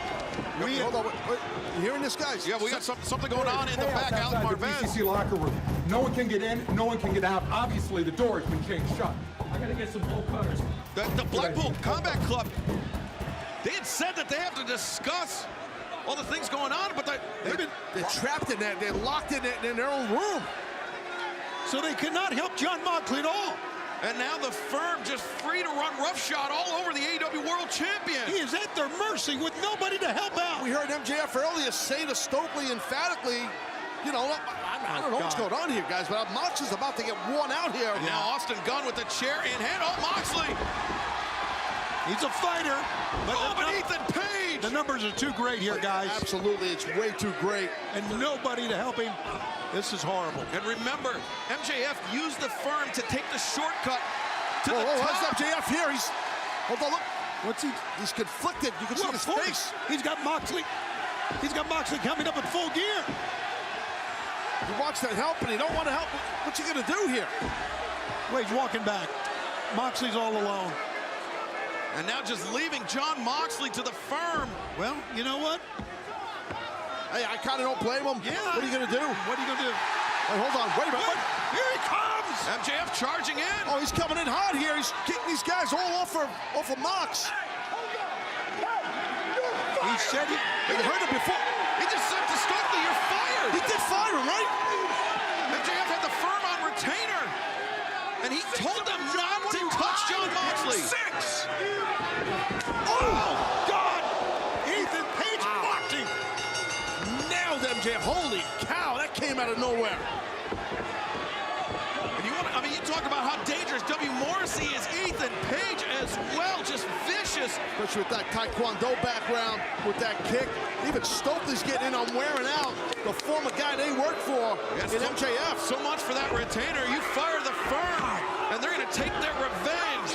Hold on. Wait. You hearing this, guys? Yeah, we got something going on in the back. Alex Marvez. The BCC locker room. No one can get in. No one can get out. Obviously, the door has been changed shut. I gotta get some bull cutters. The Blackpool Combat Club, they had said that they have to discuss all the things going on, but they're trapped in that. They're locked in their own room. So they cannot help John Moxley at all. And now the Firm just free to run roughshod all over the AEW World Champion. He is at their mercy with nobody to help out. We heard MJF earlier say to Stokely emphatically, you know, I don't know what's going on here, guys, but Mox is about to get worn out here. And now Austin Gunn with the chair in hand. Oh, Moxley! He's a fighter. But Ethan Page! The numbers are too great here, guys. Absolutely, it's way too great. And nobody to help him. This is horrible. And remember, MJF used the Firm to take the shortcut to the top. How's MJF here? Hold on, look. What's he? He's conflicted. You can see his face. He's got Moxley. He's got Moxley coming up in full gear. He wants to help, and he don't want to help. What's he going to do here? Well, he's walking back. Moxley's all alone. And now just leaving John Moxley to the Firm. Well, you know what? Hey, I kind of don't blame him. Yeah. What are you going to do? What are you going to do? Hey, hold on. Wait a minute. Here he comes. MJF charging in. Oh, he's coming in hard here. He's getting these guys all off of Mox. He said you heard him before. He just said to Stokely, you're fired. He did fire him, right? MJF had the Firm on retainer. And he told them not to touch John Moxley. 6. Oh, God. Ethan Page blocked him. Nailed MJF. Holy cow, that came out of nowhere. And you talk about how dangerous W. Morrissey is. Ethan Page as well, just vicious. Especially with that Taekwondo background, with that kick. Even Stokely's getting in on wearing out the former guy they worked for in MJF. So much for that retainer. You fire the Firm, and they're going to take their revenge.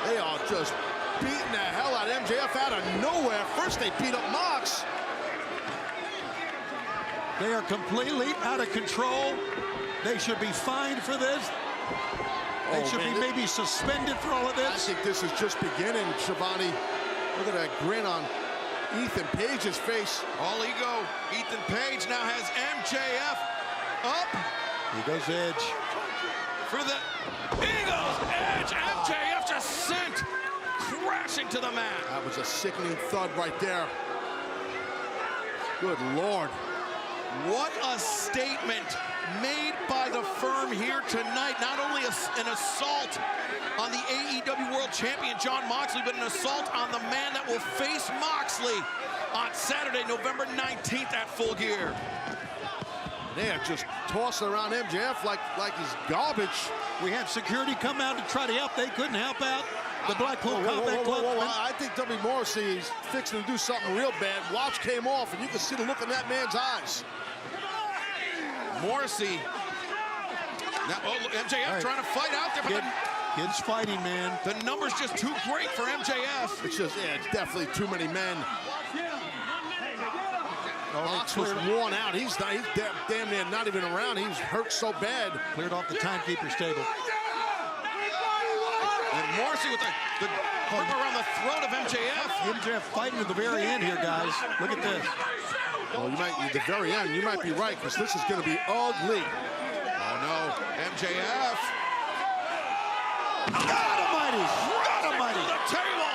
They are just beating the hell out of MJF out of nowhere. First they beat up Mox. They are completely out of control. They should be fined for this. They should be maybe suspended for all of this. I think this is just beginning, Shivani. Look at that grin on Ethan Page's face. All ego. Ethan Page now has MJF up. Here goes Edge. For the Eagles Edge. MJF just sent crashing to the mat. That was a sickening thud right there. Good Lord. What a statement made by the Firm here tonight. Not only an assault on the AEW World Champion John Moxley, but an assault on the man that will face Moxley on Saturday, November 19th at Full Gear. They are just tossing around MJF like he's garbage. We had security come out to try to help. They couldn't help out. The Blackpool Combat Club. I think W. Morrissey is fixing to do something real bad. Watch came off, and you can see the look in that man's eyes. Morrissey. Now, MJF trying to fight out there, but Kid's fighting, man. the number's just too great for MJF. It's just, it's definitely too many men. Mox was worn out. He's damn near not even around. He's hurt so bad. Cleared off the timekeeper's table. And Morrissey with the grip around the throat of MJF. MJF fighting to the very end here, guys. Look at this. Well, at the very end, you might be right, because this is going to be ugly. Oh, no. MJF. God almighty! God almighty! The table.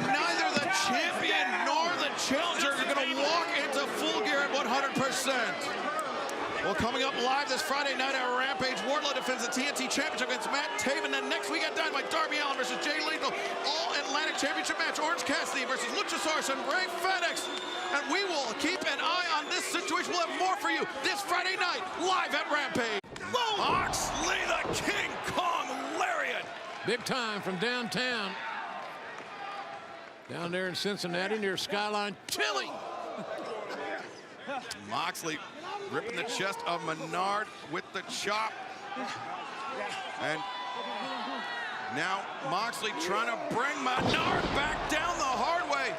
Neither the champion nor the challenger are going to walk into Full Gear at 100%. Well, coming up live this Friday night at Rampage, Wardlow defends the TNT Championship against Matt Taven. Then next week at Dynamite, Darby Allin versus Jay Lethal. All-Atlantic Championship match, Orange Cassidy versus Luchasaurus and Rey Fenix. And we will keep an eye on this situation. We'll have more for you this Friday night, live at Rampage. Moxley, the King Kong Lariat. Big time from downtown. Down there in Cincinnati near Skyline Chili. Moxley ripping the chest of Menard with the chop. And now Moxley trying to bring Menard back down the hard way.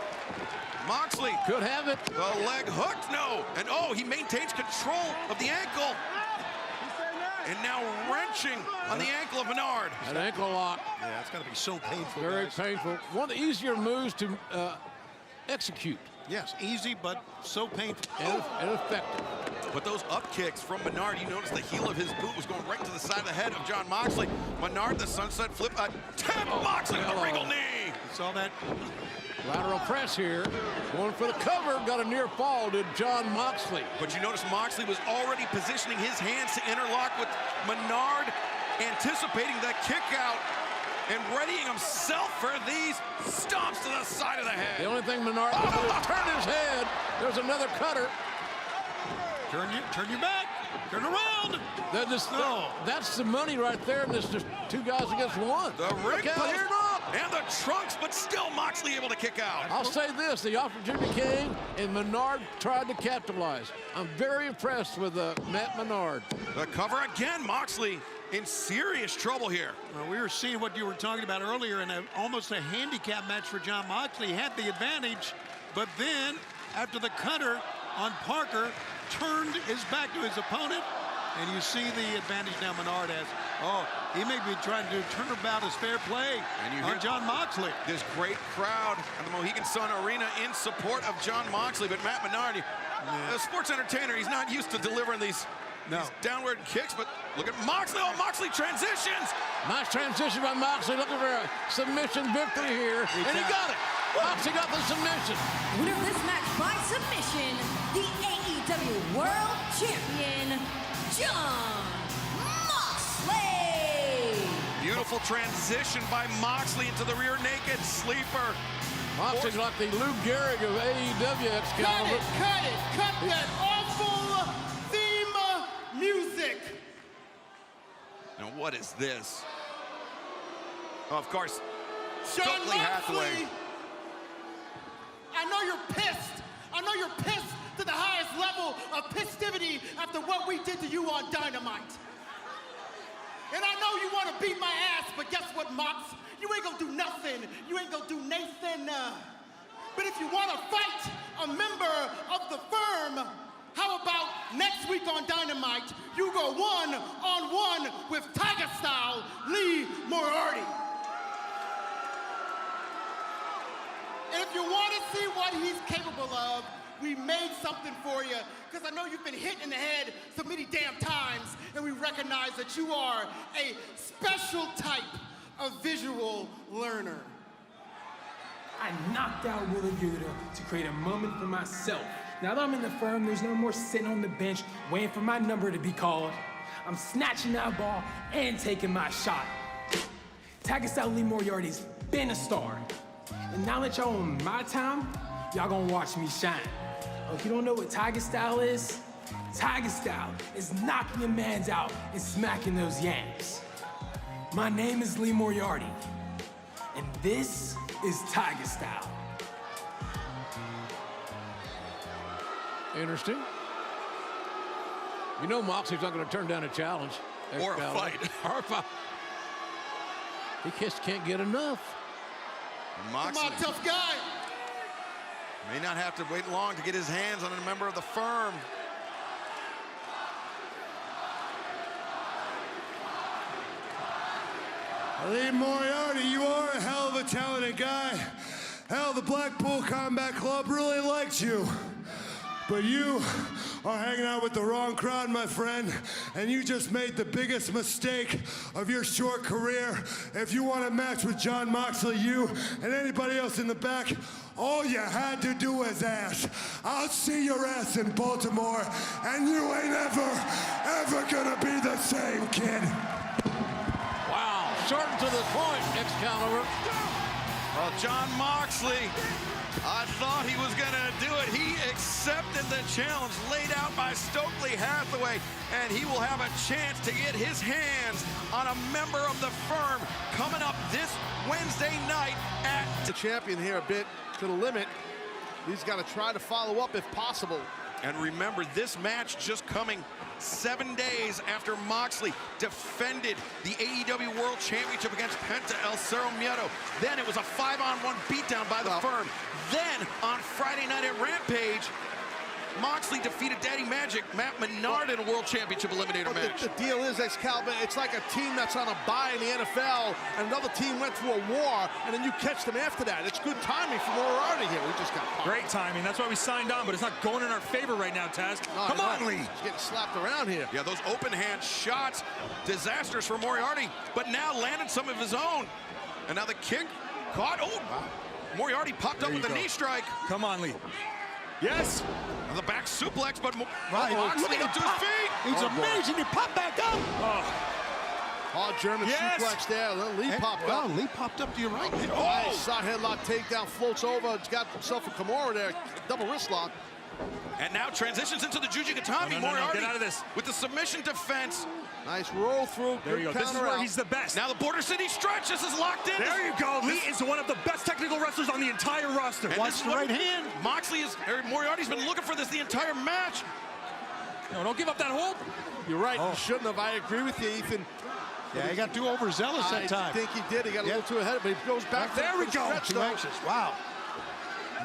Moxley could have it. The leg hooked, no. And he maintains control of the ankle. And now wrenching on the ankle of Menard. That ankle lock. Yeah, it's got to be so painful. Very guys. painful. One of the easier moves to execute. Yes, easy, but so painful. And effective. But those up kicks from Menard, you notice the heel of his boot was going right to the side of the head of John Moxley. Menard, the sunset flip, tap Moxley with a regal knee. You saw that? Lateral press here. Going for the cover. Got a near fall to John Moxley. But you notice Moxley was already positioning his hands to interlock with Menard, anticipating that kick out and readying himself for these stomps to the side of the head. The only thing Menard can do is turn his head. There's another cutter. Turn your back. Turn around. That's the money right there, and it's just two guys against one. The rig Look out here. and the trunks, but still Moxley able to kick out. I'll say this, the opportunity came, and Menard tried to capitalize. I'm very impressed with Matt Menard. The cover again, Moxley in serious trouble here. Well, we were seeing what you were talking about earlier in almost a handicap match for John Moxley. He had the advantage, but then after the cutter on Parker, turned his back to his opponent, and you see the advantage now Menard has. He may be trying to do turnabout as fair play on John Moxley. This great crowd at the Mohegan Sun Arena in support of John Moxley, but Matt Menard, a sports entertainer, he's not used to delivering these downward kicks, but look at Moxley. Moxley transitions. Nice transition by Moxley, looking for a submission victory here, and he got it. Moxley got the submission. Winner of this match by submission, the AEW World Champion, John Moxley. Beautiful transition by Moxley into the rear naked sleeper. Moxley's like the Lou Gehrig of AEW, Excalibur. Cut that awful theme music. Now what is this? Of course, John Stokely Hathaway. I know you're pissed. I know you're pissed to the highest level of pistivity after what we did to you on Dynamite. And I know you want to beat my ass, but guess what, Mox? You ain't gonna do nothing. You ain't gonna do Nathan. But if you want to fight a member of the firm, how about next week on Dynamite, you go one-on-one with Tiger Style Lee Moriarty. And if you want to see what he's capable of, we made something for you, because I know you've been hit in the head so many damn times, and we recognize that you are a special type of visual learner. I knocked out Willa Yuta to create a moment for myself. Now that I'm in the firm, there's no more sitting on the bench waiting for my number to be called. I'm snatching that ball and taking my shot. Tiger Style Lee Moriarty's been a star. And now that y'all on my time, y'all gonna watch me shine. If you don't know what Tiger Style is knocking your mans out and smacking those yams. My name is Lee Moriarty, and this is Tiger Style. Interesting. You know Moxley's not going to turn down a challenge. Or a fight. Or a fight. He just can't get enough. Moxley Come on, tough guy. may not have to wait long to get his hands on a member of the firm. Lee Moriarty, you are a hell of a talented guy. Hell, the Blackpool Combat Club really likes you. But you are hanging out with the wrong crowd, my friend, and you just made the biggest mistake of your short career. If you want a match with Jon Moxley, you and anybody else in the back, all you had to do was ask. I'll see your ass in Baltimore, and you ain't ever gonna be the same, kid. Wow, short and to the point, Excalibur. Well, Jon Moxley, I thought he was going to do it. He accepted the challenge laid out by Stokely Hathaway, and he will have a chance to get his hands on a member of the firm coming up this Wednesday night at... The champion here a bit to the limit. He's got to try to follow up if possible. And remember, this match just coming 7 days after Moxley defended the AEW World Championship against Penta El Cerro Miedo. Then it was a 5-on-1 beatdown by the firm. Then on Friday night at Rampage, Moxley defeated Daddy Magic, Matt Menard, in a World Championship Eliminator match. The deal is, Excalibur, it's like a team that's on a bye in the NFL, and another team went through a war, and then you catch them after that. It's good timing for Moriarty here. We just got popped. Great timing. That's why we signed on, but it's not going in our favor right now, Taz. No, Come on, Lee. He's getting slapped around here. Yeah, those open hand shots, disastrous for Moriarty, but now landed some of his own. And now the kick caught. Oh, wow. Moriarty popped up with a knee strike. Come on, Lee. Yes. And the back suplex, but Moxley up to his feet. He's amazing. He popped back up. Hard German suplex there. Lee popped up. Lee popped up to your right. Nice side headlock takedown, floats over. He's got himself a Kimura there. Double wrist lock. And now transitions into the Jujigatami. Moriarty get out of this. with the submission defense. Nice roll through. There you go. This is where he's the best. Now the Border City stretch. This is locked in. There you go. Lee is one of the best technical wrestlers on the entire roster. Watch the right hand. Moriarty's been looking for this the entire match. No, don't give up that hold. You're right. You shouldn't have. I agree with you, Ethan. Yeah, he got too overzealous that time. I think he did. He got a little too ahead, but he goes back. There we go. Too anxious. Wow.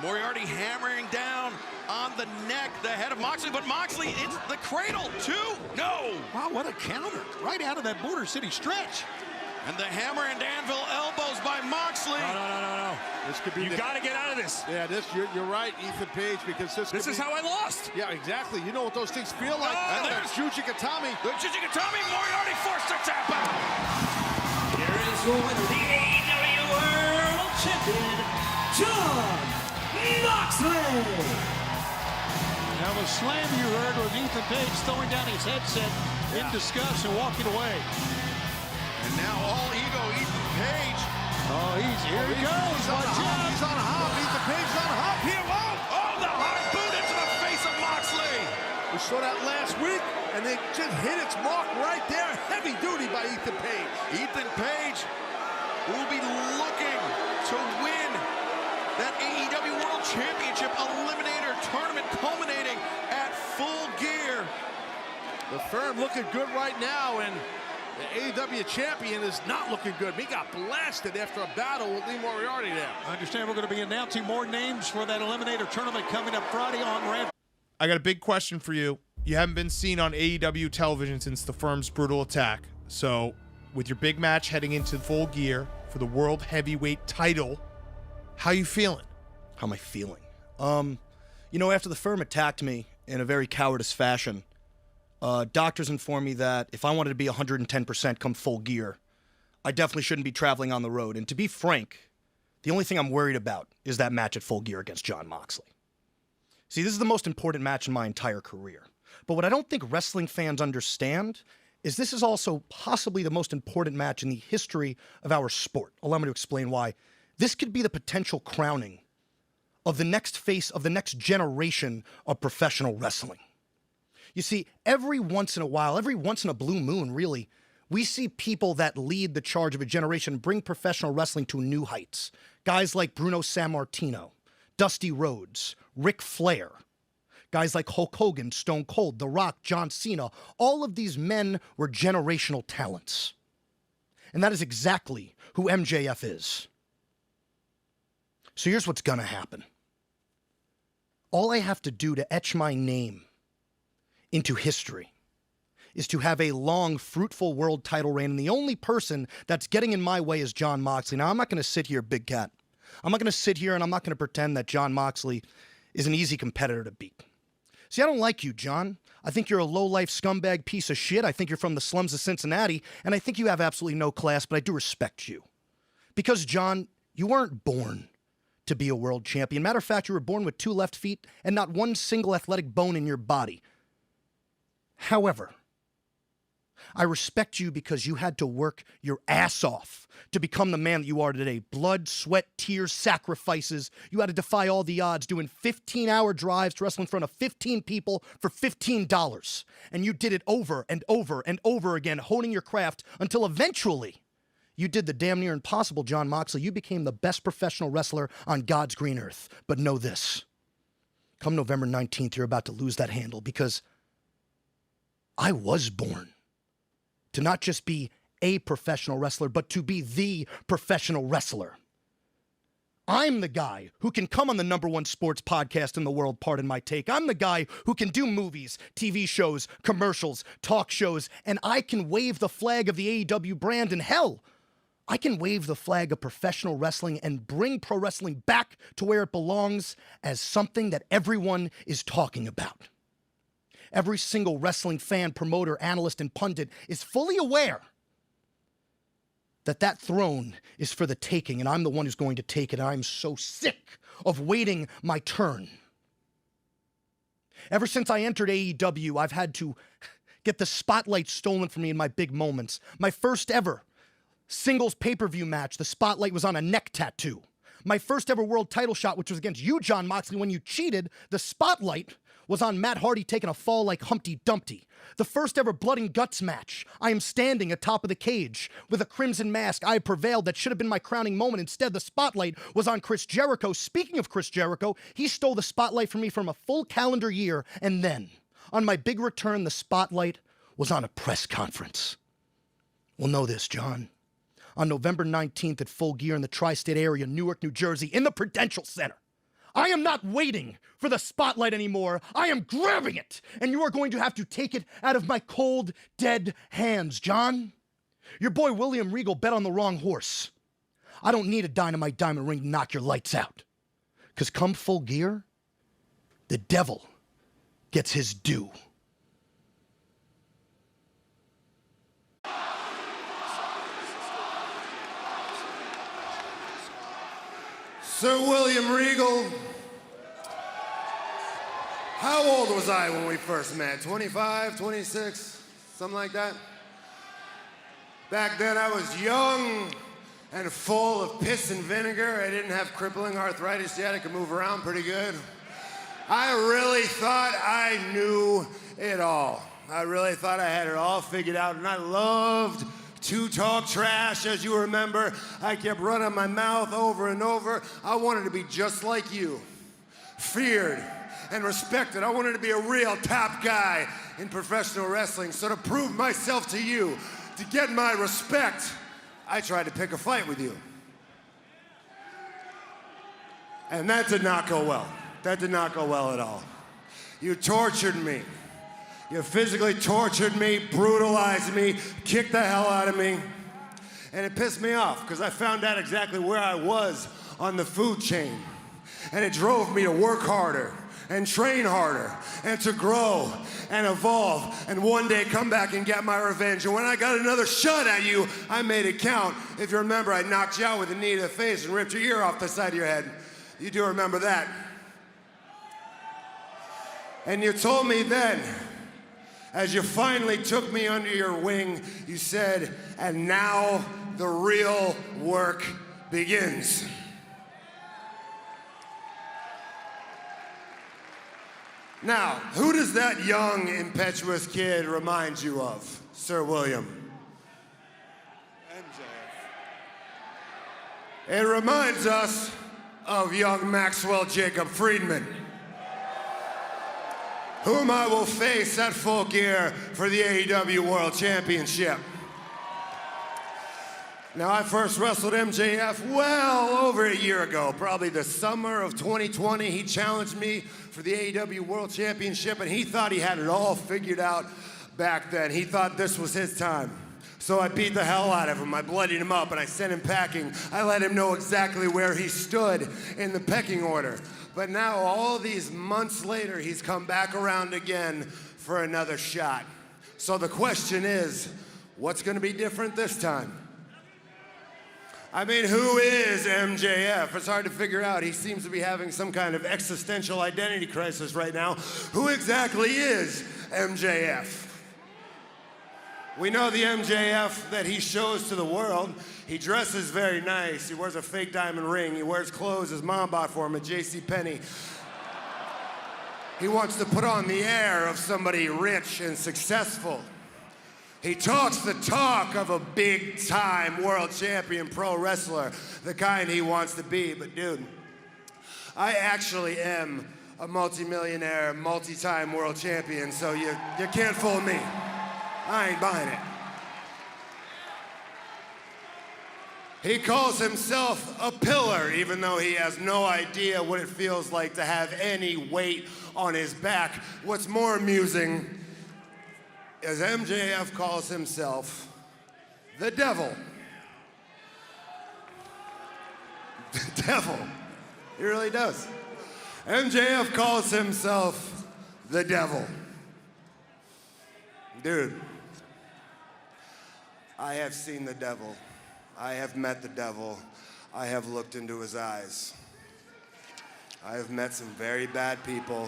Moriarty hammering down on the neck, the head of Moxley, but Moxley, it's the cradle, too. No. Wow, what a counter. Right out of that Border City stretch. And the hammer and anvil elbows by Moxley. No. This could be. You got to get out of this. Yeah, you're right, Ethan Page, because this is how I lost. Yeah, exactly. You know what those things feel like. And there's Jujigatami. The Jujigatami. Moriarty forced to tap out. Here is your winner, the AEW World Champion, Jon Moxley. Now the slam you heard was Ethan Page throwing down his headset in disgust and walking away. And now all ego, Ethan Page. Oh, here he goes. He's on a hop. Ethan Page is on a hop here. Oh, the hard boot into the face of Moxley. We saw that last week, and they just hit its mark right there. Heavy duty by Ethan Page. Ethan Page will be looking to win that AEW World Championship Eliminator Tournament culminating at Full Gear. The firm looking good right now, and the AEW champion is not looking good. He got blasted after a battle with Lee Moriarty there. I understand we're going to be announcing more names for that Eliminator Tournament coming up Friday on Ramp. I got a big question for you. You haven't been seen on AEW television since the firm's brutal attack. So, with your big match heading into Full Gear for the World Heavyweight title, how you feeling? How am I feeling? You know, after the firm attacked me in a very cowardice fashion, doctors informed me that if I wanted to be 110% come Full Gear, I definitely shouldn't be traveling on the road. And to be frank, the only thing I'm worried about is that match at Full Gear against Jon Moxley. See, this is the most important match in my entire career. But what I don't think wrestling fans understand is this is also possibly the most important match in the history of our sport. Allow me to explain why. This could be the potential crowning of the next face of the next generation of professional wrestling. You see, every once in a while, every once in a blue moon, really, we see people that lead the charge of a generation bring professional wrestling to new heights. Guys like Bruno Sammartino, Dusty Rhodes, Ric Flair. Guys like Hulk Hogan, Stone Cold, The Rock, John Cena, all of these men were generational talents. And that is exactly who MJF is. So here's what's gonna happen. All I have to do to etch my name into history is to have a long, fruitful world title reign, and the only person that's getting in my way is Jon Moxley. Now, I'm not gonna sit here, Big Cat. I'm not gonna sit here and I'm not gonna pretend that Jon Moxley is an easy competitor to beat. See, I don't like you, John. I think you're a low-life scumbag piece of shit. I think you're from the slums of Cincinnati, and I think you have absolutely no class, but I do respect you. Because, John, you weren't born to be a world champion. Matter of fact, you were born with 2 left feet and not one single athletic bone in your body. However, I respect you because you had to work your ass off to become the man that you are today. Blood, sweat, tears, sacrifices. You had to defy all the odds, doing 15-hour drives to wrestle in front of 15 people for $15. And you did it over and over and over again, honing your craft until eventually you did the damn near impossible, Jon Moxley. You became the best professional wrestler on God's green earth. But know this. Come November 19th, you're about to lose that handle because I was born to not just be a professional wrestler, but to be the professional wrestler. I'm the guy who can come on the #1 sports podcast in the world, pardon my take. I'm the guy who can do movies, TV shows, commercials, talk shows, and I can wave the flag of the AEW brand, and hell, I can wave the flag of professional wrestling and bring pro wrestling back to where it belongs as something that everyone is talking about. Every single wrestling fan, promoter, analyst, and pundit is fully aware that that throne is for the taking, and I'm the one who's going to take it, and I'm so sick of waiting my turn. Ever since I entered AEW, I've had to get the spotlight stolen from me in my big moments. My first ever singles pay-per-view match, the spotlight was on a neck tattoo. My first ever world title shot, which was against you, Jon Moxley, when you cheated, the spotlight was on Matt Hardy taking a fall like Humpty Dumpty. The first ever blood and guts match, I am standing atop of the cage with a crimson mask. I prevailed. That should have been my crowning moment. Instead, the spotlight was on Chris Jericho. Speaking of Chris Jericho, he stole the spotlight from me from a full calendar year. And then, on my big return, the spotlight was on a press conference. Well, know this, John. On November 19th at Full Gear in the tri-state area, Newark, New Jersey, in the Prudential Center, I am not waiting for the spotlight anymore. I am grabbing it, and you are going to have to take it out of my cold, dead hands, John. Your boy William Regal bet on the wrong horse. I don't need a dynamite diamond ring to knock your lights out. Because come Full Gear, the devil gets his due. Sir William Regal, how old was I when we first met? 25, 26, something like that? Back then I was young and full of piss and vinegar. I didn't have crippling arthritis yet. I could move around pretty good. I really thought I knew it all. I really thought I had it all figured out, and I loved to talk trash. As you remember, I kept running my mouth over and over. I wanted to be just like you, feared and respected. I wanted to be a real top guy in professional wrestling. So to prove myself to you, to get my respect, I tried to pick a fight with you. And that did not go well. That did not go well at all. You tortured me. You physically tortured me, brutalized me, kicked the hell out of me. And it pissed me off because I found out exactly where I was on the food chain. And it drove me to work harder and train harder and to grow and evolve and one day come back and get my revenge. And when I got another shot at you, I made it count. If you remember, I knocked you out with a knee to the face and ripped your ear off the side of your head. You do remember that. And you told me then, as you finally took me under your wing, you said, and now the real work begins. Now, who does that young, impetuous kid remind you of, Sir William? MJF. It reminds us of young Maxwell Jacob Friedman. whom I will face at Full Gear for the AEW World Championship. Now, I first wrestled MJF well over a year ago, probably the summer of 2020. He challenged me for the AEW World Championship, and he thought he had it all figured out back then. He thought this was his time. So I beat the hell out of him. I bloodied him up, and I sent him packing. I let him know exactly where he stood in the pecking order. But now, all these months later, he's come back around again for another shot. So the question is, what's going to be different this time? I mean, who is MJF? It's hard to figure out. He seems to be having some kind of existential identity crisis right now. Who exactly is MJF? We know the MJF that he shows to the world. He dresses very nice. He wears a fake diamond ring. He wears clothes his mom bought for him at JCPenney. He wants to put on the air of somebody rich and successful. He talks the talk of a big-time world champion pro wrestler, the kind he wants to be. But dude, I actually am a multi-millionaire, multi-time world champion, so you can't fool me. I ain't buying it. He calls himself a pillar, even though he has no idea what it feels like to have any weight on his back. What's more amusing is MJF calls himself the devil. The devil. He really does. MJF calls himself the devil. Dude, I have seen the devil. I have met the devil. I have looked into his eyes. I have met some very bad people,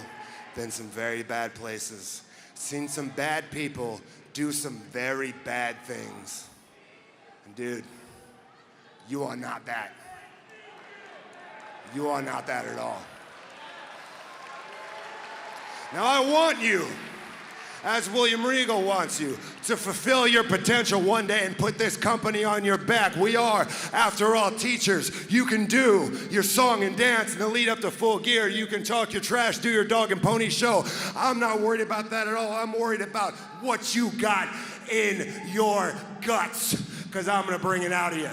been some very bad places. Seen some bad people do some very bad things. And dude, you are not that. You are not that at all. Now I want you, as William Regal wants you, to fulfill your potential one day and put this company on your back. We are, after all, teachers. You can do your song and dance in the lead up to Full Gear. You can talk your trash, do your dog and pony show. I'm not worried about that at all. I'm worried about what you got in your guts, because I'm going to bring it out of you.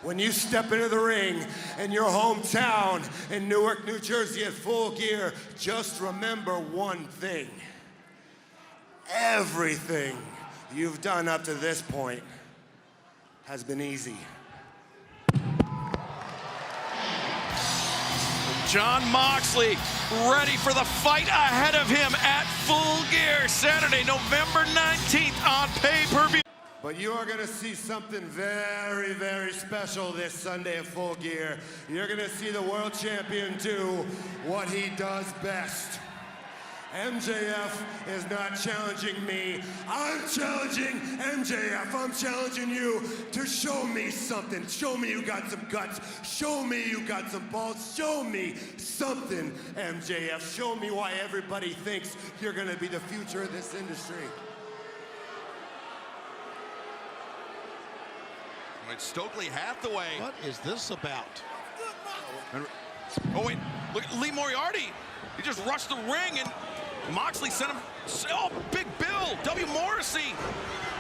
When you step into the ring in your hometown in Newark, New Jersey at Full Gear, just remember one thing. Everything you've done up to this point has been easy. Jon Moxley ready for the fight ahead of him at Full Gear Saturday, November 19th on pay-per-view. But you are going to see something very, very special this Sunday at Full Gear. You're going to see the world champion do what he does best. MJF is not challenging me. I'm challenging MJF. I'm challenging you to show me something. Show me you got some guts. Show me you got some balls. Show me something, MJF. Show me why everybody thinks you're going to be the future of this industry. It's Stokely Hathaway. What is this about? Oh, wait. Look at Lee Moriarty. He just rushed the ring, and Moxley sent him. Oh, Big Bill. W. Morrissey.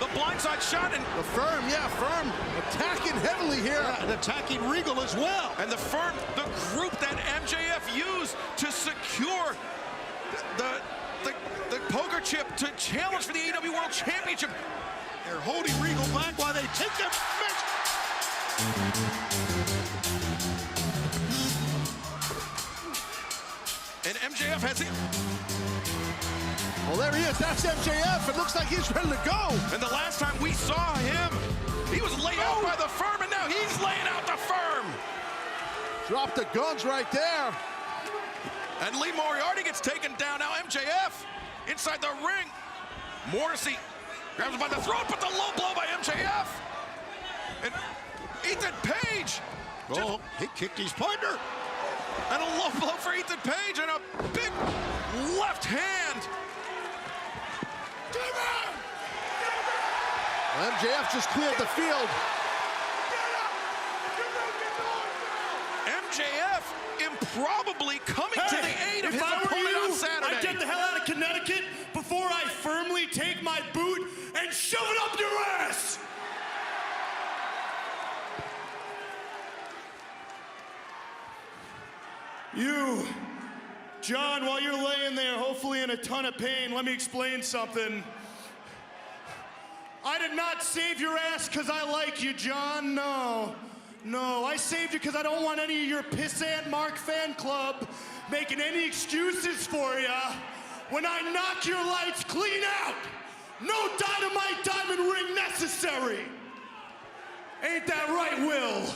The blindside shot. And the Firm, yeah, Firm attacking heavily here. Yeah, and attacking Regal as well. And the Firm, the group that MJF used to secure the poker chip to challenge for the AEW World Championship. They're holding Regal back while they take their match. And MJF has it. Well, there he is. That's MJF. It looks like he's ready to go. And the last time we saw him, he was laid out by the Firm, and now he's laying out the Firm. Drop the guns right there. And Lee Moriarty gets taken down. Now MJF inside the ring. Morrissey grabs him by the throat, but the low blow by MJF. And Ethan Page. Oh, he kicked his partner. And a low blow for Ethan Page and a big left hand. MJF just cleared the field. MJF improbably coming to the aid of his opponent on Saturday. I'd get the hell Hartford, Connecticut before I firmly take my boot and shove it up your ass. You, John, while you're laying there, hopefully in a ton of pain, let me explain something. I did not save your ass because I like you, John. No, I saved you because I don't want any of your pissant Mark fan club making any excuses for you when I knock your lights clean out. No dynamite diamond ring necessary. Ain't that right, Will?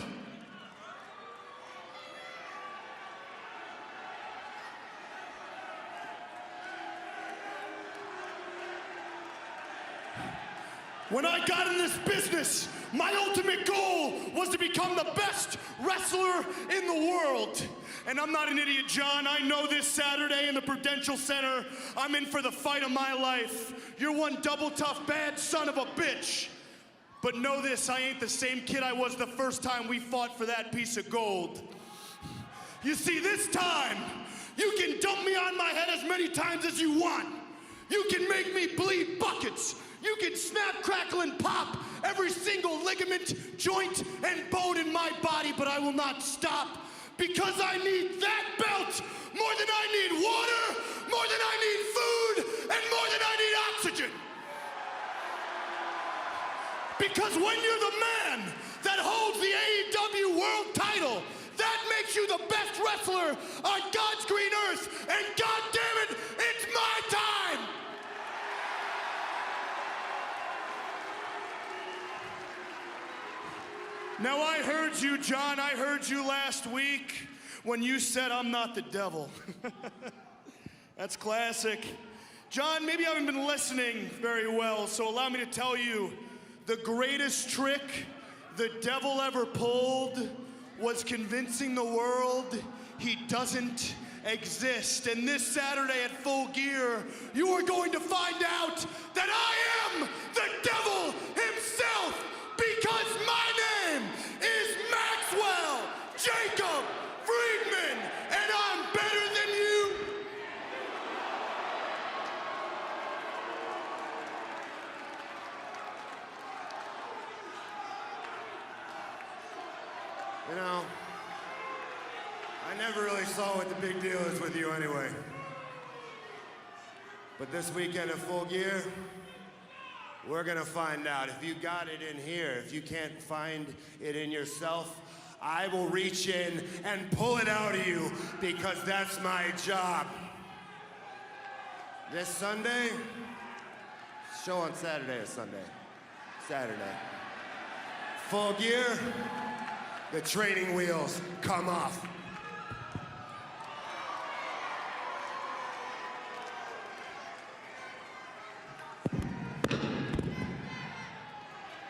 When I got in this business, my ultimate goal was to become the best wrestler in the world. And I'm not an idiot, John. I know this Saturday in the Prudential Center, I'm in for the fight of my life. You're one double tough bad son of a bitch. But know this, I ain't the same kid I was the first time we fought for that piece of gold. You see, this time, you can dump me on my head as many times as you want. You can make me bleed buckets. You can snap, crackle, and pop every single ligament, joint, and bone in my body, but I will not stop because I need that belt more than I need water, more than I need food, and more than I need oxygen. Because when you're the man that holds the AEW World title, that makes you the best wrestler on God's green earth, and God damn it, it's my time! Now, I heard you, John. I heard you last week when you said I'm not the devil. That's classic. John, maybe I haven't been listening very well, so allow me to tell you the greatest trick the devil ever pulled was convincing the world he doesn't exist. And this Saturday at Full Gear, you are going to find out that I am the devil himself, because my name is Maxwell Jacob Friedman, and I'm better than you. You know, I never really saw what the big deal is with you anyway. But this weekend at Full Gear, we're gonna find out. If you got it in here, if you can't find it in yourself, I will reach in and pull it out of you, because that's my job. This Sunday, show on Saturday or Sunday? Saturday. Full Gear, the training wheels come off.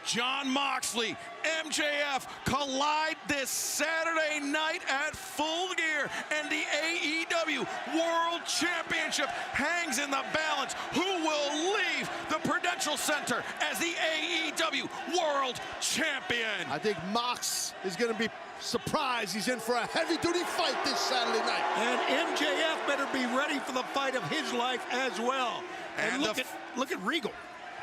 Jon Moxley, MJF collide this Saturday night at Full Gear, and the AEW World Championship hangs in the balance. Who will leave the Prudential Center as the AEW World Champion? I think Mox is going to be surprised. He's in for a heavy-duty fight this Saturday night. And MJF better be ready for the fight of his life as well. And look at Regal.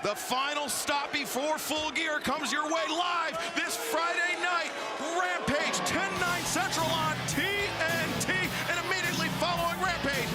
The final stop before Full Gear comes your way live this Friday night. Rampage, 10/9 Central on TNT. And immediately following Rampage,